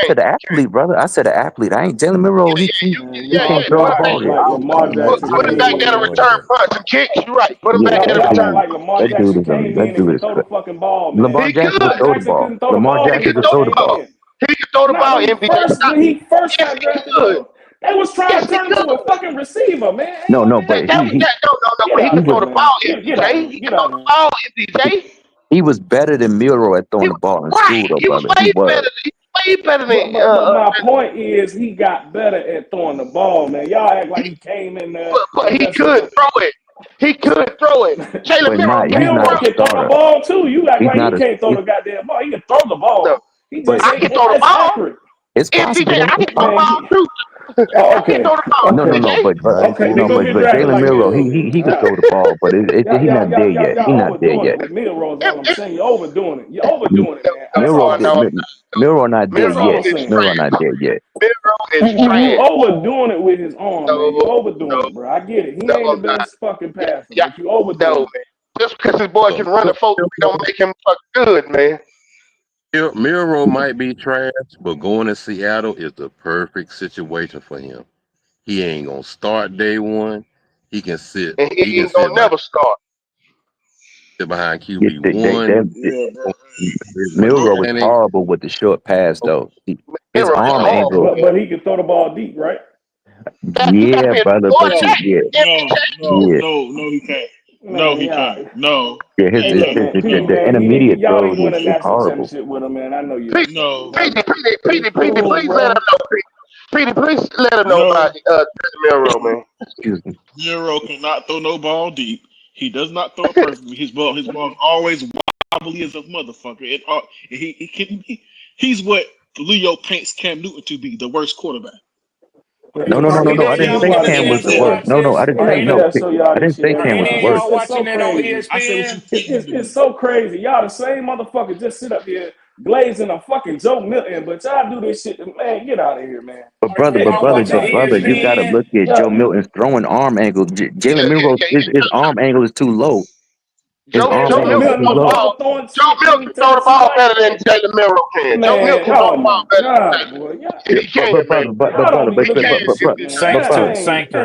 P: said the athlete, brother. I said the athlete. I ain't Jalen Miro. He can't throw the ball.
G: Like Lamar Jackson.
F: Put him back there to return punch and kicks. You're right. Put him back there to return.
G: Like Lamar Jackson came in and could throw the fucking ball, man.
P: Lamar Jackson could throw the ball. Lamar Jackson could throw the ball.
F: He could throw the ball.
G: When he first got drafted, they was trying to turn him into a fucking receiver, man.
P: No, but
F: he can throw the ball, MPJ. He can throw the ball, MPJ.
P: He was better than Miro at throwing the ball in school, though, brother. He was
F: way better than.
G: My point is, he got better at throwing the ball, man. Y'all act like he came in there.
F: But he could throw it. He could throw it. Jalen Miro
G: can throw the ball too. You act like he can't throw the goddamn ball. He can throw the ball.
F: I can throw the ball.
P: It's possible.
F: I can throw the ball too.
G: Oh, okay.
F: Throw the ball,
P: No,
F: AJ.
P: but
G: Okay, they gonna get
P: but
G: drafted
P: Jalen
G: like
P: Milroe,
G: Milrow.
P: he could throw the ball, but he's not there yet. He's
G: Y'all
P: not there
G: overdoing it
P: yet.
G: with Milrow is all I'm saying. You're overdoing it. You're overdoing it, man. That's all I'm
P: Milroe
G: saying.
P: not there
G: That's all
P: yet.
G: I'm saying.
P: Milroe not there yet.
F: Milrow is
G: You
F: trash.
G: overdoing it with his arm, man. You overdoing it, bro. I get it. He ain't the
F: I'm not.
G: best fucking passer,
F: Yeah,
G: but you overdoing
F: no,
G: it.
F: man. Just because his boy can run the 4 don't make him fuck good, man.
J: Milrow might be trash, but going to Seattle is the perfect situation for him. He ain't gonna start day one. He can sit.
F: And
J: He
F: he
J: can
F: ain't gonna never start.
J: sit behind
P: Yeah,
J: QB1.
N: Yeah, bro.
P: Milrow is
J: And
P: horrible with the short pass, though. His
F: Milrow is
P: arm
F: horrible,
P: angle,
F: man.
G: But he can throw the ball deep, right?
F: He gotta
P: yeah,
F: be a
P: brother.
F: boy.
P: But yeah,
N: No, he can't. No,
G: Man,
N: he
G: y'all.
N: can't. No,
P: yeah.
N: he
G: Hey, look,
N: can't.
G: man. P,
P: The
G: man,
P: intermediate
G: y'all
P: throws
G: ain't win a
P: is
G: national
P: horrible.
G: championship with him, man. I know you
F: Petey,
G: ain't.
N: No,
G: It's
F: Petey,
G: cool,
F: please let
G: bro.
F: him know. Petey, please let him know
N: no.
F: about Milrow, man.
P: Excuse me.
N: Milrow cannot throw no ball deep. He does not throw it perfectly. His ball is always wobbly as a motherfucker. He's what Leo paints Cam Newton to be, the worst quarterback.
P: No.
G: Hey,
P: I
G: see,
P: didn't
G: that's
P: say
G: why
P: Cam
G: this
P: was
G: shit
P: the
G: fair.
P: worst. No, I didn't
G: And
P: say
G: I
P: no.
G: gotta show y'all
P: I
G: this
P: didn't
G: shit
P: say
G: every
P: Cam was the
G: time.
P: worst.
G: It's so crazy.
N: I said what you
G: It's so crazy. Y'all the same motherfucker just sit up here glazing a fucking Joe Milton, but y'all do this shit. Man, get out of here, man.
P: But brother, you gotta look at Joe Milton's throwing arm angle. Jalen Milroe, his arm angle is too low. His
F: Joe
P: arm angle is
F: Milton
P: too
F: throw the
P: low.
F: ball. Joe Milton throw the ball better than Jalen Milrow can. Joe Milton
G: Man,
F: can throw
G: oh
F: the ball
G: my
F: better
G: God,
F: than
G: boy.
F: Jalen. He can, man.
G: Y'all don't be looking at this shit, man.
P: But
G: I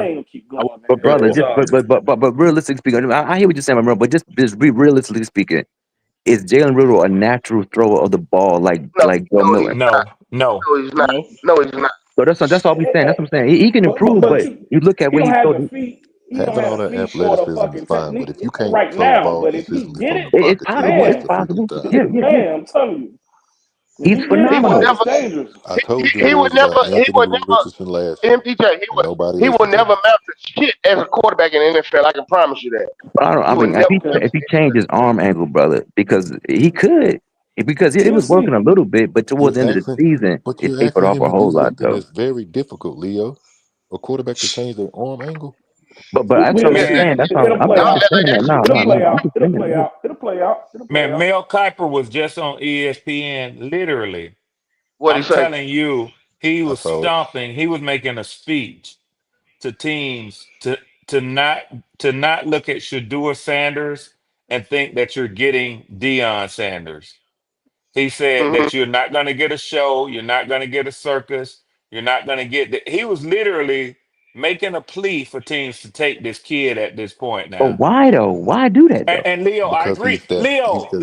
G: ain't keep going, man.
P: brother,
G: It's all right.
P: but realistically speaking, I hear what you're saying, but just be realistically speaking, is Jalen Milroe a natural thrower of the ball like Joe Milton?
L: No.
F: No, he's not. No, he's not.
P: So that's all we're saying. That's what I'm saying. He can improve, but you look at
G: He
P: when
G: don't
P: he
G: have
P: throws.
G: the feet. He don't
E: Having
G: have
E: all
G: the
E: that
G: feet or the
E: athleticism is
G: fucking
E: fine, but
G: technique
E: if you can't
G: right
E: throw the
G: now.
E: ball
G: But if he
E: consistently
G: get
E: from
G: it,
E: the
P: It's
E: pocket, you'll
P: possible.
E: waste
G: man,
P: It's
E: a freaking
P: possible.
E: time.
G: man, I'm telling you, if
P: He's
G: he get it,
F: He would
G: boy,
P: phenomenal.
G: it's
F: never.
G: dangerous.
E: I told you
F: He would
E: boys
F: never.
E: about
F: He
E: Anthony
F: would never.
E: Richardson last year,
F: MPJ.
E: and nobody
F: He will
E: listened to
F: never
E: me.
F: amount to shit as a quarterback in the NFL. I can promise you that.
P: I
F: He would
P: mean,
F: never.
P: if he changed his arm angle, brother, because he could, because it
G: We'll
P: was working
G: see.
P: a little bit, but towards
E: You're
P: the end of the
E: asking,
P: season,
E: but
P: it
E: you're
P: tapered
E: asking
P: off
E: him
P: a
E: to do
P: whole lot,
E: something
P: though.
E: that's very difficult, Leo. A quarterback to change their arm angle.
P: But that's what I'm
G: We'll
P: just
G: see.
P: saying.
L: Man,
P: That's
G: It'll
P: all.
G: play
P: I'm
G: out.
P: just saying that. No,
G: It'll play
P: I'm
G: out.
P: just
G: It'll
P: saying
G: play
P: that.
G: out. It'll play out. It'll play
L: man,
G: out.
L: Mel Kiper was just on ESPN. Literally,
F: What he
L: I'm
F: say?
L: telling you, he
E: I
L: was
E: saw it.
L: stomping. He was making a speech to teams to not look at Shador Sanders and think that you're getting Deion Sanders. He said
F: Mm-hmm.
L: that you're not going to get a show, you're not going to get a circus, you're not going to get he was literally making a plea for teams to take this kid at this point
P: But
L: now.
P: why though? Why do that though?
L: And Leo, I
E: Because
L: agree.
E: he's that talented.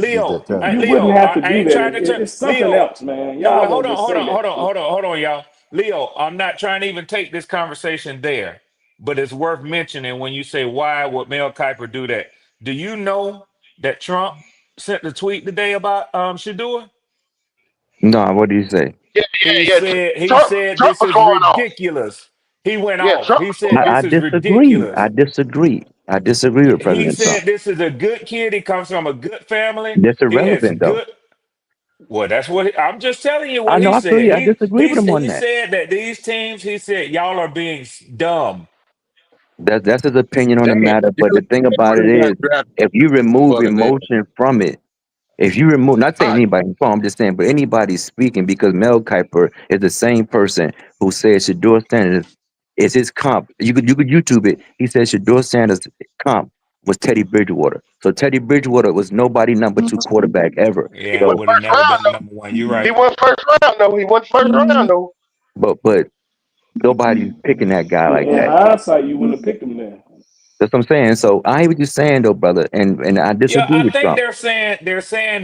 G: You
L: Leo,
G: wouldn't have to
L: I
G: do
L: ain't
G: that.
L: trying to
G: It's something
L: Leo.
G: else, man.
L: No,
G: Y'all
L: well,
G: gonna just say that shit.
L: hold on, y'all. Leo, I'm not trying to even take this conversation there, but it's worth mentioning when you say why would Mel Kiper do that? Do you know that Trump sent the tweet today about Shador?
P: No, what do you say?
F: Yeah.
L: He said
F: Trump
L: this
F: was
L: is
F: going off.
L: ridiculous. He went
F: Yeah,
L: off.
F: Trump
L: He
F: was
L: said
F: going
P: I
L: this
F: off.
L: is
P: disagree.
L: ridiculous.
P: I disagree with
L: He
P: President Trump.
L: said this is a good kid. He comes from a good family.
P: That's
L: He has
P: irrelevant though.
L: good. Well, that's what I'm just telling you.
P: I
L: What
P: know.
L: he
P: I feel
L: said.
P: you. I disagree with him on
L: He
P: that.
L: said that these teams. He said y'all are being dumb.
P: That's his opinion on the
J: Damn,
P: matter. But the thing about it
J: got
P: is,
J: drafted
P: if you remove
J: for the damn.
P: emotion from it, if you remove, not saying anybody, I'm just saying, but anybody speaking, because Mel Kiper is the same person who said Shador Sanders is his comp. You could YouTube it. He said Shador Sanders' comp was Teddy Bridgewater. So Teddy Bridgewater was nobody number 2 quarterback ever.
L: Yeah,
F: He
L: I
F: went
L: would have
F: first
L: never
F: round
L: been the
F: though.
L: number one. You're
F: He
L: right.
F: went first round though. He went first round though.
P: But nobody's picking that guy like
G: In
P: that.
G: hindsight, you wouldn't have picked him then.
P: That's what I'm saying. So I hear what you're saying, though, brother, and I
L: Yeah,
P: disagree
L: I
P: with
L: think
P: Trump.
L: they're saying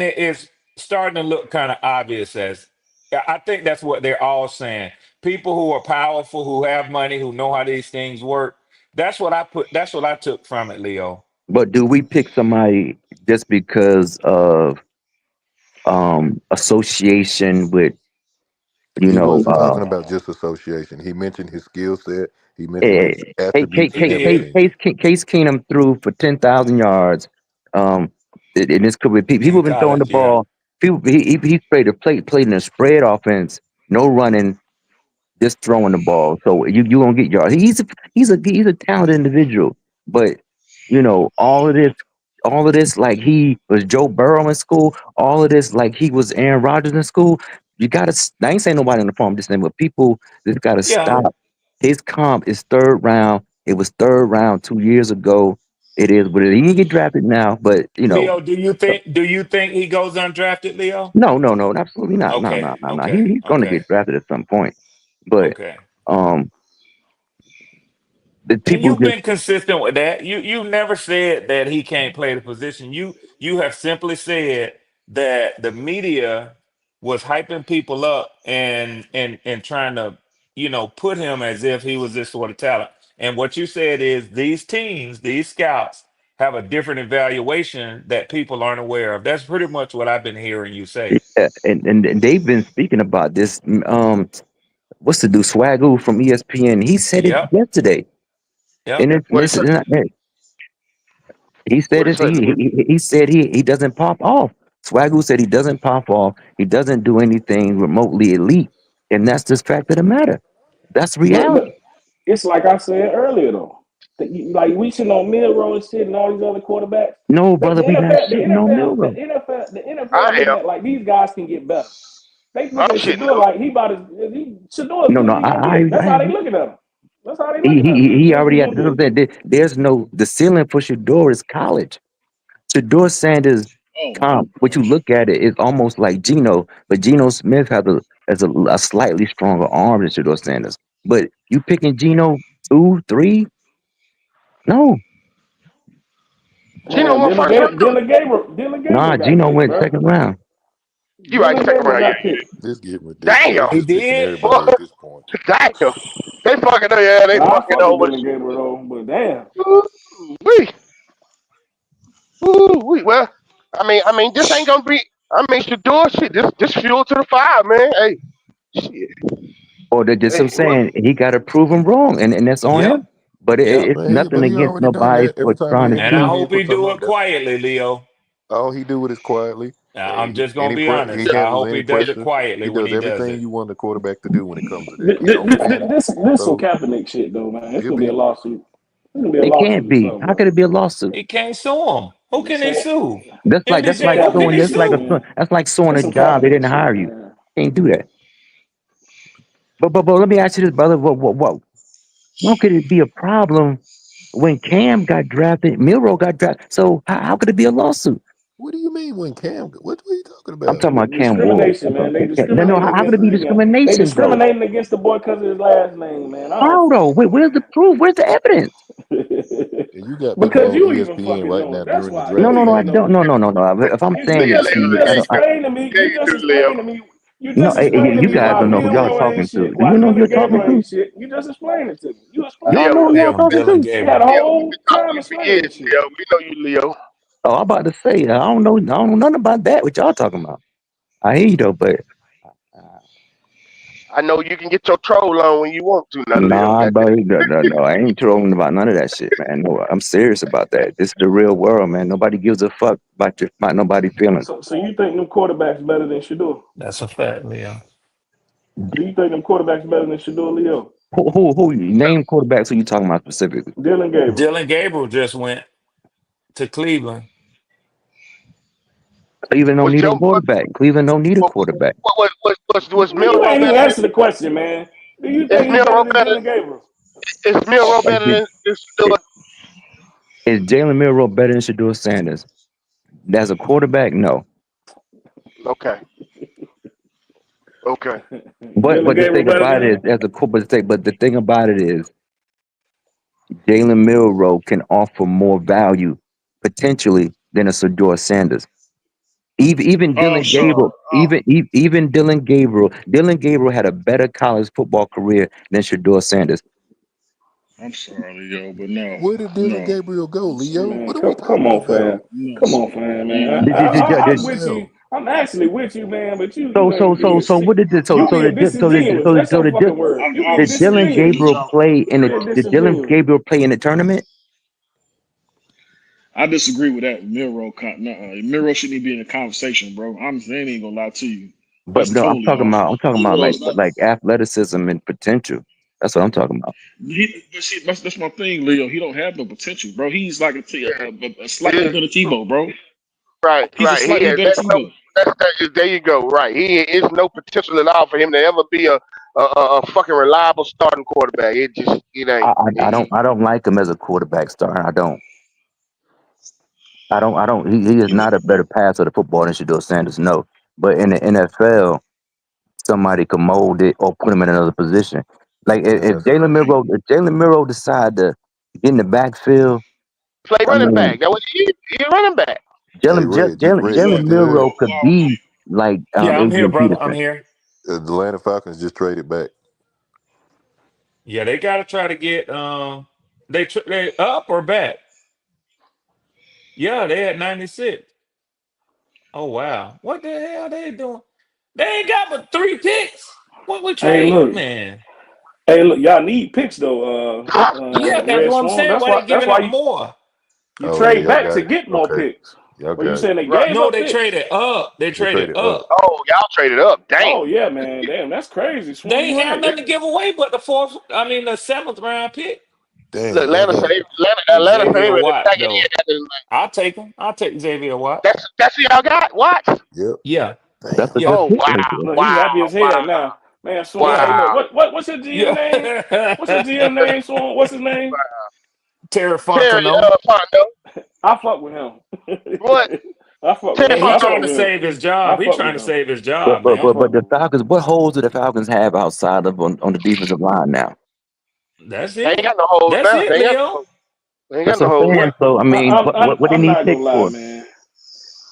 L: it is starting to look kind of obvious as. I think that's what they're all saying. People who are powerful, who have money, who know how these things work. That's what I took from it, Leo.
P: But do we pick somebody just because of association with
E: He wasn't talking about just association. He mentioned his skill set. He mentioned his attributes and everything.
P: Case Keenum threw for 10,000 yards. In his career, people
L: In
P: have been throwing the
L: college, yeah.
P: ball. People he played in a spread offense, no running. just throwing the ball. So you gonna get yards. He's a talented individual, but you know all of this like he was Joe Burrow in school. All of this like he was Aaron Rodgers in school. You gotta. I ain't saying nobody in the farm just saying, but people just gotta
L: Yeah,
P: stop. His comp is third round. It was third round 2 years ago. It is what it is. He didn't get drafted now, but you know,
L: Leo, do you think he goes undrafted, Leo?
P: no, absolutely not. No,
L: Okay,
P: no, no, no.
L: okay,
P: He's gonna
L: okay,
P: get drafted at some point. But
L: okay.
P: um, the
L: And
P: people
L: you've
P: just
L: been consistent with that. You never said that he can't play the position. You have simply said that the media was hyping people up and trying to, put him as if he was this sort of talent. And what you said is these teams, these scouts have a different evaluation that people aren't aware of. That's pretty much what I've been hearing you say.
P: yeah, and they've been speaking about this. What's the dude Swagoo from ESPN? He said it
L: Yep.
P: yesterday.
L: Yep.
P: And
F: What is it?
P: he said
F: What is
P: it.
F: it?
P: He said he doesn't pop off. Swagoo said he doesn't pop off. He doesn't do anything remotely elite, and that's just fact of the matter. That's reality.
G: But it's like I said earlier though. Like we sitting on Milrow and shit and all these other quarterbacks.
P: No,
G: The
P: brother, we not
G: NFL, the
P: shitting on
G: NFL, the
P: Milrow.
G: NFL, the NFL
F: I
G: looking
F: am.
G: at like these guys can get better. They
F: I'm
G: looking at
F: shitting
G: Shador
F: up.
G: like Shador as
P: No,
G: good
P: no,
G: as he gonna
P: I
G: get. That's how they
P: agree.
G: looking at him. That's how they looking at him. He as
P: He
G: good as he
P: already
G: gonna get.
P: had. There's no the ceiling for Shador is college. Shador Sanders
N: Oh my
P: comp, what you
N: gosh.
P: look at it, is almost like Geno, but Geno Smith has a slightly stronger arm than Shador Sanders. But you picking Geno 2, 3? No,
F: Gino
G: Man,
F: went first round.
G: Dylan Gabriel
P: nah.
G: got
P: Geno
G: picked,
P: went
G: bro.
P: second round.
F: You right,
G: Dylan
F: second
G: Gabriel
F: round. Yeah,
G: got picked.
E: This getting ridiculous. They
F: yeah.
L: He
E: just picking
L: did.
E: everybody at this point.
F: Damn. They fucking yeah, they
G: I
F: fucking
G: fuck with
F: over.
G: Dylan Gabriel though, but damn.
F: Wee. Wee. Well, I mean, this ain't gonna be. I mean, Shador shit. This fuel to the fire, man. Hey, shit.
P: Or they just
F: Hey,
P: I'm saying he got to prove him wrong, and that's on
L: Yep.
P: him. But
L: Yep.
P: it's nothing
E: But he
P: against
E: already done
P: nobody
E: that.
P: for
E: Every time
P: trying to
L: And I
E: ESPN
P: do.
E: head
L: hope he
E: put something
L: do
E: out,
L: it
E: that's
L: quietly, Leo.
E: all he do it is quietly.
L: I'm just
E: Any
L: gonna be
E: he
L: honest. I
E: handles
L: hope he
E: any
L: does it
E: pressure.
L: quietly
E: He
L: when
E: does
L: he does
E: everything
L: it.
E: you want the quarterback to do when it comes to that. He don't panic.
G: This some
E: So
G: Kaepernick shit though, man. It's
E: he'll
G: gonna be
E: be
G: a lawsuit. It's gonna be a
P: It can't
G: lawsuit or
P: be.
G: something,
P: How could
G: bro.
P: it be a lawsuit?
L: He can't sue him. Who can they sue?
P: That's
G: Some
P: like
L: MBJ, who can
P: suing.
L: they
G: Kaepernick shit,
L: sue?
P: That's like suing
G: It's
P: a
G: some
P: job they
G: Kaepernick
P: didn't
G: shit,
P: hire you.
G: man.
P: Can't do that. But let me ask you this, brother. What? How could it be a problem when Cam got drafted? Milrow got drafted. So how could it be a lawsuit?
E: what do you mean when Cam? What are you talking
P: I'm
E: about?
P: talking about Cam Ward.
G: Discrimination, man. They
P: No.
G: discriminating
P: How could
G: against
P: it be
G: they
P: discrimination, though?
G: discriminating against the boy because of his last name, man. I
P: How
G: don't
P: though? Where's the proof? Where's the evidence?
E: And you got people
G: because
E: on
G: you even
E: ESPN
G: fucking
E: right
G: know
E: now
G: it. That's
E: during the
G: why you
E: draft
P: No. I
G: even
E: saying
G: know
P: don't.
G: it.
P: No. If I'm saying
F: Yeah,
P: it,
F: Leo,
P: see,
F: yeah,
P: I
F: you
P: don't.
F: do.
G: Explain to me.
F: Yeah,
G: You
F: you
G: just
F: do, Leo.
G: explained to me. You
P: No,
G: just explained to
P: you
G: me
P: guys
G: why
P: don't know who y'all
G: Milrow ain't
P: talking to.
G: shit.
P: Do
G: Why
P: you know who you're
G: Dylan
P: talking
G: Gabriel
P: to?
G: ain't shit. You just explained it to me. You explained
P: Y'all
G: it
F: Leo,
P: know
G: to
P: who
G: me.
F: Leo,
P: y'all talking
L: Dylan
P: to?
G: You had a
L: Gabriel.
F: Leo, we've
G: whole
F: been
G: time
F: talking for
G: explaining
F: years,
G: this shit.
F: Leo. We know you, Leo.
P: Oh, I'm about to say, I don't know nothing about that. What y'all talking about? I hear you though, but
F: I know you can get your troll on when you want to, now, Leo.
P: nah,
F: Goddamn.
P: buddy, no. I ain't trolling about none of that shit, man. No, I'm serious about that. This is the real world, man. Nobody gives a fuck about nobody feelings.
G: So you think them quarterbacks better than Shador?
L: That's a fact, Leo.
G: Do you think them quarterbacks better than Shador Leo?
P: Who name quarterbacks? Who you talking about specifically?
G: Dylan Gabriel.
L: Dylan Gabriel just went to Cleveland.
P: Cleveland don't
F: Was
P: need a
F: Joe
P: quarterback. Cleveland don't need a quarterback.
F: was
G: Man, you
F: Milrow
G: ain't even
F: better
G: answer the question, man. Do you
F: than is
G: think he better
F: Milrow
G: than
F: better
G: Dylan Gabriel?
F: is Milrow better than Shador?
P: Is Jalen Milrow better than Shador Sanders? As a quarterback, no.
F: Okay. Okay.
P: But
G: Dylan
P: the
G: Gabriel
P: thing
G: better
P: about
G: than
P: it
G: him?
P: is, but the thing about it is, Jalen Milrow can offer more value potentially than a Shador Sanders. Even
N: Oh,
P: Dylan
N: so
P: Gabriel, even Dylan Gabriel. Dylan Gabriel had a better college football career than Shador Sanders.
N: I'm sorry, Leo, but no,
E: Where did Dylan
N: no,
E: Gabriel go, Leo?
G: Man,
E: What are we
G: come
E: talking
G: on,
E: about?
G: fam.
N: no,
G: Come on, fam, man.
N: no.
G: I'm
E: What
G: with
E: the
G: you.
E: hell?
G: I'm actually with you, man. But you
P: So
G: ain't being
P: what did the
G: you being disingenuous. That's your fucking word. You being
P: did Dylan
G: disingenuous.
P: Gabriel play in
G: You
P: the
G: being
P: did Dylan
G: disingenuous.
P: Gabriel play in the tournament?
N: I disagree with that. Miro shouldn't even be in the conversation, bro. They ain't gonna lie to you.
P: But
N: That's
P: no, I'm
N: true,
P: talking
N: Leo.
P: about
N: Leo's not.
P: like athleticism and potential. That's what I'm talking about.
N: But see, that's my thing, Leo. He don't have no potential, bro. He's like
F: Yeah.
N: a slightly better Tebow, bro.
F: Right,
N: He's a
F: right. He
N: slightly
F: has
N: better
F: that's no
N: Tebow.
F: there you go. Right. He is no potential at all for him to ever be a fucking reliable starting quarterback. It ain't.
P: I don't like him as a quarterback starter. I don't. He is not a better passer of the football than Shador Sanders. No, but in the NFL, somebody could mold it or put him in another position. Like
E: Yeah, that's
P: if Jalen Miro decide to get in the backfield,
F: Play
P: I
F: running
P: mean,
F: back. That was he running back.
E: hey Red. Red, you
P: Jalen
E: still there?
P: Miro could be like
L: Yeah, I'm here,
P: Adrian
L: brother. I'm
P: Peterson.
L: here.
E: The Atlanta Falcons just traded back.
L: Yeah, they got to try to get they up or back. Yeah, they had 96. Oh wow, what the hell they doing? They ain't got but 3 picks. What we
G: Hey,
L: trade,
G: look.
L: man?
G: Hey, look. Y'all need picks though.
L: Yeah, that's
G: Red
L: what I'm
G: Swarm.
L: saying. Why they
G: That's
L: giving
G: why
L: up more?
G: you
E: Oh yeah,
G: trade
E: y'all
G: back to
E: got it.
G: get more
E: Okay,
G: picks.
E: y'all
G: Or you
E: got it.
G: saying they
F: Right.
G: gave
L: No,
G: up
L: they
G: picks?
L: traded up. They
E: They
L: traded
E: traded up.
L: up.
F: Oh, y'all traded up. Damn.
G: Oh yeah, man. Damn, that's crazy.
L: They
G: Swarm, you
L: ain't have
G: right.
L: nothing to give away but the 7th round pick.
F: Look,
E: Damn, y'all
F: Atlanta
E: got
F: said
E: it.
F: Atlanta said they
L: Xavier
F: ready to
L: Watts,
F: pack it
L: though.
F: in after the
L: I'll take him. I'll take Xavier Watts.
F: That's who y'all got? What?
E: Yep.
L: Yeah,
P: That's
E: Damn.
P: a good
L: yeah,
F: Oh
P: pick
F: wow,
P: right there.
G: Look, he
F: wow,
G: happy as hell
F: wow,
G: now. Man, Swarm.
L: yeah,
G: Hey, look.
F: wow.
G: What's his GM name? What's his
L: yeah.
G: GM name? Swarm. What's his name?
L: Terry
F: Terry
L: Fontenot.
F: Fondo.
G: I fuck with him.
F: What?
G: I fuck with
F: Terry
L: Yeah,
G: him.
L: he
G: I
F: Fondo.
G: fuck
L: trying to
G: with him.
L: save his
G: I
L: job. He
G: fuck
L: trying
G: with
L: to
G: him.
L: save his job,
P: But
G: I
L: man.
P: but
G: fuck
P: but the
G: with him.
P: Falcons. What holes do the Falcons have outside of on the defensive line now?
L: That's
F: They ain't
L: it.
F: got no holes
L: That's
F: now.
L: it, Leo.
F: They ain't got
P: That's
F: no
P: what I'm
F: holes
P: saying.
F: now.
P: So I mean, what they
G: I'm
P: need
G: not
P: picks
G: gonna lie,
P: for?
G: man.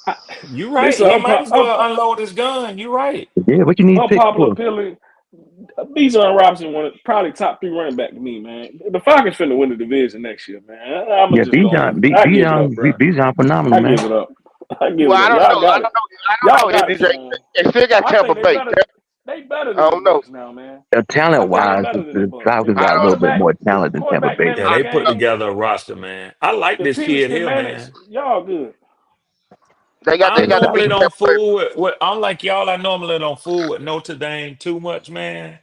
G: I,
L: You
G: this
L: right. He might as well unload his gun. You right.
P: Yeah, what you need picks
G: unpopular
P: for?
G: opinion. Bijan Robinson probably top 3 running back to me, man. The Falcons finna win the division next year, man. I'm
P: Yeah,
G: just going. I give it up, bro.
P: Bijan phenomenal,
G: I
P: man.
G: give it up. I give
F: Well,
G: it
F: I
G: up.
F: don't
G: Y'all
F: know. I
G: got it.
F: don't know. I
G: Y'all
F: don't know,
G: got it,
F: MDJ.
G: man.
F: They still got
G: I
F: Tampa
G: think
F: Bay.
G: they better
F: I
G: than the
F: don't know.
G: Bucks now, man.
P: Talent
G: I think they
P: wise,
G: better than the
P: the
G: Bucks.
P: Falcons
G: The
P: got a little bit
G: quarterback,
P: more talent than Tampa
G: quarterback
P: Bay.
L: Yeah,
G: Manning,
L: they put
G: Manning,
L: together a roster, man. I like
G: the
L: this
G: Peters
L: kid
G: and
L: here,
G: Manning,
L: man.
G: y'all good.
F: They got
L: I
F: they got to
L: normally
F: beat
L: don't
F: Tampa Bay.
L: fool with I'm like y'all, I normally don't fool with Notre Dame too much, man.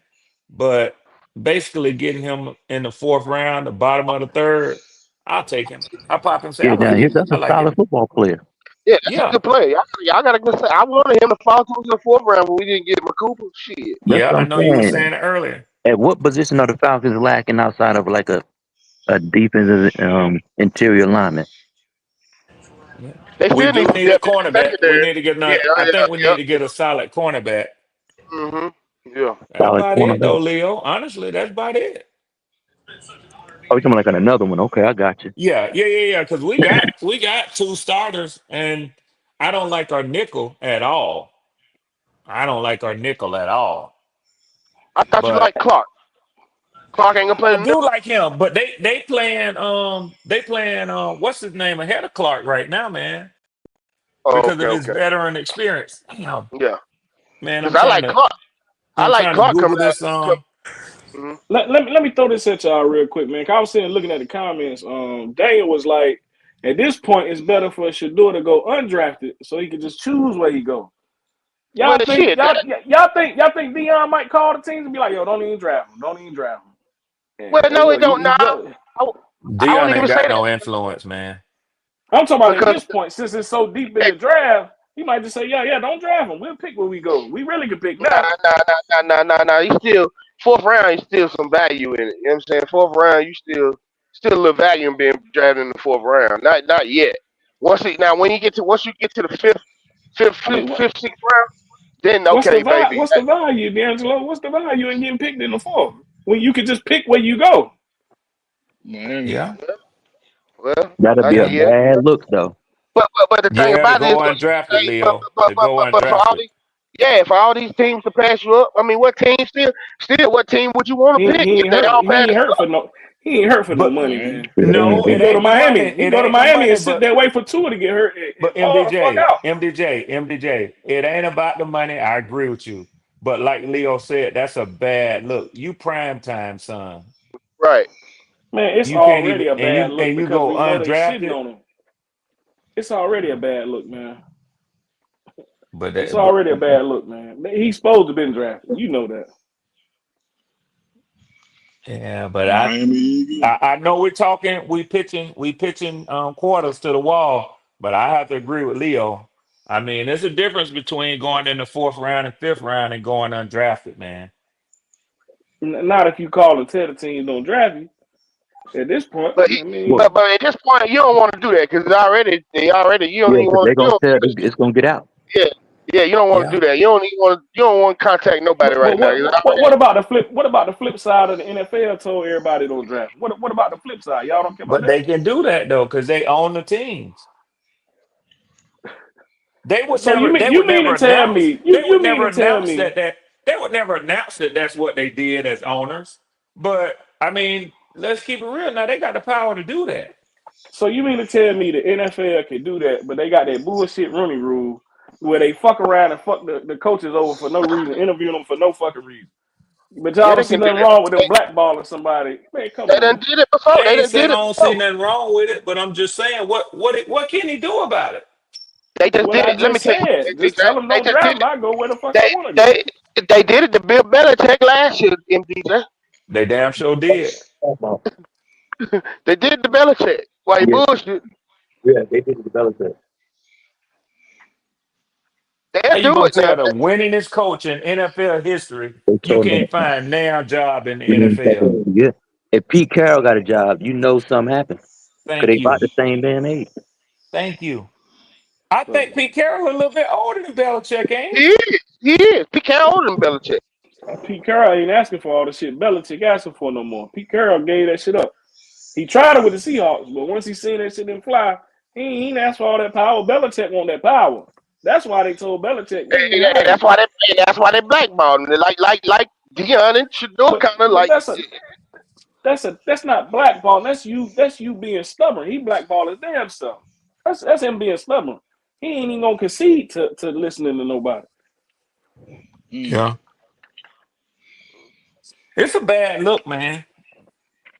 L: But basically getting him in the 4th round, the bottom of the 3rd, I'll take him. I pop and say, I
P: Yeah, now
L: like it.
P: that's
L: I
P: a
L: like it.
P: solid football player.
F: Yeah, that's a
L: Yeah.
F: good play. Y'all got a good say. I wanted him to fall to the 4th round, but we didn't get Cooper. Shit.
P: That's
L: Yeah,
P: what
L: I
P: I'm
L: know you were
P: saying.
L: saying it earlier.
P: At what position are the Falcons lacking outside of like a defensive interior lineman?
L: Yeah.
F: They
L: We
F: still need
L: do
F: some
L: need a
F: depth in the
L: cornerback. We
F: secondary.
L: need to get
F: Yeah,
L: another. I think we need to get a solid cornerback.
F: Yeah.
L: That's
P: Solid
L: about it,
P: cornerback.
L: though, Leo. Honestly, that's about it.
P: Oh, you're talking like another one. Okay, I got you.
L: Yeah. Because we got 2 starters, and I don't like our nickel at all. I don't like our nickel at all.
F: I thought you
L: But
F: liked Clark. Clark ain't gonna play
L: I
F: the
L: do
F: nickel.
L: like him. But they playing what's his name ahead of Clark right now, man,
F: Oh,
L: because
F: okay,
L: of his
F: okay.
L: veteran experience. Damn,
F: Yeah.
L: man,
F: Because I like Clark. I
L: I'm
F: like
L: trying to
F: Clark
L: Google
F: coming out.
L: this.
F: Mhm.
G: Let me throw this at y'all real quick, man. 'Cause I was sitting looking at the comments. Daniel was like, at this point, it's better for Shador to go undrafted so he can just choose where he go.
F: Well,
G: Y'all think
F: shit.
G: Dion might call the teams and be like, yo, don't even draft him. Don't even draft him.
F: Well,
G: And
F: no, it
G: look,
F: don't.
G: he
F: Now,
G: go.
F: I
L: Dion
F: wouldn't
L: ain't
F: even say
L: got
F: that
L: no influence, man.
G: I'm talking about at
F: because
G: this point, since it's so deep in the draft, he might just say, yeah, don't draft him. We'll pick where we go. We really can pick now.
F: nah. You still 4th round. You still some value in it. You know what I'm saying? 4th round, you still a little value in being drafted in the 4th round. Not yet. When you get to the
G: I mean,
F: fifth, 6th round, then okay, baby.
G: what's the value, D'Angelo? What's the value in getting picked in the 4th when you could just pick where you go?
N: Miami.
L: Yeah.
F: Well,
P: That'll be a
L: Yeah.
P: bad look, though.
F: but the thing
L: Yeah, to
F: about it is,
L: go undrafted,
F: hey, but,
L: Leo.
F: but,
L: To
F: but,
L: go
F: but, but for all
L: undrafted.
F: these, yeah, for all these teams to pass you up, I mean, what team would you want to pick if they all pass
G: He ain't
F: you
G: hurt
F: up?
G: for no. He ain't hurt for no
L: But
G: money,
N: Miami.
G: man.
L: no,
G: He
L: it
G: can go to
L: ain't the money.
G: Miami. He can
L: It
G: go to
L: ain't the
G: Miami
L: money,
G: and sit
L: but
G: there wait for Tua to get hurt and ball the fuck
L: MDJ,
G: out.
L: MDJ, it ain't about the money. I agree with you. But like Leo said, that's a bad look. You prime time, son.
F: Right.
G: Man, it's
L: You can't even
G: already a bad look
L: and you
G: because
L: go
G: we know they sitting
L: undrafted.
G: on him. It's already a bad look, man.
L: But
G: It's already a bad look, man. He's supposed to have been drafted. You know that.
L: yeah, but
N: Miami Eagles.
L: I know we pitching quarters to the wall, but I have to agree with Leo. I mean, there's a difference between going in the 4th round and 5th round and going undrafted, man.
G: Not if you call and tell the team don't draft you. At this point,
F: But at this point, you don't want to do that because you don't even want
P: they're gonna tell
F: to.
P: it's gonna get out.
F: Yeah, you don't want to do that. You don't want to contact nobody right now.
G: What about the flip? What about the flip side of the NFL told everybody don't draft? What about the flip side? Y'all don't care about
L: But
G: that?
L: they can do that though because they own the teams. They would
G: So
L: never.
G: you mean to tell me?
L: They would never
G: tell
L: announce
G: me
L: that. They would never announce that that's what they did as owners. But I mean, let's keep it real. Now they got the power to do that.
G: So you mean to tell me the NFL can do that, but they got that bullshit Rooney Rule where they fuck around and fuck the coaches over for no reason, interview them for no fucking reason. But y'all don't see nothing wrong with them blackballing somebody. Man, come on.
F: They done did it before.
L: I ain't saying I don't see nothing wrong with it, but I'm just saying what can he do about it?
F: They just did it. Let me tell you.
G: Just tell them don't draft. I go where the fuck I want to go.
F: They did it to Bill Belichick last year, MDJ.
L: They damn sure did.
F: They did it to Belichick. Why he bullshit?
P: Yeah, they did it to Belichick.
L: How you gonna tell the winningest coach in NFL history you can't find now job in the NFL?
P: Yeah. If Pete Carroll got a job, you know something happened.
L: Thank
P: Because they
L: you.
P: about the same damn age.
L: Thank you. I think Pete Carroll a little bit older than Belichick, ain't he?
F: He is. Pete Carroll older than Belichick.
G: Pete Carroll ain't asking for all the shit Belichick asking for no more. Pete Carroll gave that shit up. He tried it with the Seahawks, but once he seen that shit didn't fly, he ain't asked for all that power. Belichick want that power. That's why they told Belichick.
F: That's why they blackballed him. Like Deion and Shador kind of like.
G: That's not blackballing. That's you being stubborn. He blackballed his damn self. That's him being stubborn. He ain't even gonna concede to listening to nobody.
L: Yeah. It's a bad look, man.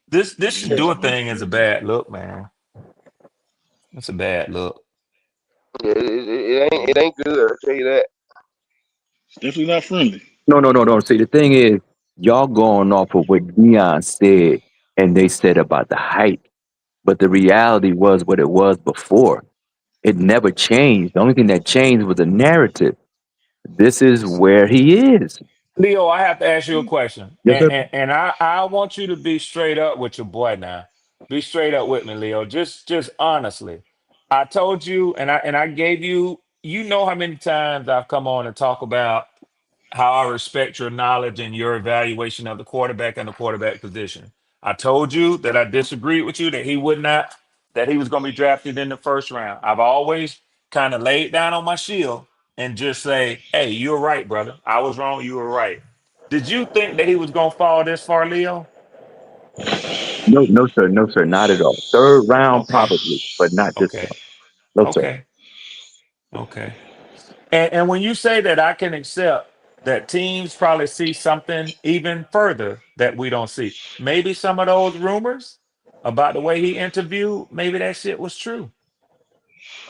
L: This Shador thing is a bad look, man. It's a bad look.
F: Yeah, it ain't good. I'll tell you that.
N: It's definitely not friendly.
P: No. See, the thing is, y'all going off of what Deion said, and they said about the hype, but the reality was what it was before. It never changed. The only thing that changed was the narrative. This is where he is.
L: Leo, I have to ask you a question.
P: Yes,
L: and I want you to be straight up with your boy now. Be straight up with me, Leo. Just honestly. I told you and I gave you know how many times I've come on and talk about how I respect your knowledge and your evaluation of the quarterback and the quarterback position. I told you that I disagreed with you that he was going to be drafted in the 1st round. I've always kind of laid down on my shield and just say, hey, you're right, brother. I was wrong. You were right. Did you think that he was going to fall this far, Leo?
P: No, sir. Not at all. 3rd round, probably, but not this one. No, sir.
L: Okay. And when you say that, I can accept that teams probably see something even further that we don't see. Maybe some of those rumors about the way he interviewed, maybe that shit was true.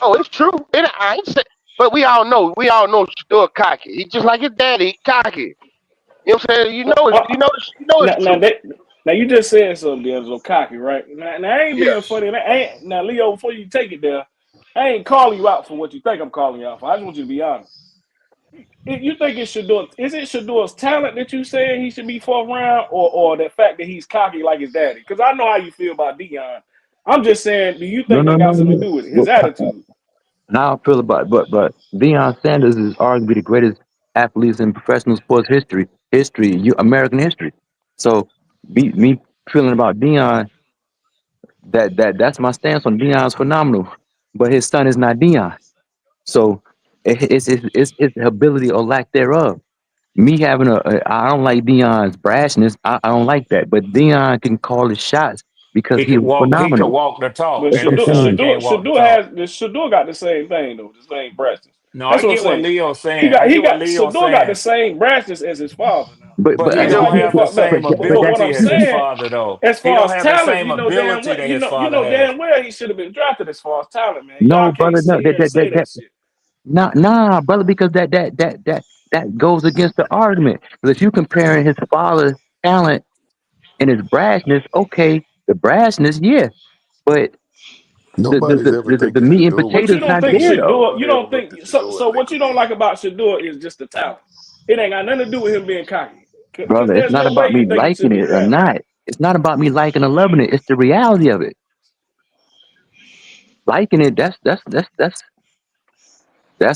F: Oh, it's true. I ain't say, but we all know Shador cocky. He just like his daddy, cocky. You know what I'm saying? You know it's true.
G: Now you just said something, D'Angelo, cocky, right? Now I ain't being funny. Now, Leo, before you take it there, I ain't calling you out for what you think I'm calling you out for. I just want you to be honest. If you think it's Shador, is it Shador's talent that you saying he should be 4th round, or the fact that he's cocky like his daddy? Because I know how you feel about Deion. I'm just saying, do you think that got something to do with it? His attitude.
P: Now I feel about but Deion Sanders is arguably the greatest athletes in professional sports history, American history. So me feeling about Deion, that's my stance on Deion's phenomenal, but his son is not Deion. So it's his ability or lack thereof. Me having I don't like Deion's brashness. I don't like that. But Deion can call his shots because he's phenomenal.
L: He can walk the talk.
G: But Shador got the same thing though, the same brashness.
L: No, I get what Leo's saying.
G: Shador got the same brashness as his father now.
L: But he don't have the same ability as his father, though.
G: As far as talent, you know
L: damn
G: well he should have been drafted as far as talent, man.
P: No, brother, no. Nah, brother, because that goes against the argument. Because if you comparing his father's talent and his brashness, okay, the brashness, yeah, but
E: Nobody's ever
P: the
E: thinking
P: meat and
E: Shador was
G: But you
P: potatoes
E: this
G: don't
P: not
G: think
E: good.
P: there though.
G: Shador, you
E: Nobody ever
G: don't
E: looked at
G: think so.
E: Shador
G: So
E: and
G: what
E: think
G: you
E: of
G: don't
E: him.
G: like about Shador is just the talent. It ain't got nothing to do with him being cocky. Because
P: Brother, it's
G: there's
P: not
G: no way
P: about
G: you
P: me
G: think he should
P: liking
G: be
P: it or
G: drafted.
P: not. It's not about me liking or loving it. It's the reality of it. Liking it, that's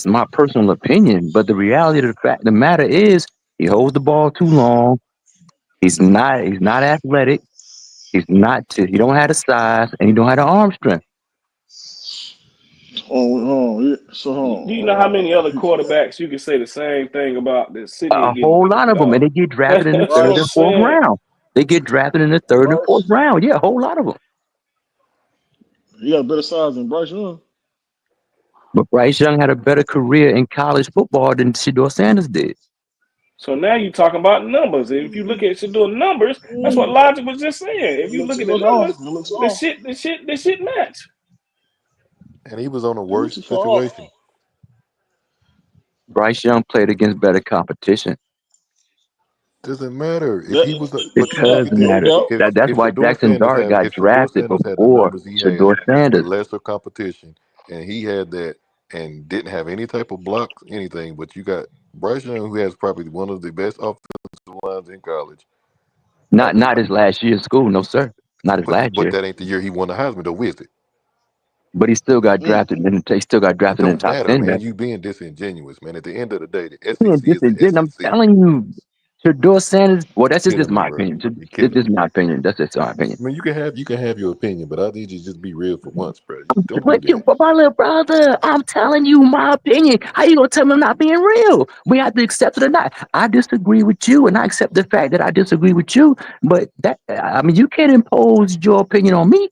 P: my personal opinion. But the reality of the matter is he holds the ball too long. He's not athletic. He don't have the size and he don't have the arm strength.
G: Do you know how many other quarterbacks you can say the same thing about that's sitting here
P: A
G: getting
P: whole
G: picked?
P: lot of them, and they get drafted in the
G: That's what
P: third
G: I'm
P: and fourth
G: saying.
P: round. They get drafted in the third and fourth round. Yeah, a whole lot of them.
Q: He got better size than Bryce Young.
P: But Bryce Young had a better career in college football than Shedeur Sanders did.
G: So now you're talking about numbers. If you look at Shador numbers, that's what Logic was just saying. If
Q: He
G: you look
Q: looks
G: at the numbers,
Q: off.
G: the shit match.
E: And he was on a
Q: He looks
E: worse
Q: far off.
E: situation.
P: Bryce Young played against better competition.
E: Doesn't matter if he was.
P: It
E: But you look
P: does
E: at
Q: No
E: this.
P: matter.
Q: doubt.
P: That's
E: If
P: why
E: Shador
P: Jackson
E: Sanders
P: Dart
E: had,
P: got
E: if Shador
P: drafted
E: Sanders had the
P: before
E: numbers he had
P: Shedeur
E: with
P: Sanders.
E: lesser competition, and he had that and didn't have any type of blocks, anything, but you got Bryce Young, who has probably one of the best offensive lines in college.
P: Not his last year of school, no sir. Not his last
E: But
P: year.
E: that ain't the year he won the Heisman, though, is it?
P: But he still got drafted in the
E: Don't
P: top
E: matter,
P: 10.
E: man.
P: Man.
E: You being disingenuous, man. At the end of the day, the
P: Man,
E: SEC
P: this
E: is
P: is
E: the
P: I'm
E: SEC.
P: telling you, Shedeur Sanders. Well, that's just
E: Killing me,
P: my
E: bro.
P: opinion.
E: You're
P: This
E: killing
P: is
E: me.
P: my opinion. That's just my opinion.
E: I mean, you can have your opinion, but I need you to just be real for once, bro. Don't do
P: But
E: that.
P: my little brother, I'm telling you my opinion. How you gonna tell me I'm not being real? We have to accept it or not. I disagree with you, and I accept the fact that I disagree with you. But you can't impose your opinion on me.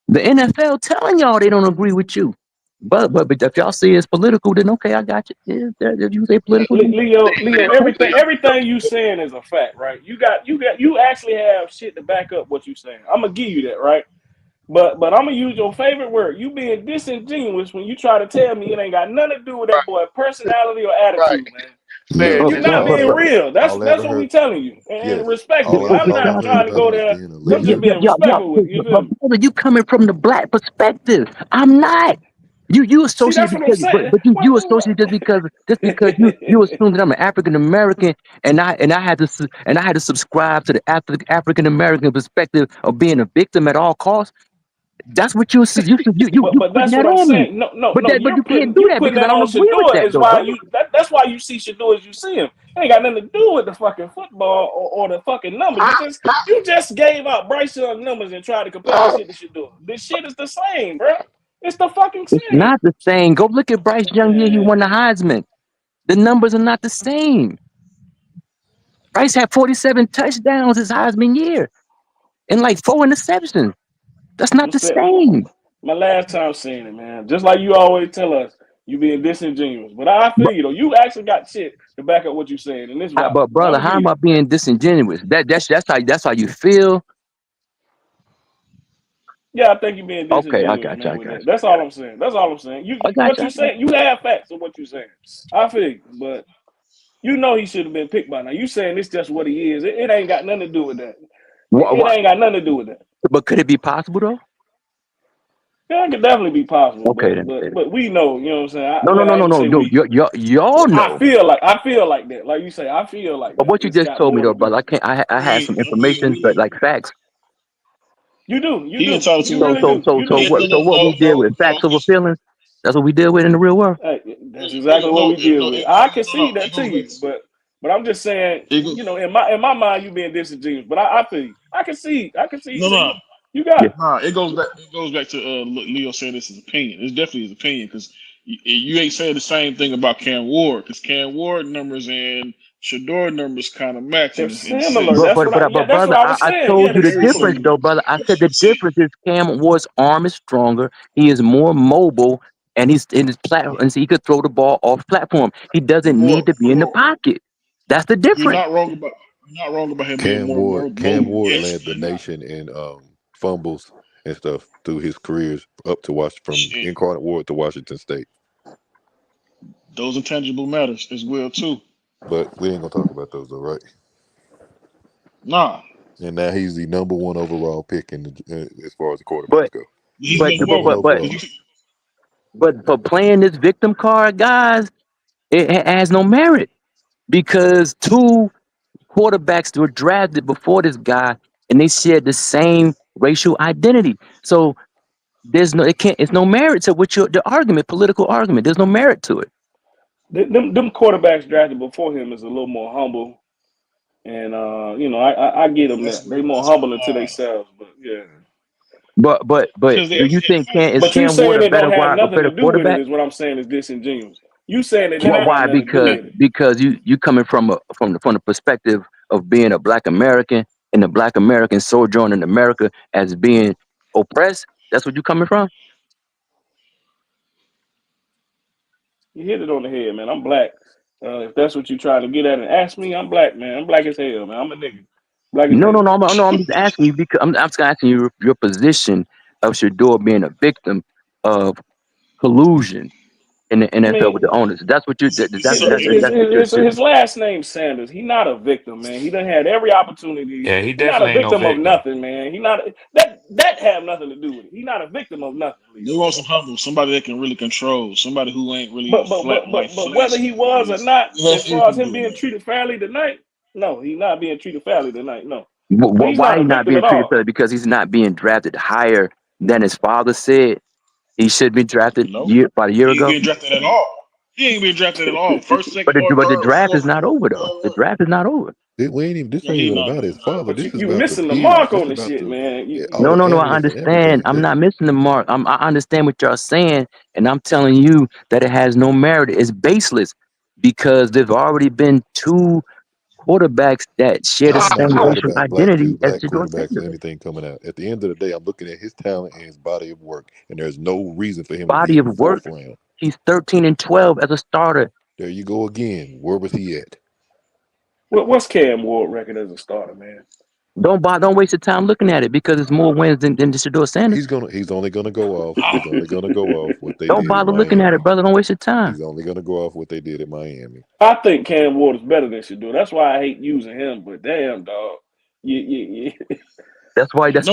P: The NFL telling y'all they don't agree with you. But if y'all see it's political, then okay, I got you. If you say political, then
G: Leo, everything you saying is a fact, right? You actually have shit to back up what you saying. I'm gonna give you that, right? But I'm gonna use your favorite word. You being disingenuous when you try to tell me it ain't got nothing to do with that boy's personality or attitude, man. You're not being real. That's what we telling you, and respectfully, I'm not trying to go there. I'm just being respectful with you. Feel me?
P: brother, you coming from the black perspective. I'm not. You
G: See,
P: associate
G: that's what I'm
P: because,
G: saying.
P: but you associate just because you assume that I'm an African American and I had to subscribe to the African American perspective of being a victim at all costs. That's what you
G: But
P: putting
G: that's
P: that
G: what I'm
P: on me.
G: saying. No.
P: But
G: You're
P: you can't do
G: you
P: that
G: putting
P: because I
G: that
P: don't
G: on
P: agree with
G: Shador
P: that
G: is
P: though,
G: why
P: brother.
G: that's why you see Shador as you see him. It ain't got nothing to do with the fucking football or the fucking numbers. You just gave out Bryce Young numbers and tried to compare this shit to Shador. This shit is the same, bro. It's the fucking
P: It's
G: same.
P: not the same. Go look at Bryce Young year he won the Heisman. The numbers are not the same. Bryce had 47 touchdowns his Heisman year and like 4 interceptions. That's not the same.
G: My last time seeing it, man. Just like you always tell us, you being disingenuous. But I feel you though. You actually got shit to back up what you saying, and this why.
P: But brother, how am I being disingenuous? That's how you feel.
G: Yeah, I think you're being
P: Okay, I
G: disingenuous,
P: got you.
G: man. With that, that's all I'm saying. That's all I'm saying.
P: I got
G: What
P: you.
G: you saying? You have facts of what you're saying. I feel you, but you know he should have been picked by now. You saying it's just what he is. It ain't got nothing to do with that. It ain't got nothing to do with that.
P: But could it be possible though?
G: Yeah, it could definitely be possible,
P: Okay, then.
G: but we know, you know what I'm saying.
P: No. Y'all know.
G: I feel like that. Like you say, I feel like
P: But
G: that.
P: what you
G: It's
P: just
G: got
P: told me
G: more to
P: though,
G: do
P: brother,
G: with it.
P: I had some information, but like facts.
G: You do.
Q: He entitled to
G: You really do. You do.
P: So what we deal with? Facts over feelings. That's what we deal with in the real world.
G: Hey, that's exactly what we deal with. I can see that to you, but I'm just saying, you know, in my mind, you being disingenuous. But I feel you. I can see.
Q: No.
G: You got it.
Q: Nah, it goes back to Leo saying this is opinion. It's definitely his opinion because you ain't saying the same thing about Cam Ward because Cam Ward numbers and Shador numbers kind of match in
G: They're
Q: a
G: similar.
Q: sense.
G: That's what
P: brother,
G: I was
P: I
G: saying. Yeah,
P: told you
G: they're
P: the
G: similar.
P: difference though, brother. I said the difference is Cam Ward's arm is stronger. He is more mobile, and he's in his platform, and so he could throw the ball off platform. He doesn't need to be in the pocket. That's the
Q: You're
P: difference.
Q: not wrong about him being
E: Cam
Q: more
E: Ward
Q: mobile.
E: led the nation in fumbles and stuff through his careers up to from
Q: Shit.
E: Incarnate Ward to Washington State.
Q: Those intangible matters as well too.
E: But we ain't gonna talk about those though, right?
Q: Nah.
E: And now he's the number 1 overall pick in the as far as the quarterbacks go.
P: But for playing this victim card, guys, it has no merit because 2 quarterbacks were drafted before this guy, and they shared the same racial identity. So it's no merit to the argument, political argument. There's no merit to it.
G: Them quarterbacks drafted before him is a little more humble, and I get them that they more humble into themselves, but yeah.
P: But do you think Cam Ward a better quarterback?
G: Is what I'm saying is disingenuous. You saying it?
P: Why? Because you coming from the perspective of being a Black American and the Black American sojourn in America as being oppressed. That's what you coming from.
G: You hit it on the head, man. I'm Black. If that's what you're trying to get at and ask me, I'm Black, man. I'm Black as hell, man. I'm a nigga.
P: No. I'm just asking you because I'm just asking you your position of Shedeur being a victim of collusion in the NFL with the owners. That's what you.
G: His last name Sanders. He's not a victim, man. He done had every opportunity.
L: Yeah, he
G: He's
L: definitely
G: not a victim
L: ain't no
G: of nothing, man. He not that have nothing to do with it. He's not a victim of nothing.
Q: They want some humble, somebody that can really control, somebody who ain't really.
G: But whether he was or not, as far as him being treated fairly tonight, no, he's not being treated fairly tonight. No.
P: Why he not being treated fairly? Because he's not being drafted higher than his father said he should be drafted about a year ago.
Q: He ain't being drafted at all. He ain't being drafted at all. First, second,
P: but the draft is not over though. The draft is not over.
E: This ain't even about his father. This is
G: you
E: about
G: missing the mark on the shit, man.
P: No. I understand. I'm not missing the mark. I understand what y'all saying, and I'm telling you that it has no merit. It's baseless because there've already been 2 quarterbacks that share the same racial identity as Shedeur Sanders.
E: Anything coming out. At the end of the day, I'm looking at his talent and his body of work, and there's no reason for him to be in the 4th round.
P: He's 13-12 as a starter.
E: There you go again. Where was he at?
G: What's Cam Ward record as a starter, man?
P: Don't waste your time looking at it because it's more wins than Shedeur Sanders.
E: He's only gonna go off. He's only gonna go off what they
P: Don't
E: did.
P: bother looking at it, brother. Don't waste your time.
E: He's only gonna go off what they did at Miami.
G: I think Cam Ward is better than Shedeur. That's why I hate using him. But damn, dog. Yeah.
P: That's why.
Q: Let me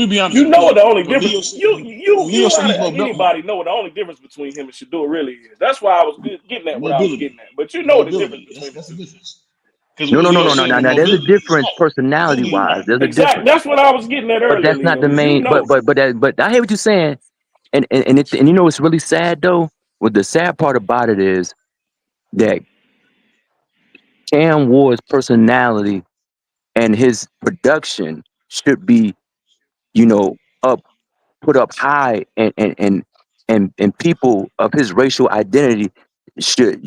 Q: be honest.
G: You know what the only difference? Anybody know what the only difference between him and Shedeur really is? That's why I was getting at what I was getting at. But you know what the difference between them.
P: No. There's a difference personality-wise. There's a difference.
G: That's what I was getting at earlier.
P: But that's not the main. But I hear what you're saying, and you know what's really sad though. What the sad part about it is that Cam Ward's personality and his production should be, put up high, and people of his racial identity should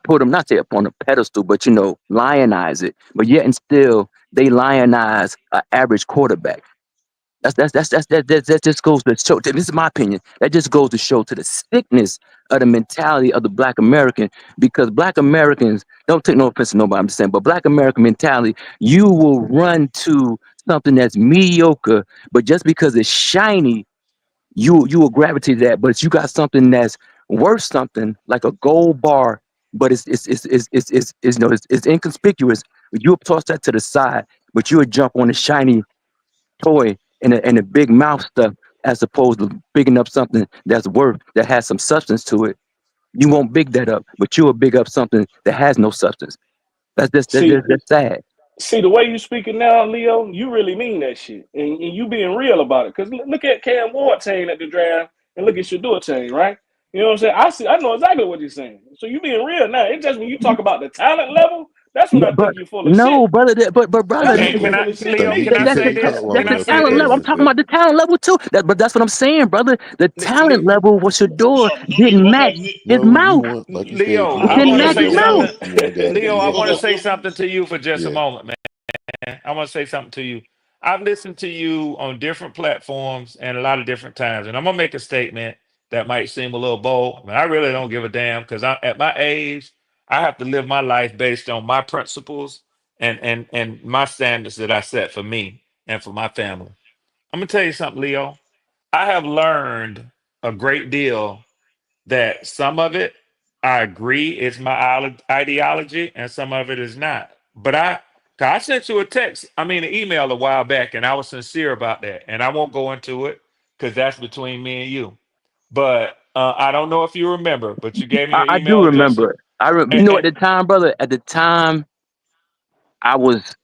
P: put him, not say up on a pedestal, but lionize it. But yet and still, they lionize an average quarterback. That just goes to show. This is my opinion. That just goes to show to the sickness of the mentality of the Black American, because Black Americans, don't take no offense to nobody, I'm just saying, but Black American mentality, you will run to something that's mediocre, but just because it's shiny, you will gravitate to that. But you got something that's worth something, like a gold bar, but it's inconspicuous. You'll toss that to the side, but you'll jump on the shiny toy and the big mouth stuff, as opposed to picking up something that has some substance to it. You won't big that up, but you'll big up something that has no substance. That's sad.
G: See, the way you speaking now, Leo, you really mean that shit, and you being real about it. Because look at Cam Ward chain at the draft, and look at Shedeur chain, right? You know what I'm saying? I know exactly what you're saying. So you being real now. It's just when you talk about the talent level, that's when I think you're full of shit.
P: No, brother, but brother, that's the talent level. I'm talking about the talent level too. But that's what I'm saying, brother. The talent level with Shedeur didn't match his mouth.
L: Leo, I want to say something to you for just a moment, man. I want to say something to you. I've listened to you on different platforms and a lot of different times, and I'm gonna make a statement that might seem a little bold, but I really don't give a damn, because at my age, I have to live my life based on my principles and my standards that I set for me. and for my family. I'm gonna tell you something, Leo. I have learned a great deal that some of it I agree is my ideology and some of it is not. But 'cause I sent you a text, an email a while back, and I was sincere about that. And I won't go into it because that's between me and you. But I don't know if you remember, but you gave me your
P: I do
L: email address.
P: remember. You know, at the time, brother. At the time, I was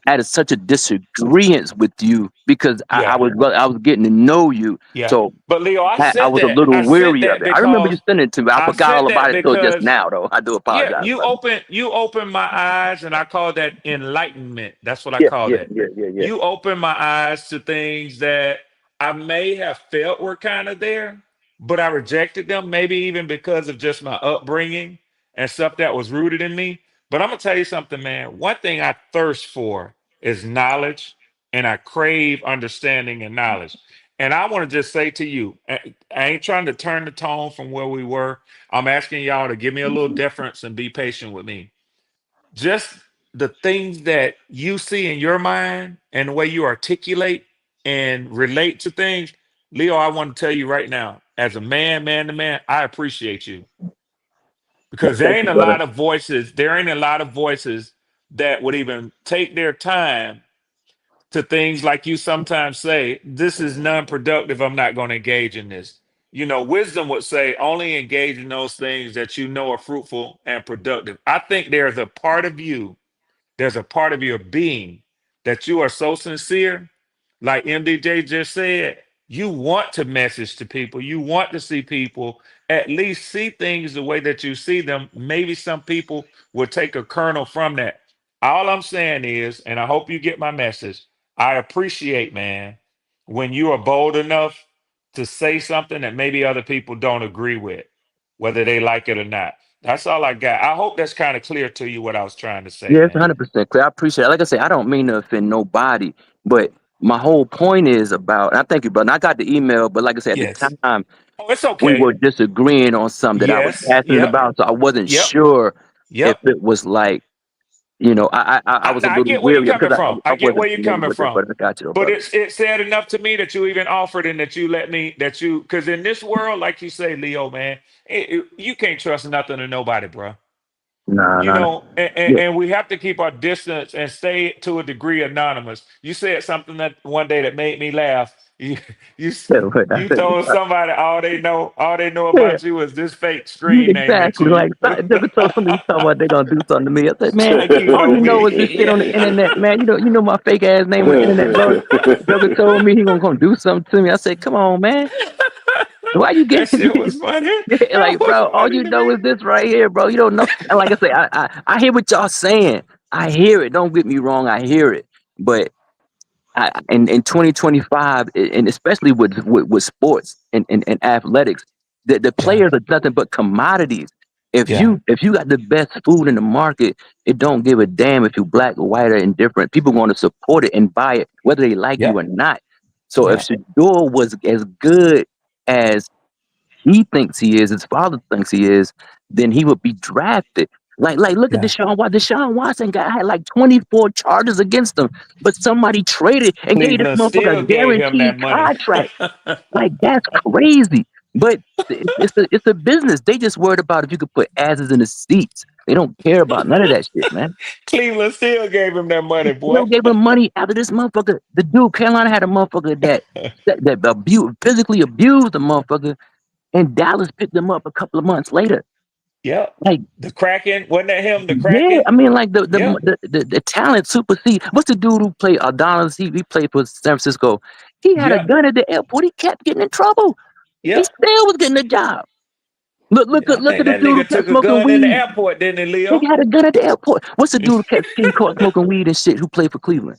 P: at such a disagreement with you because I
L: Yeah.
P: was getting to know you.
L: Yeah.
P: So
L: But Leo, I
P: I
L: said
P: was a
L: that.
P: little
L: I said
P: weary of
L: that
P: it. I remember you
L: because
P: sending it to me. I
L: I
P: forgot
L: said
P: all about
L: that
P: it till just
L: because
P: now, though. I do
L: yeah,
P: apologize, brother.
L: you open my eyes, and I call that enlightenment. That's what I
P: Yeah,
L: call
P: yeah,
L: that.
P: yeah, yeah, yeah.
L: You open my eyes to things that I may have felt were kind of there, but I rejected them, maybe even because of just my upbringing and stuff that was rooted in me. But I'm gonna tell you something, man. One thing I thirst for is knowledge, and I crave understanding and knowledge. And I want to just say to you, I ain't trying to turn the tone from where we were. I'm asking y'all to give me a little deference and be patient with me. Just the things that you see in your mind and the way you articulate and relate to things, Leo, I want to tell you right now, as a man to man, I appreciate you because there
P: Thank
L: ain't
P: you,
L: a
P: brother.
L: lot of voices. There ain't a lot of voices that would even take their time to things like you sometimes say, this is non-productive. I'm not going to engage in this. You know, wisdom would say only engage in those things that you know are fruitful and productive. I think there's a part of your being that you are so sincere, like MDJ just said, you want to message to people. You want to see people at least see things the way that you see them. Maybe some people will take a kernel from that. All I'm saying is, and I hope you get my message, I appreciate, man, when you are bold enough to say something that maybe other people don't agree with, whether they like it or not. That's all I got. I hope that's kind of clear to you what I was trying to say,
P: Yeah, it's
L: man.
P: 100% clear. I appreciate it. Like I say, I don't mean to offend nobody, but my whole point is about, and I thank you, brother. I got the email, but like I said, at the
L: Yes.
P: time,
L: Oh, it's
P: we
L: okay.
P: were disagreeing on something that I was
L: Yes.
P: passionate
L: Yep.
P: about. So I wasn't
L: Yep.
P: sure if
L: Yep.
P: it was like, I was a
L: I
P: little
L: get where you're
P: weary
L: coming
P: because
L: from.
P: I
L: I get
P: wasn't
L: where you're
P: familiar
L: coming
P: with it,
L: from.
P: but I got you, though,
L: But
P: brother.
L: it said enough to me that you even offered and that you let me, because in this world, like you say, Leo, man, you can't trust nothing to nobody, bro.
P: Nah,
L: You
P: nah, nah.
L: know,
P: Yeah.
L: and we have to keep our distance and stay to a degree anonymous. You said something that one day that made me laugh. You
P: Yeah, but I
L: you
P: said,
L: told somebody all they know
P: yeah,
L: about you is this fake screen name that
P: exactly.
L: you
P: Like, Joker told somebody talking about they gonna do something to me. I said, man,
L: like you
P: all
L: know
P: you know is this
L: me.
P: shit on the internet, man. You know my fake ass name on the internet, bro. Joker told me he gonna come do something to me. I said, come on, man. Why you
L: That
P: getting
L: shit was funny.
P: yeah,
L: That
P: like,
L: was
P: bro, all
L: funny
P: you
L: to
P: know is
L: me.
P: this right here, bro. You don't know. And like I say, I hear what y'all saying. I hear it. Don't get me wrong. I hear it. But in 2025, and especially with sports and athletics, the
L: Yeah.
P: players are nothing but commodities.
L: Yeah.
P: If you got the best food in the market, it don't give a damn if you black, white, or indifferent. People want to support it and buy it, whether they like you
L: Yep.
P: or not. So if
L: Yep.
P: Shador was as good as he thinks he is, his father thinks he is, then he would be drafted. Like look at
L: Yeah.
P: Deshaun Watson. Deshaun Watson had like 24 charges against him, but somebody traded and gave this
L: Cleveland
P: motherfucker
L: still
P: a
L: gave him that
P: guaranteed
L: money.
P: contract. Like that's crazy. But it's a business. They just worried about if you could put asses in the seats. They don't care about none of that shit, man.
L: Cleveland still gave him that money,
P: You know,
L: boy.
P: gave him money after this motherfucker. The dude, Carolina had a motherfucker that physically abused the motherfucker, and Dallas picked him up a couple of months later.
L: Yep.
P: Like,
L: The Kraken. Wasn't that him? The
P: yeah,
L: Kraken?
P: I mean, like
L: Yep.
P: the talent supersede. What's the dude who played Adonis? He played for San Francisco. He had a
L: Yep.
P: gun at the airport. He kept getting in trouble. He
L: Yep.
P: still was getting a job. Look
L: I
P: at
L: think
P: the
L: that
P: dude who
L: nigga
P: kept
L: took a
P: smoking
L: gun in the
P: weed.
L: airport, didn't he,
P: Nigga
L: Leo?
P: had a gun at the airport. What's the dude who kept getting caught smoking weed and shit? Who played for Cleveland?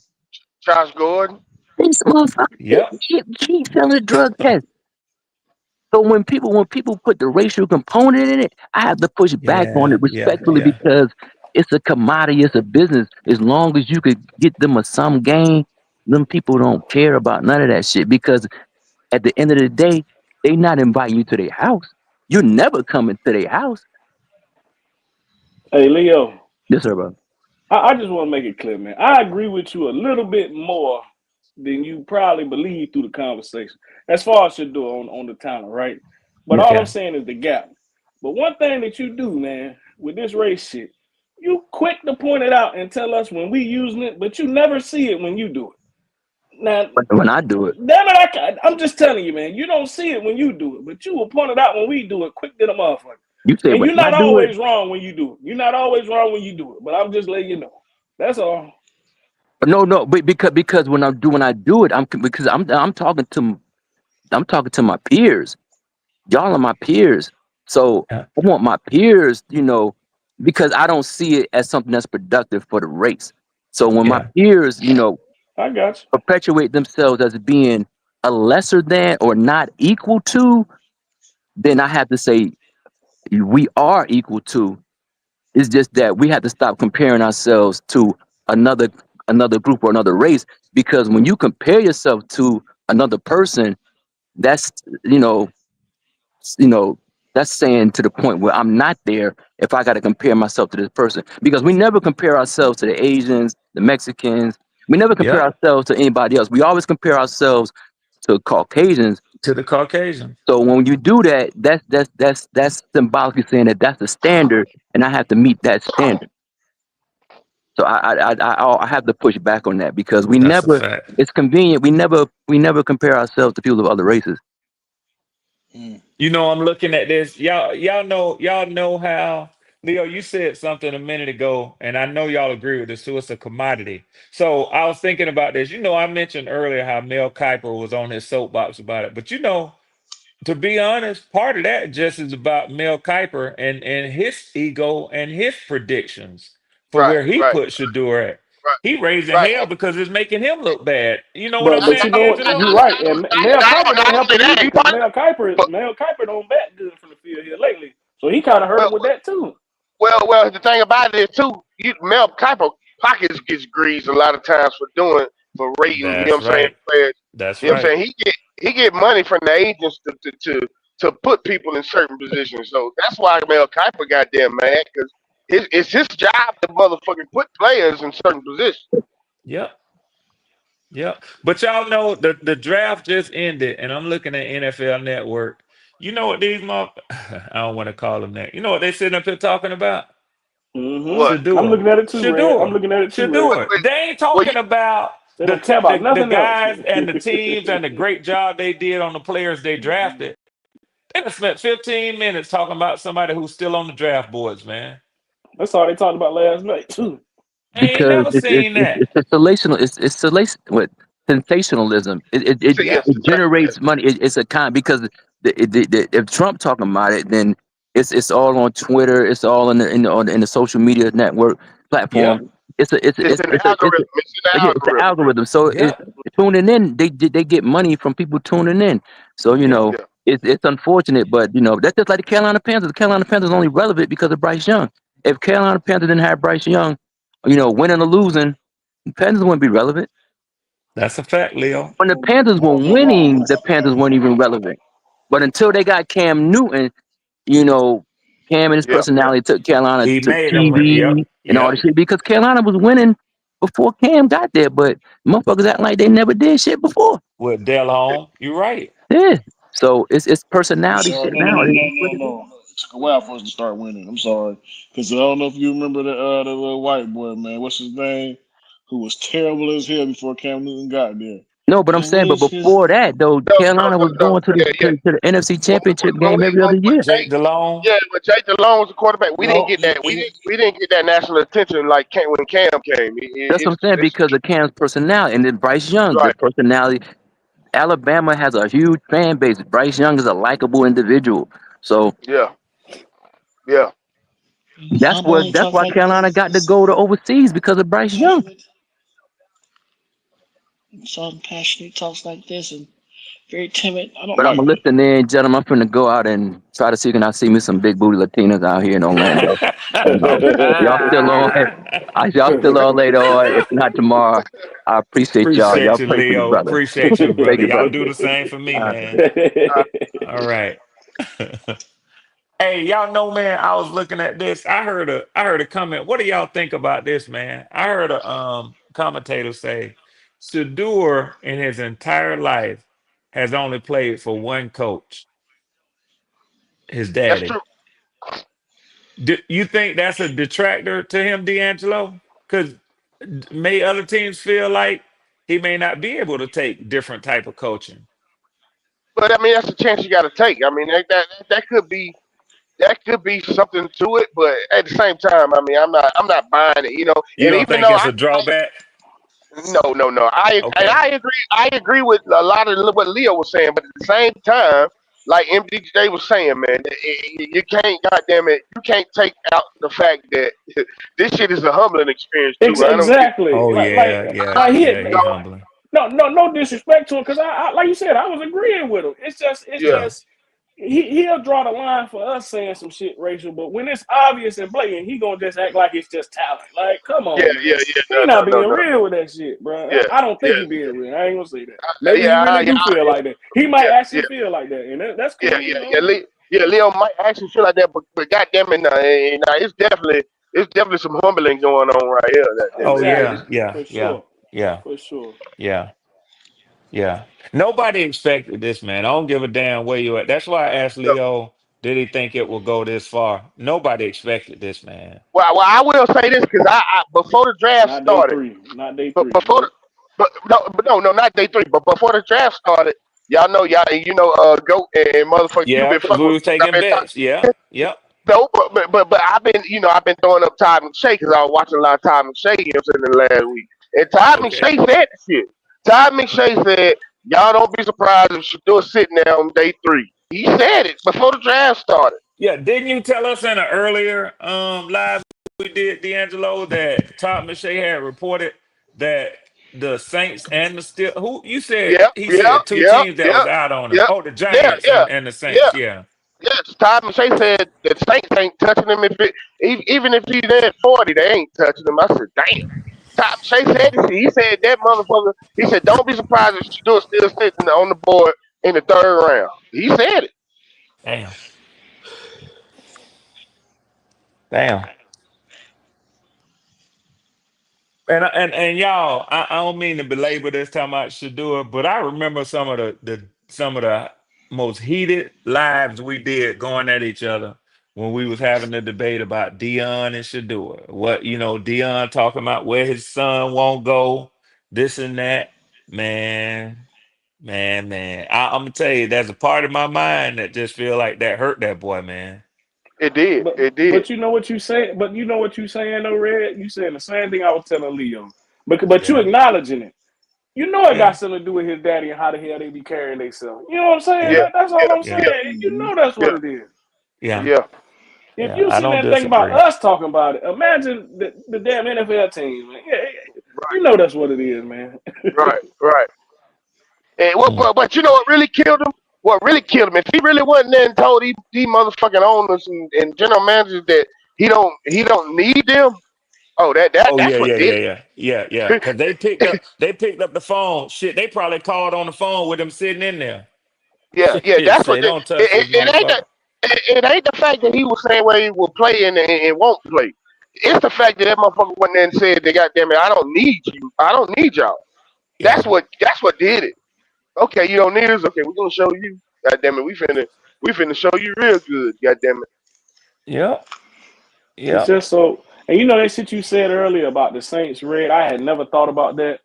F: Josh Gordon.
P: This motherfucker,
L: Yep.
P: he fell in a drug test. So when people put the racial component in it, I have to push back on
L: Yeah.
P: it
L: Yeah.
P: respectfully
L: Yeah.
P: because it's a commodity, it's a business. As long as you could get them some gain, them people don't care about none of that shit because at the end of the day, they not inviting you to their house. You're never coming to their house.
G: Hey, Leo.
P: Yes, sir, bro.
G: I just want to make it clear, man. I agree with you a little bit more than you probably believe through the conversation. As far as Shador on the talent, right? But all I'm saying is the gap. But one thing that you do, man, with this race shit, you quick to point it out and tell us when we using it, but you never see it when you do it. Now,
P: when I do it,
G: damn it, I'm just telling you, man, you don't see it when you do it, but you will point it out when we do it, quick to the motherfucker.
P: You say,
G: and you're not
P: I do
G: always wrong when you do it. You're not always wrong when you do it, but I'm just letting you know. That's all.
P: No, but because when I do it, I'm talking to my peers. Y'all are my peers, so I want my peers, because I don't see it as something that's productive for the race. So when my peers,
G: I got you,
P: perpetuate themselves as being a lesser than or not equal to, then I have to say we are equal to. It's just that we have to stop comparing ourselves to another group or another race, because when you compare yourself to another person, that's that's saying to the point where I'm not there if I got to compare myself to this person, because we never compare ourselves to the Asians, the Mexicans. We never compare ourselves to anybody else. We always compare ourselves to Caucasians.
L: To the Caucasian.
P: So when you do that, that's symbolically saying that that's the standard, and I have to meet that standard. So I have to push back on that, because we
L: That's a
P: never.
L: fact.
P: It's convenient. We never compare ourselves to people of other races.
L: I'm looking at this. Y'all know how, Leo, you said something a minute ago, and I know y'all agree with this too. It's a commodity. So I was thinking about this. I mentioned earlier how Mel Kiper was on his soapbox about it. But to be honest, part of that just is about Mel Kiper and his ego and his predictions for where he put Shador at. He raising hell because it's making him look bad. You know what I'm
G: But
L: saying,
G: you know what?
L: Angelo?
G: You're right. And Mel Kiper don't help him
F: that
G: either, because Mel Kiper don't bat good from the field here lately. So he kind of hurt him with that too.
F: Well, the thing about it is too, Mel Kiper pockets gets greased a lot of times for rating.
L: That's
F: You know what I'm saying?
L: right.
F: Players.
L: That's
F: You know
L: right.
F: what I'm saying? He get money from the agents to put people in certain positions. So that's why Mel Kiper goddamn mad, because it's his job to motherfucking put players in certain positions.
L: Yep. But y'all know the draft just ended, and I'm looking at NFL Network. You know what these I don't want to call them that. You know what they sitting up here talking about?
F: What?
L: Shador.
G: I'm looking at it too, Red. I'm
L: Shador.
G: looking at it too,
L: Shador.
G: Red.
L: They ain't talking about
G: They don't care about
L: the
G: nothing
L: guys
G: else.
L: and the teams and the great job they did on the players they drafted. They done spent 15 minutes talking about somebody who's still on the draft boards, man.
G: That's all they talked about last night too.
L: I ain't
P: Because
L: never seen that.
P: it's sensationalism. It generates money. It's a because if Trump talking about it, then it's all on Twitter. It's all in the social media network platform. It's an algorithm. It's an algorithm. So tuning in, they get money from people tuning in. So it's unfortunate, but that's just like the Carolina Panthers. The Carolina Panthers are only relevant because of Bryce Young. If Carolina Panthers didn't have Bryce Young, winning or losing, the Panthers wouldn't be relevant.
L: That's a fact, Leo.
P: When the Panthers were winning, the Panthers weren't even relevant. But until they got Cam Newton, Cam and his personality took Carolina
L: He
P: to
L: made them.
P: TV and all this shit, because Carolina was winning before Cam got there. But motherfuckers act like they never did shit before.
L: With Del Home, you're right.
P: Yeah. So it's personality
Q: Sorry,
P: shit now.
Q: no. It took a while for us to start winning. I'm sorry, because I don't know if you remember the little white boy, man. What's his name? Who was terrible as hell before Cam Newton got there.
P: No, but I'm saying, but before that though, Carolina was going to the NFC Championship game every other year.
L: Jake Delhomme.
F: Yeah, but Jake Delhomme was the quarterback. We didn't get that. We didn't get that national attention like when Cam came.
P: That's what I'm saying, because of Cam's personality, and then Bryce Young's personality. Alabama has a huge fan base. Bryce Young is a likable individual. So
F: yeah.
P: That's why Carolina got to go to overseas, because of Bryce Young.
Q: Soft, passionate, talks like this, and very timid. I don't
P: But
Q: like
P: I'm gonna listen in, gentlemen. I'm finna go out and try to see can I see me some big booty Latinas out here in Orlando. Y'all still on? Y'all still on later on? If not tomorrow, I appreciate y'all. Y'all
L: Appreciate you,
P: pray for your
L: Leo.
P: brother.
L: Appreciate you, brother.
P: Thank you,
L: Y'all
P: brother.
L: do the same for me, man. All right. Hey, y'all know, man, I was looking at this. I heard a comment. What do y'all think about this, man? I heard a commentator say Shador in his entire life has only played for one coach, his
F: That's
L: daddy.
F: true.
L: Do you think that's a detractor to him, D'Angelo? Because may other teams feel like he may not be able to take different type of coaching.
F: But I mean, that's a chance you got to take. I mean, that could be something to it. But at the same time, I mean, I'm not buying it. You know,
L: You
F: and
L: don't
F: even
L: think
F: though
L: it's a drawback?
F: No.
L: Okay.
F: I agree with a lot of what Leo was saying, but at the same time, like MDJ was saying, man, you can't, goddamn it, you can't take out the fact that this shit is a humbling experience too.
G: Exactly.
L: Oh
G: Like
L: he humbling.
G: No disrespect to him, because I like you said, I was agreeing with him. It's just he'll draw the line for us saying some shit racial, but when it's obvious and blatant, he gonna just act like it's just talent. Like, come on, man. He not being real with that shit, bro. I don't think he being real. I ain't gonna say that. Maybe he really do feel like that. He might actually feel like that, and that's cool.
F: Leo might actually feel like that, but goddamn it, it's definitely some humbling going on right here.
G: For sure.
L: Yeah. Nobody expected this, man. I don't give a damn where you at. That's why I asked Leo, did he think it would go this far? Nobody expected this, man.
F: Well, I will say this because I before the draft started,
G: not day three.
F: Not day three. But before the draft started, y'all know, Goat and motherfucker,
L: Yeah,
F: you been
L: we were taking bets. Yep.
F: No, but I've been throwing up Todd McShay because I was watching a lot of Todd McShay in the last week, and Todd McShay said the shit. Todd McShay said, "Y'all don't be surprised if Shador's sitting there on day 3." He said it before the draft started.
L: Yeah, didn't you tell us in an earlier live we did, D'Angelo, that Todd McShay had reported that the Saints and the Steelers, who you said he said two teams that was out on him. Oh, the Giants and the Saints.
F: Yes, Todd McShay said the Saints ain't touching him even if he's there at 40, they ain't touching him. I said, damn. Todd McShay said this. He said that motherfucker. He said, don't be surprised if Shador's still sitting on the board in the 3rd round. He said it.
L: Damn. And y'all, I don't mean to belabor this time about Shador, but I remember some of the most heated lives we did going at each other when we was having the debate about Deion and Shador. What, Deion talking about where his son won't go, this and that. Man. I'm gonna tell you, there's a part of my mind that just feel like that hurt that boy, man.
F: It did.
G: But you know what you saying? But you know what you saying, though, Red? You saying the same thing I was telling Leo. But you acknowledging it. You know it got something to do with his daddy and how the hell they be carrying themselves. You know what I'm saying? That's all I'm saying. You know that's what it is. If you sit there and think about us talking about it, imagine the damn NFL team, man. You know that's what it is, man.
F: Right. And but you know what really killed him? What really killed him? If he really wasn't there and told these motherfucking owners and general managers that he don't need them. Oh, that's what did it.
L: Yeah. Because they picked up the phone. Shit, they probably called on the phone with him sitting in there.
F: Yeah. That's what don't touch it ain't the fact that he was saying where he will play and won't play. It's the fact that motherfucker went there and said, "They goddamn it, I don't need you. I don't need y'all." Yeah. That's what did it. Okay, you don't need us. Okay, we're gonna show you. Goddamn it, we finna show you real good. Goddamn it.
L: Yeah.
G: It's just so, and that shit you said earlier about the Saints, Red. I had never thought about that,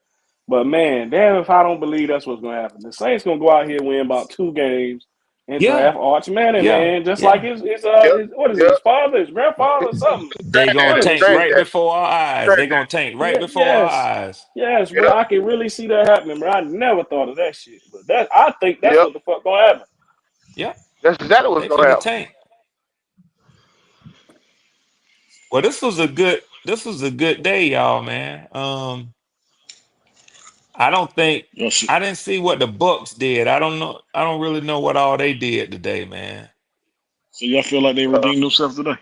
G: but man, damn if I don't believe that's what's gonna happen. The Saints gonna go out here and win about 2 games and draft Arch Manning, man, just like his his father, his grandfather, or something.
L: They gonna tank right before our eyes. They gonna tank right before our eyes.
G: Yes, bro, I can really see that happening, bro. I never thought of that shit, but I think that's what the fuck gonna happen.
L: Yeah,
F: that's exactly what's gonna happen.
L: Tank. Well, this was a good day, y'all, man. I didn't see what the Bucks did. I don't know. I don't really know what all they did today, man.
Q: So y'all feel like they redeemed themselves today?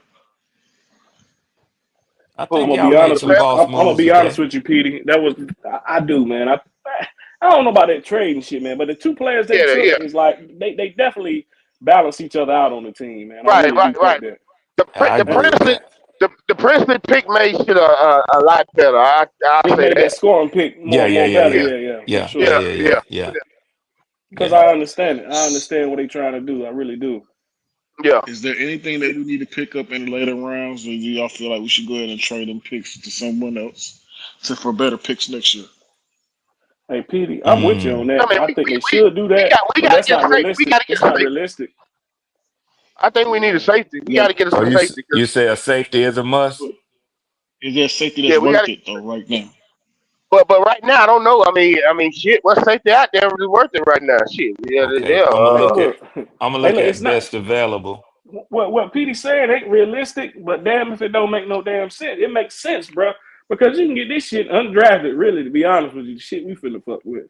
L: I think I'm gonna
G: be honest with you, Petey. I do, man. I don't know about that trading shit, man. But the 2 players they took is like they definitely balance each other out on the team, man.
F: Right. The Princely pick made shit a lot better. I
G: He
F: say
G: made that
F: that.
G: scoring pick
L: Yeah, yeah,
G: more
L: yeah,
G: better.
L: yeah,
G: Yeah, for
L: yeah,
G: sure.
L: yeah,
F: Yeah,
L: yeah, yeah,
F: yeah,
L: yeah,
G: Because
L: yeah.
G: I understand it. I understand what they're trying to do. I really do.
F: yeah.
Q: Is there anything that we need to pick up in the later rounds, or do y'all feel like we should go ahead and trade them picks to someone else for better picks next year?
G: Hey, Petey, I'm with you on
L: Mm.
F: I
G: that.
F: mean,
G: I think they should do that,
F: we
G: but
F: got to
G: that's
F: get a
G: not
F: safety. We
G: realistic.
F: got to get
G: It's
F: a
G: not
F: safety.
G: realistic.
F: I think we need a safety. We
Q: Yeah,
F: got to get us
L: Oh,
F: a safety.
L: you say a safety is a must?
Q: but is there safety
F: Yeah,
Q: that's
F: we got
Q: worth
F: to.
Q: it though right now?
F: But right now, I don't know. I mean, shit. What safety out there is worth it right now? Shit. Yeah,
L: Okay,
F: yeah.
L: I'm gonna
G: Hey,
L: look
G: look.
L: at I'm gonna
G: Hey,
L: look
G: look.
L: at
G: It's not
L: best available.
G: what Petey said ain't realistic, but damn if it don't make no damn sense. It makes sense, bro, because you can get this shit undrafted. Really, to be honest with you, the shit we finna fuck with.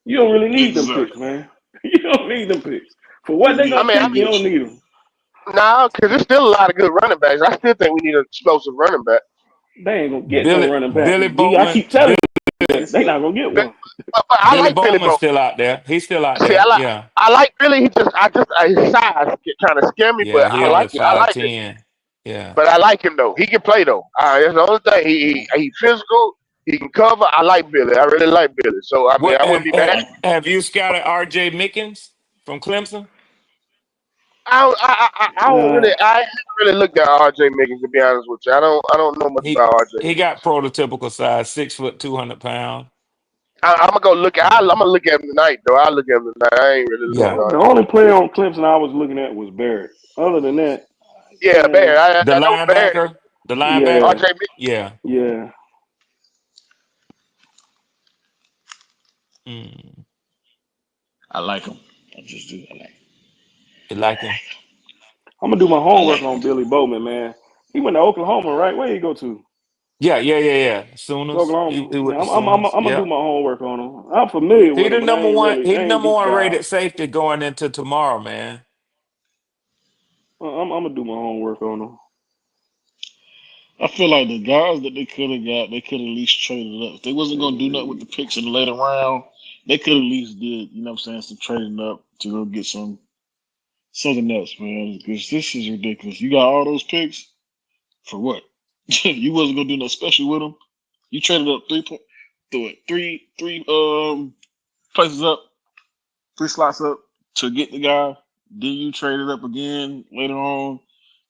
G: You don't really need them picks,
Q: Exactly.
G: man. You don't need them picks for what they
Q: Yeah,
F: I
G: gonna
F: mean,
G: pick. You don't need them.
F: no, because there's still a lot of good running backs. I still think we need an explosive running back.
G: They ain't gonna get no running back.
L: Billy
G: D, I
L: Bowman,
G: keep telling you that they not gonna get
F: But,
G: one.
F: but I
L: Billy
F: like Billy
L: Bowman's
F: Bo.
L: still out there. He's still out
F: See,
L: there. Yeah,
F: I like Billy. His size kind of scare me, but
L: yeah. He
F: I
L: only
F: like it. I like it.
L: 5'10". Yeah,
F: But I like him though. He can play though. That's the only thing. He physical. He can cover. I like Billy. I really like Billy. So I mean,
L: What
F: I wouldn't be mad.
L: have you scouted R.J. Mickens from Clemson?
F: I don't really. I haven't really looked at R.J. Mickens to be honest with you. I don't know much
L: He
F: about R.J.
L: he got prototypical size, 6 foot, 200 pounds.
F: I'm gonna go look at. I'm gonna look at him tonight though. I'll look at him tonight. I ain't really looking
L: Yeah,
F: at
G: The
F: R.J.
G: only player on Clemson I was looking at was Barrett. Other than that,
F: Yeah, Bear.
G: man,
L: the
F: I know Bear.
L: linebacker, the
G: yeah,
L: linebacker.
F: R.J. Mickens.
L: Yeah.
G: yeah.
L: Mm.
Q: I like him. I just do. I like.
L: You like him?
G: I'm gonna do my
Q: I
G: homework
Q: like
G: on
Q: him.
G: Billy Bowman, man. He went to Oklahoma, right? Where did he go to?
L: Yeah, yeah, yeah, yeah. Sooners.
G: Oklahoma.
L: He with
G: Yeah,
L: the Sooners.
G: I'm gonna do
L: Yeah.
G: my homework on him. I'm familiar
L: He
G: with him,
L: the
G: but I
L: number
G: ain't
L: one.
G: really,
L: He
G: I
L: the
G: ain't
L: number
G: deep
L: one
G: dive.
L: rated safety going into tomorrow, man.
G: I'm gonna do my homework on him.
Q: I feel like the guys that they could have got, they could have at least traded up. If they wasn't gonna do nothing with the picks in the later round, they could at least did, you know what I'm saying, some trading up to go get something else, man. Because this is ridiculous. You got all those picks for what? You wasn't gonna do nothing special with them. You traded up three places up, 3 slots up to get the guy. Then you traded up again later on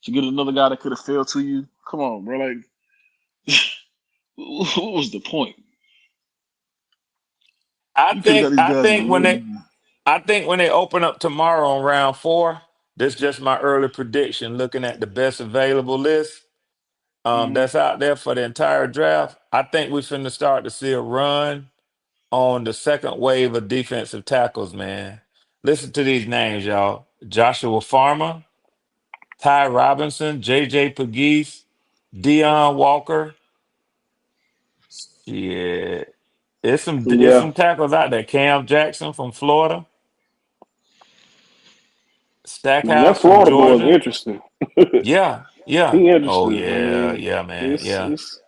Q: to get another guy that could have fell to you. Come on, bro. Like, what was the point? You could have got these
L: I
Q: guys in a
L: think
Q: way more.
L: when they open up tomorrow on round 4, this is just my early prediction. Looking at the best available list
G: Mhm.
L: that's out there for the entire draft, I think we're finna start to see a run on the second wave of defensive tackles, man. Listen to these names, y'all: Joshua Farmer, Ty Robinson, J.J. Pegues, Deion Walker. Yeah, it's
G: Yeah,
L: some tackles out there. Cam Jackson from Florida,
G: man, that
L: Stackhouse from
G: Florida boy is
L: Georgia.
G: interesting.
L: Yeah, yeah.
G: He
L: Oh
G: interesting. I
L: yeah,
G: mean,
L: yeah, man,
G: it's
L: yeah.
G: it's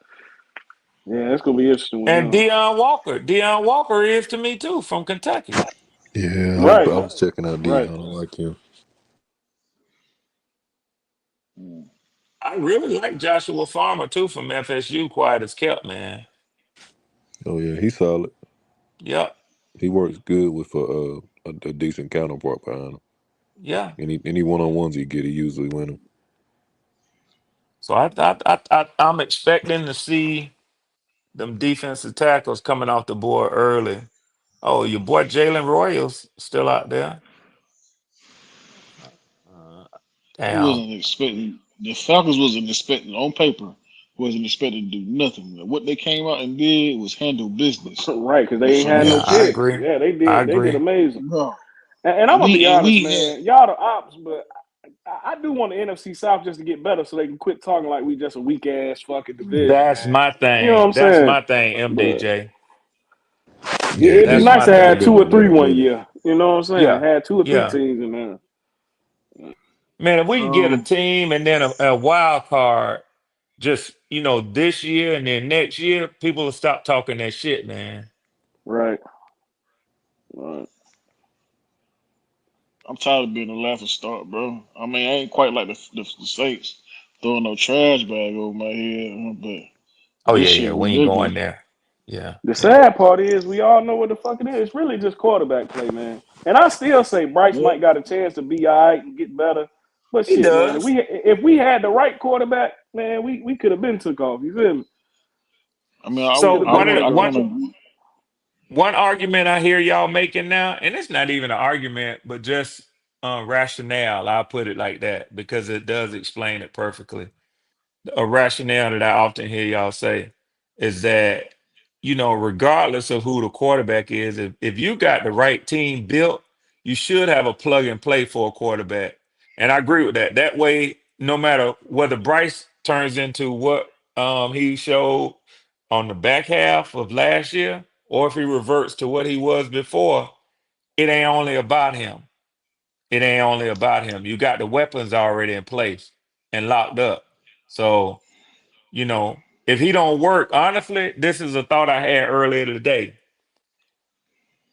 G: yeah, it's gonna be interesting with
L: And
G: him.
L: Deion Walker is to me too from Kentucky.
E: Yeah,
G: Right,
E: I was checking out D. I
G: right.
E: don't like him.
L: I really like Joshua Farmer too from FSU. Quiet as kept, man.
E: Oh yeah, he's solid.
L: Yep,
E: He works good with a decent counterpart behind him.
L: yeah.
E: Any one on ones he get, he usually win them.
L: So I'm expecting to see them defensive tackles coming off the board early. Oh, your boy Jalen Royals still out there. Uh,
Q: I
L: damn.
Q: wasn't expecting the Falcons wasn't expecting on paper wasn't expecting to do nothing. What they came out and did was handle business.
G: Right, because they
Q: And
G: ain't had
Q: so,
G: no
L: Yeah, I
G: picks.
L: agree.
G: Yeah, they
L: I
G: did. They did
L: agree.
G: amazing.
Q: no,
G: And I'm gonna be honest,
Q: we had
G: man. Y'all the ops, but I do want the NFC South just to get better, so they can quit talking like we just a weak ass fucking division,
L: That's
G: man.
L: my
G: You know what
L: thing.
G: I'm
L: That's
G: saying?
L: my thing,
G: But
L: MDJ.
E: Yeah,
G: it'd be
L: That's
E: they
G: nice
L: my
G: to
E: they've
G: have
L: thing.
E: been
G: 2 or 3
E: together
G: one
E: good.
G: year. You know what I'm saying?
L: Yeah,
G: Had 2 or 3
L: yeah.
G: teams in there.
L: Man, if we can get a
Q: um
L: team and then a wild card, just this year and then next year, people will stop talking that shit, man.
G: Right. Right.
Q: I'm tired of being the laughing stock, bro. I mean, I ain't quite like the Saints, throwing no trash bag over my head, but
L: Oh
Q: this
L: yeah,
Q: shit
L: we ain't going
Q: ridiculous.
L: there. Yeah.
G: The sad part is we all know what the fuck it is. It's really just quarterback play, man. And I still say Bryce
Q: Yeah.
G: might got a chance to be all right and get better. But
L: He
G: shit, man,
L: does.
G: if we had the right quarterback, man, we could have been took off. You feel me?
Q: I mean,
L: So
G: Could have been took off.
L: one argument I hear y'all making now, and it's not even an argument, but just rationale. I'll put it like that because it does explain it perfectly. A rationale that I often hear y'all say is that, regardless of who the quarterback is, if you got the right team built, you should have a plug and play for a quarterback. And I agree with that. That way, no matter whether Bryce turns into what he showed on the back half of last year, or if he reverts to what he was before, it ain't only about him. It ain't only about him. You got the weapons already in place and locked up. So, if he don't work, honestly, this is a thought I had earlier today.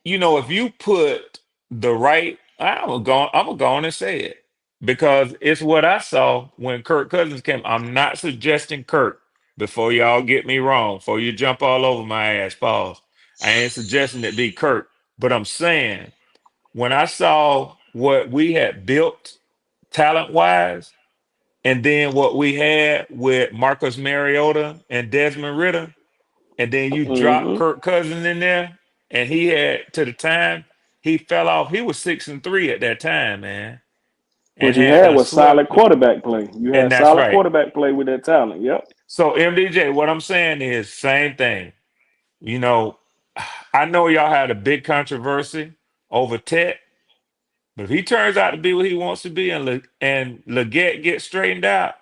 L: If you put the right, I'm gonna go on and say it because it's what I saw when Kirk Cousins came. I'm not suggesting Kirk before y'all get me wrong, before you jump all over my ass, pause. I ain't suggesting it be Kirk, but I'm saying when I saw what we had built talent wise, and then what we had with Marcus Mariota and Desmond Ritter, and then you drop
G: Mm-hmm.
L: Kirk Cousins in there, and he had to the time he fell off. He was 6-3 at that time, man,
G: What
L: and
G: you
L: had
G: had
L: done
G: was solid
L: swept.
G: quarterback play. You
L: And
G: had
L: that's
G: solid
L: right.
G: quarterback play with that talent. Yep.
L: So MDJ, what I'm saying is same thing. You know, I know y'all had a big controversy over Tech, but if he turns out to be what he wants to be, and Leggett gets straightened out,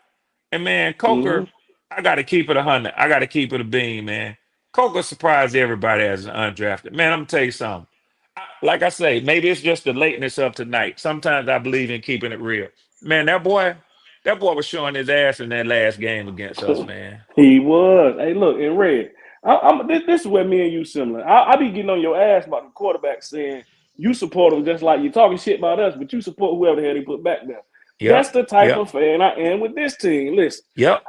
L: and man,
G: Mm-hmm.
L: Coker, I got to keep it 100. I got to keep it a beam, man. Coker surprised everybody as an undrafted. Man, I'm gonna tell you something. Like I say, maybe it's just the lateness of tonight. Sometimes I believe in keeping it real. Man, that boy was showing his ass in that last game against us, man.
G: He was. Hey, look, in red. This is where me and you similar. I be getting on your ass about the quarterback saying you support him just like you talking shit about us, but you support whoever the hell they put back there. That's
L: Yep.
G: the type
L: Yep.
G: of fan I am with this team. Listen,
L: Yep.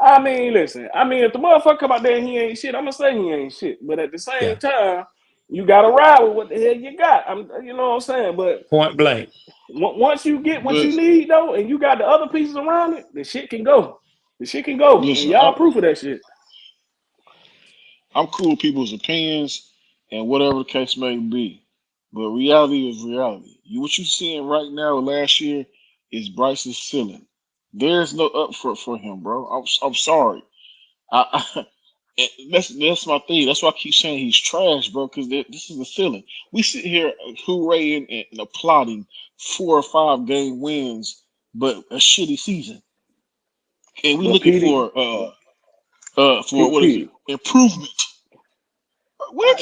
G: listen. If the motherfucker come out there and he ain't shit, I'm gonna say he ain't shit. But at the same
L: Yeah.
G: time, you gotta ride with what the hell you got. You know what I'm saying? But
L: Point blank.
G: once you get what
Q: But
G: you need though, and you got the other pieces around it, the shit can go. The shit can go, and
Q: listen,
G: y'all proof of that shit.
Q: I'm cool with people's opinions and whatever the case may be. But reality is reality. What you seeing right now last year is Bryce's ceiling. There's no up for him, bro. I'm sorry. That's my thing. That's why I keep saying he's trash, bro. Because this is the ceiling. We sit here hooraying and applauding 4 or 5 game wins, but a shitty season, and we
G: But
Q: looking
G: Petey,
Q: for what is it?
G: Petey,
Q: Improvement. What?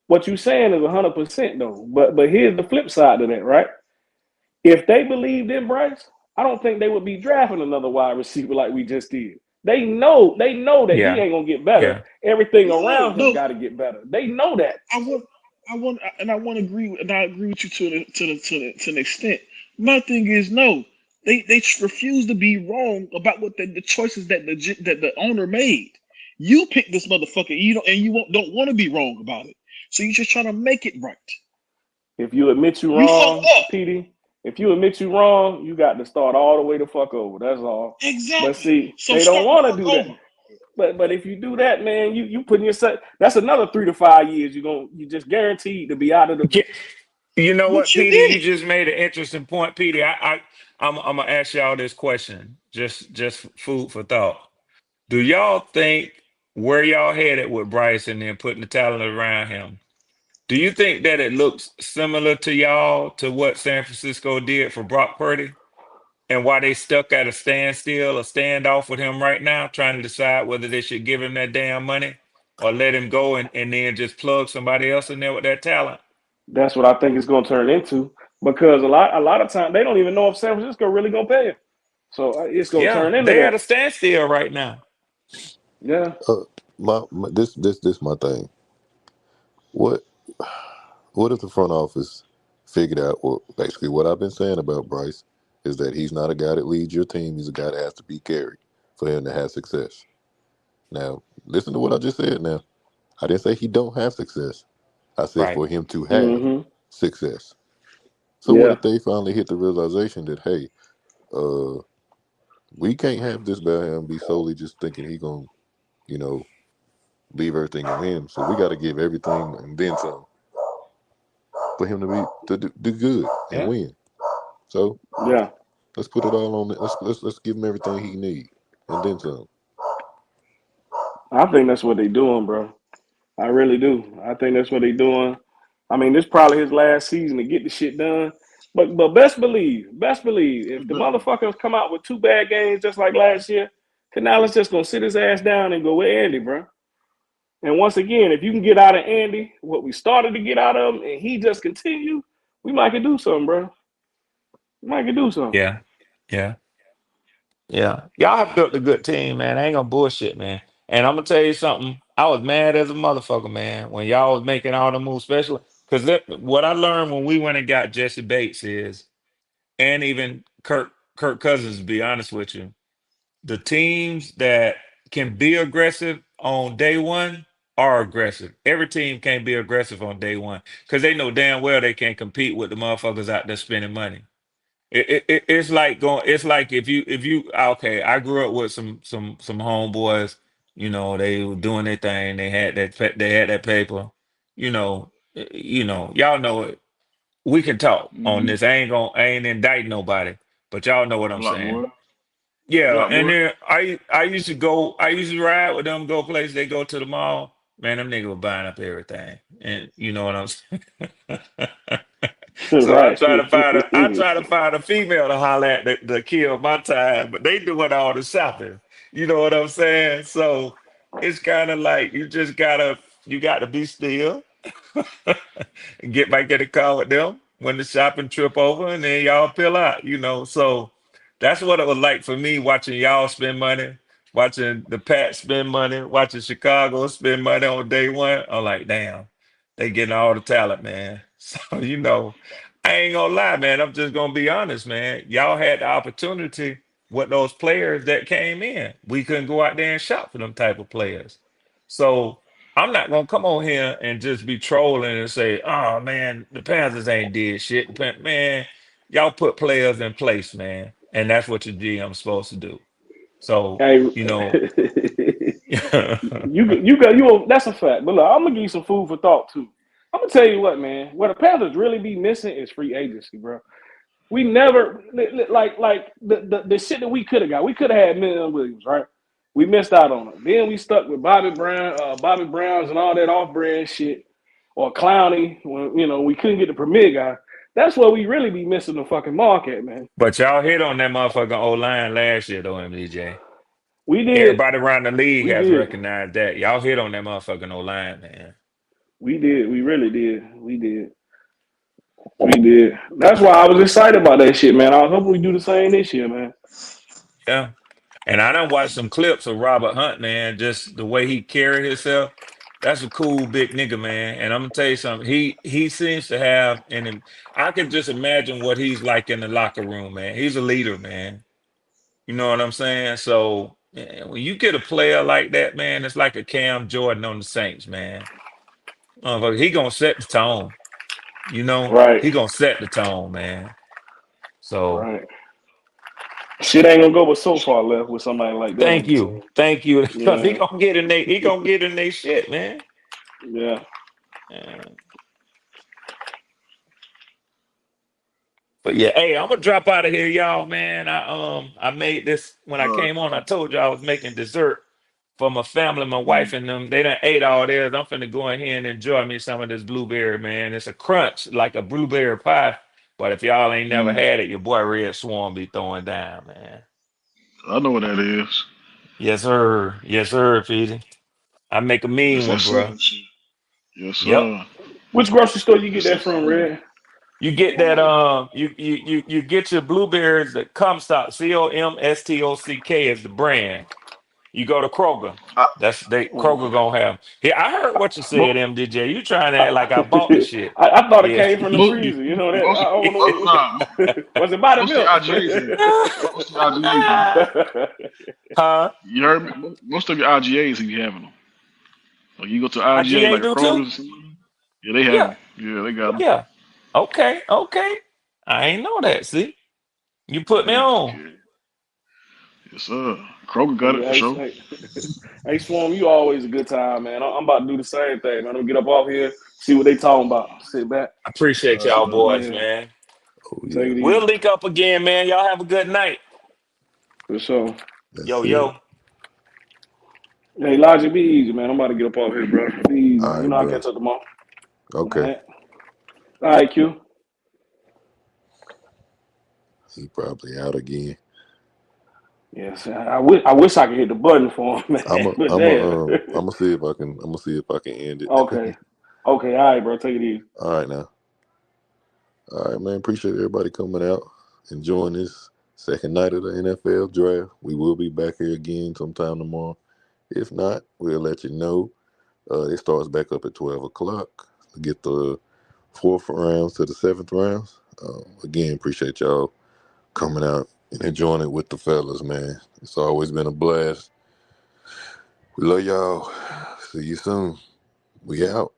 G: what you saying is 100% though. But here's the flip side to that, right? If they believed in Bryce, I don't think they would be drafting another wide receiver like we just did. They know that he
L: Yeah.
G: ain't gonna get better.
L: Yeah.
G: Everything
Q: No,
G: around him
Q: no.
G: got to get better. They know that.
Q: I want, and I want to agree, and I agree with you to an extent. My thing is, no, they refuse to be wrong about what the choices that the owner made. You picked this motherfucker, don't want to be wrong about it. So you're just trying to make it right.
G: If you admit you
Q: You fucked
G: wrong,
Q: up.
G: Petey, if you admit you wrong, you got to start all the way the fuck over. That's all. But
Q: Exactly.
G: see,
Q: So
G: they don't
Q: start the
G: want to
Q: fuck
G: do that.
Q: over.
G: But if you do that, man, you putting yourself. That's another 3 to 5 years. You just guaranteed to be out of the.
L: Yeah. You know what,
Q: What you
L: Petey? You
Q: did.
L: just made an interesting point, Petey. I'm gonna ask y'all this question, just food for thought. Do y'all think where y'all headed with Bryce and then putting the talent around him? Do you think that it looks similar to y'all to what San Francisco did for Brock Purdy, and why they stuck at a standstill, a standoff with him right now, trying to decide whether they should give him that damn money or let him go and then just plug somebody else in there with that talent?
G: That's what I think it's going to turn into because a lot of time they don't even know if San Francisco really going to pay him. So it's going to
L: Yeah,
G: turn into
L: they at
G: that.
L: a standstill right now.
G: Yeah.
E: This my thing. What if the front office figured out? Well, basically, what I've been saying about Bryce is that he's not a guy that leads your team. He's a guy that has to be carried for him to have success. Now, listen to what I just said now. I didn't say he don't have success. I said
L: Right.
E: for him to have success. So what if they finally hit the realization that, hey, we can't have this Bellingham be solely just thinking he gonna, leave everything in him. So we got to give everything and then some for him to do good and win. So let's put it all on it. Let's give him everything he need and then some.
G: I think that's what they doing, bro. I really do. I think that's what they doing. I mean, this probably his last season to get the shit done. But best believe, if the motherfuckers come out with 2 bad games just like last year, Canales just gonna sit his ass down and go with Andy, bro. And once again, if you can get out of Andy what we started to get out of him, and he just continue, we might could do something, bro. We might could do something.
L: Yeah. Y'all have built a good team, man. I ain't gonna bullshit, man. And I'm gonna tell you something. I was mad as a motherfucker, man, when y'all was making all the moves, especially because what I learned when we went and got Jesse Bates is, and even Kirk Cousins, to be honest with you, the teams that can be aggressive on day one are aggressive. Every team can't be aggressive on day one because they know damn well they can't compete with the motherfuckers out there spending money. It's like going. It's like if you okay. I grew up with some homeboys. They were doing their thing. They had that paper. Y'all know it. We can talk on this. I ain't indicting nobody, but y'all know what I'm saying. Yeah, and then I used to ride with them, go places. They go to the mall. Man, them niggas were buying up everything, and you know what I'm saying. So I try to find a female to holler at to kill my time, but they doing all the shopping. You know what I'm saying? So it's kind of like you got to be still and get back in the car with them when the shopping trip over, and then y'all peel out. So that's what it was like for me watching y'all spend money, watching the Pats spend money, watching Chicago spend money on day one. I'm like, damn, they getting all the talent, man. So I ain't gonna lie, man. I'm just gonna be honest, man. Y'all had the opportunity with those players that came in. We couldn't go out there and shop for them type of players. So I'm not gonna come on here and just be trolling and say, "Oh man, the Panthers ain't did shit." Man, y'all put players in place, man, and that's what your GM's supposed to do. So
G: Hey, that's a fact. But look, I'm gonna give you some food for thought too. I'm gonna tell you what, man. What the Panthers really be missing is free agency, bro. We never like the shit that we could have got. We could have had Milton Williams, right? We missed out on it. Then we stuck with Bobby Browns and all that off-brand shit, or Clowney. When we couldn't get the premier guy. That's what we really be missing the fucking market, man.
L: But y'all hit on that motherfucking O-line last year, though, MDJ.
G: We did.
L: Everybody around the league has recognized that. Y'all hit on that motherfucking O-line, man.
G: We did. We really did. We did. That's why I was excited about that shit, man. I was hoping we do the same this year, man.
L: Yeah. And I done watched some clips of Robert Hunt, man. Just the way he carried himself. That's a cool big nigga, man. And I'm gonna tell you something. He seems to have, and I can just imagine what he's like in the locker room, man. He's a leader, man. You know what I'm saying? So when you get a player like that, man, it's like a Cam Jordan on the Saints, man. He gonna set the tone.
G: Right.
L: He gonna set the tone, man. So
G: right. Shit ain't gonna go but so far left with somebody like that.
L: Thank you. Because he gonna get in their shit, man.
G: Yeah.
L: But yeah, hey, I'm gonna drop out of here, y'all, man. I made this when I came on. I told you I was making dessert for my family, my wife and them. They done ate all theirs. I'm finna go in here and enjoy me some of this blueberry, man. It's a crunch like a blueberry pie. But if y'all ain't never had it, your boy Red Swarm be throwing down, man.
Q: I know what that is.
L: Yes, sir. Yes, sir, Feedy. I make a mean one, bro.
Q: Yes, sir.
L: Yep.
G: Which grocery store you get that from, Red?
L: You get that you get your blueberries that Comstock, COMSTOCK is the brand. You go to Kroger. Kroger gonna have. Yeah, I heard what you said, MDJ. You trying to act like I bought the shit.
G: I thought it
L: Yeah.
G: came from the freezer. You know that. I don't know. Was it by the
Q: Most of the IGAs,
L: Huh?
Q: you heard me? Most of your IGAs, he be having them. Like you go to IGA,
L: IGA
Q: like a
L: do
Q: Kroger's
L: too?
Q: or something. Yeah, they have
L: Yeah.
Q: them. Yeah, they got them.
L: Yeah. Okay. I ain't know that. See, you put me on.
Q: Yes, sir. Kroger got it for sure.
G: Hey, Swarm, you always a good time, man. I'm about to do the same thing, man. I'm gonna get up off here, see what they talking about. Sit back.
L: I appreciate y'all boys, man.
G: Take it
L: We'll
G: easy.
L: link up again, man. Y'all have a good night.
G: For sure.
L: Yo.
G: Hey, Logic, be easy, man. I'm about to get up off here, bro. Be easy.
E: All right,
G: You know I'll
E: bro.
G: catch up tomorrow.
E: Okay.
G: All right, Q.
E: He probably out again.
G: Yes, I wish I could hit the button for him, man.
E: I'm
G: But damn.
E: gonna see if I can end it.
G: Okay. All right, bro. Take it easy.
E: All right now. All right, man. Appreciate everybody coming out, enjoying this second night of the NFL draft. We will be back here again sometime tomorrow. If not, we'll let you know. It starts back up at 12 o'clock to get the 4th rounds to the 7th rounds. Again, appreciate y'all coming out and enjoying it with the fellas, man. It's always been a blast. We love y'all. See you soon. We out.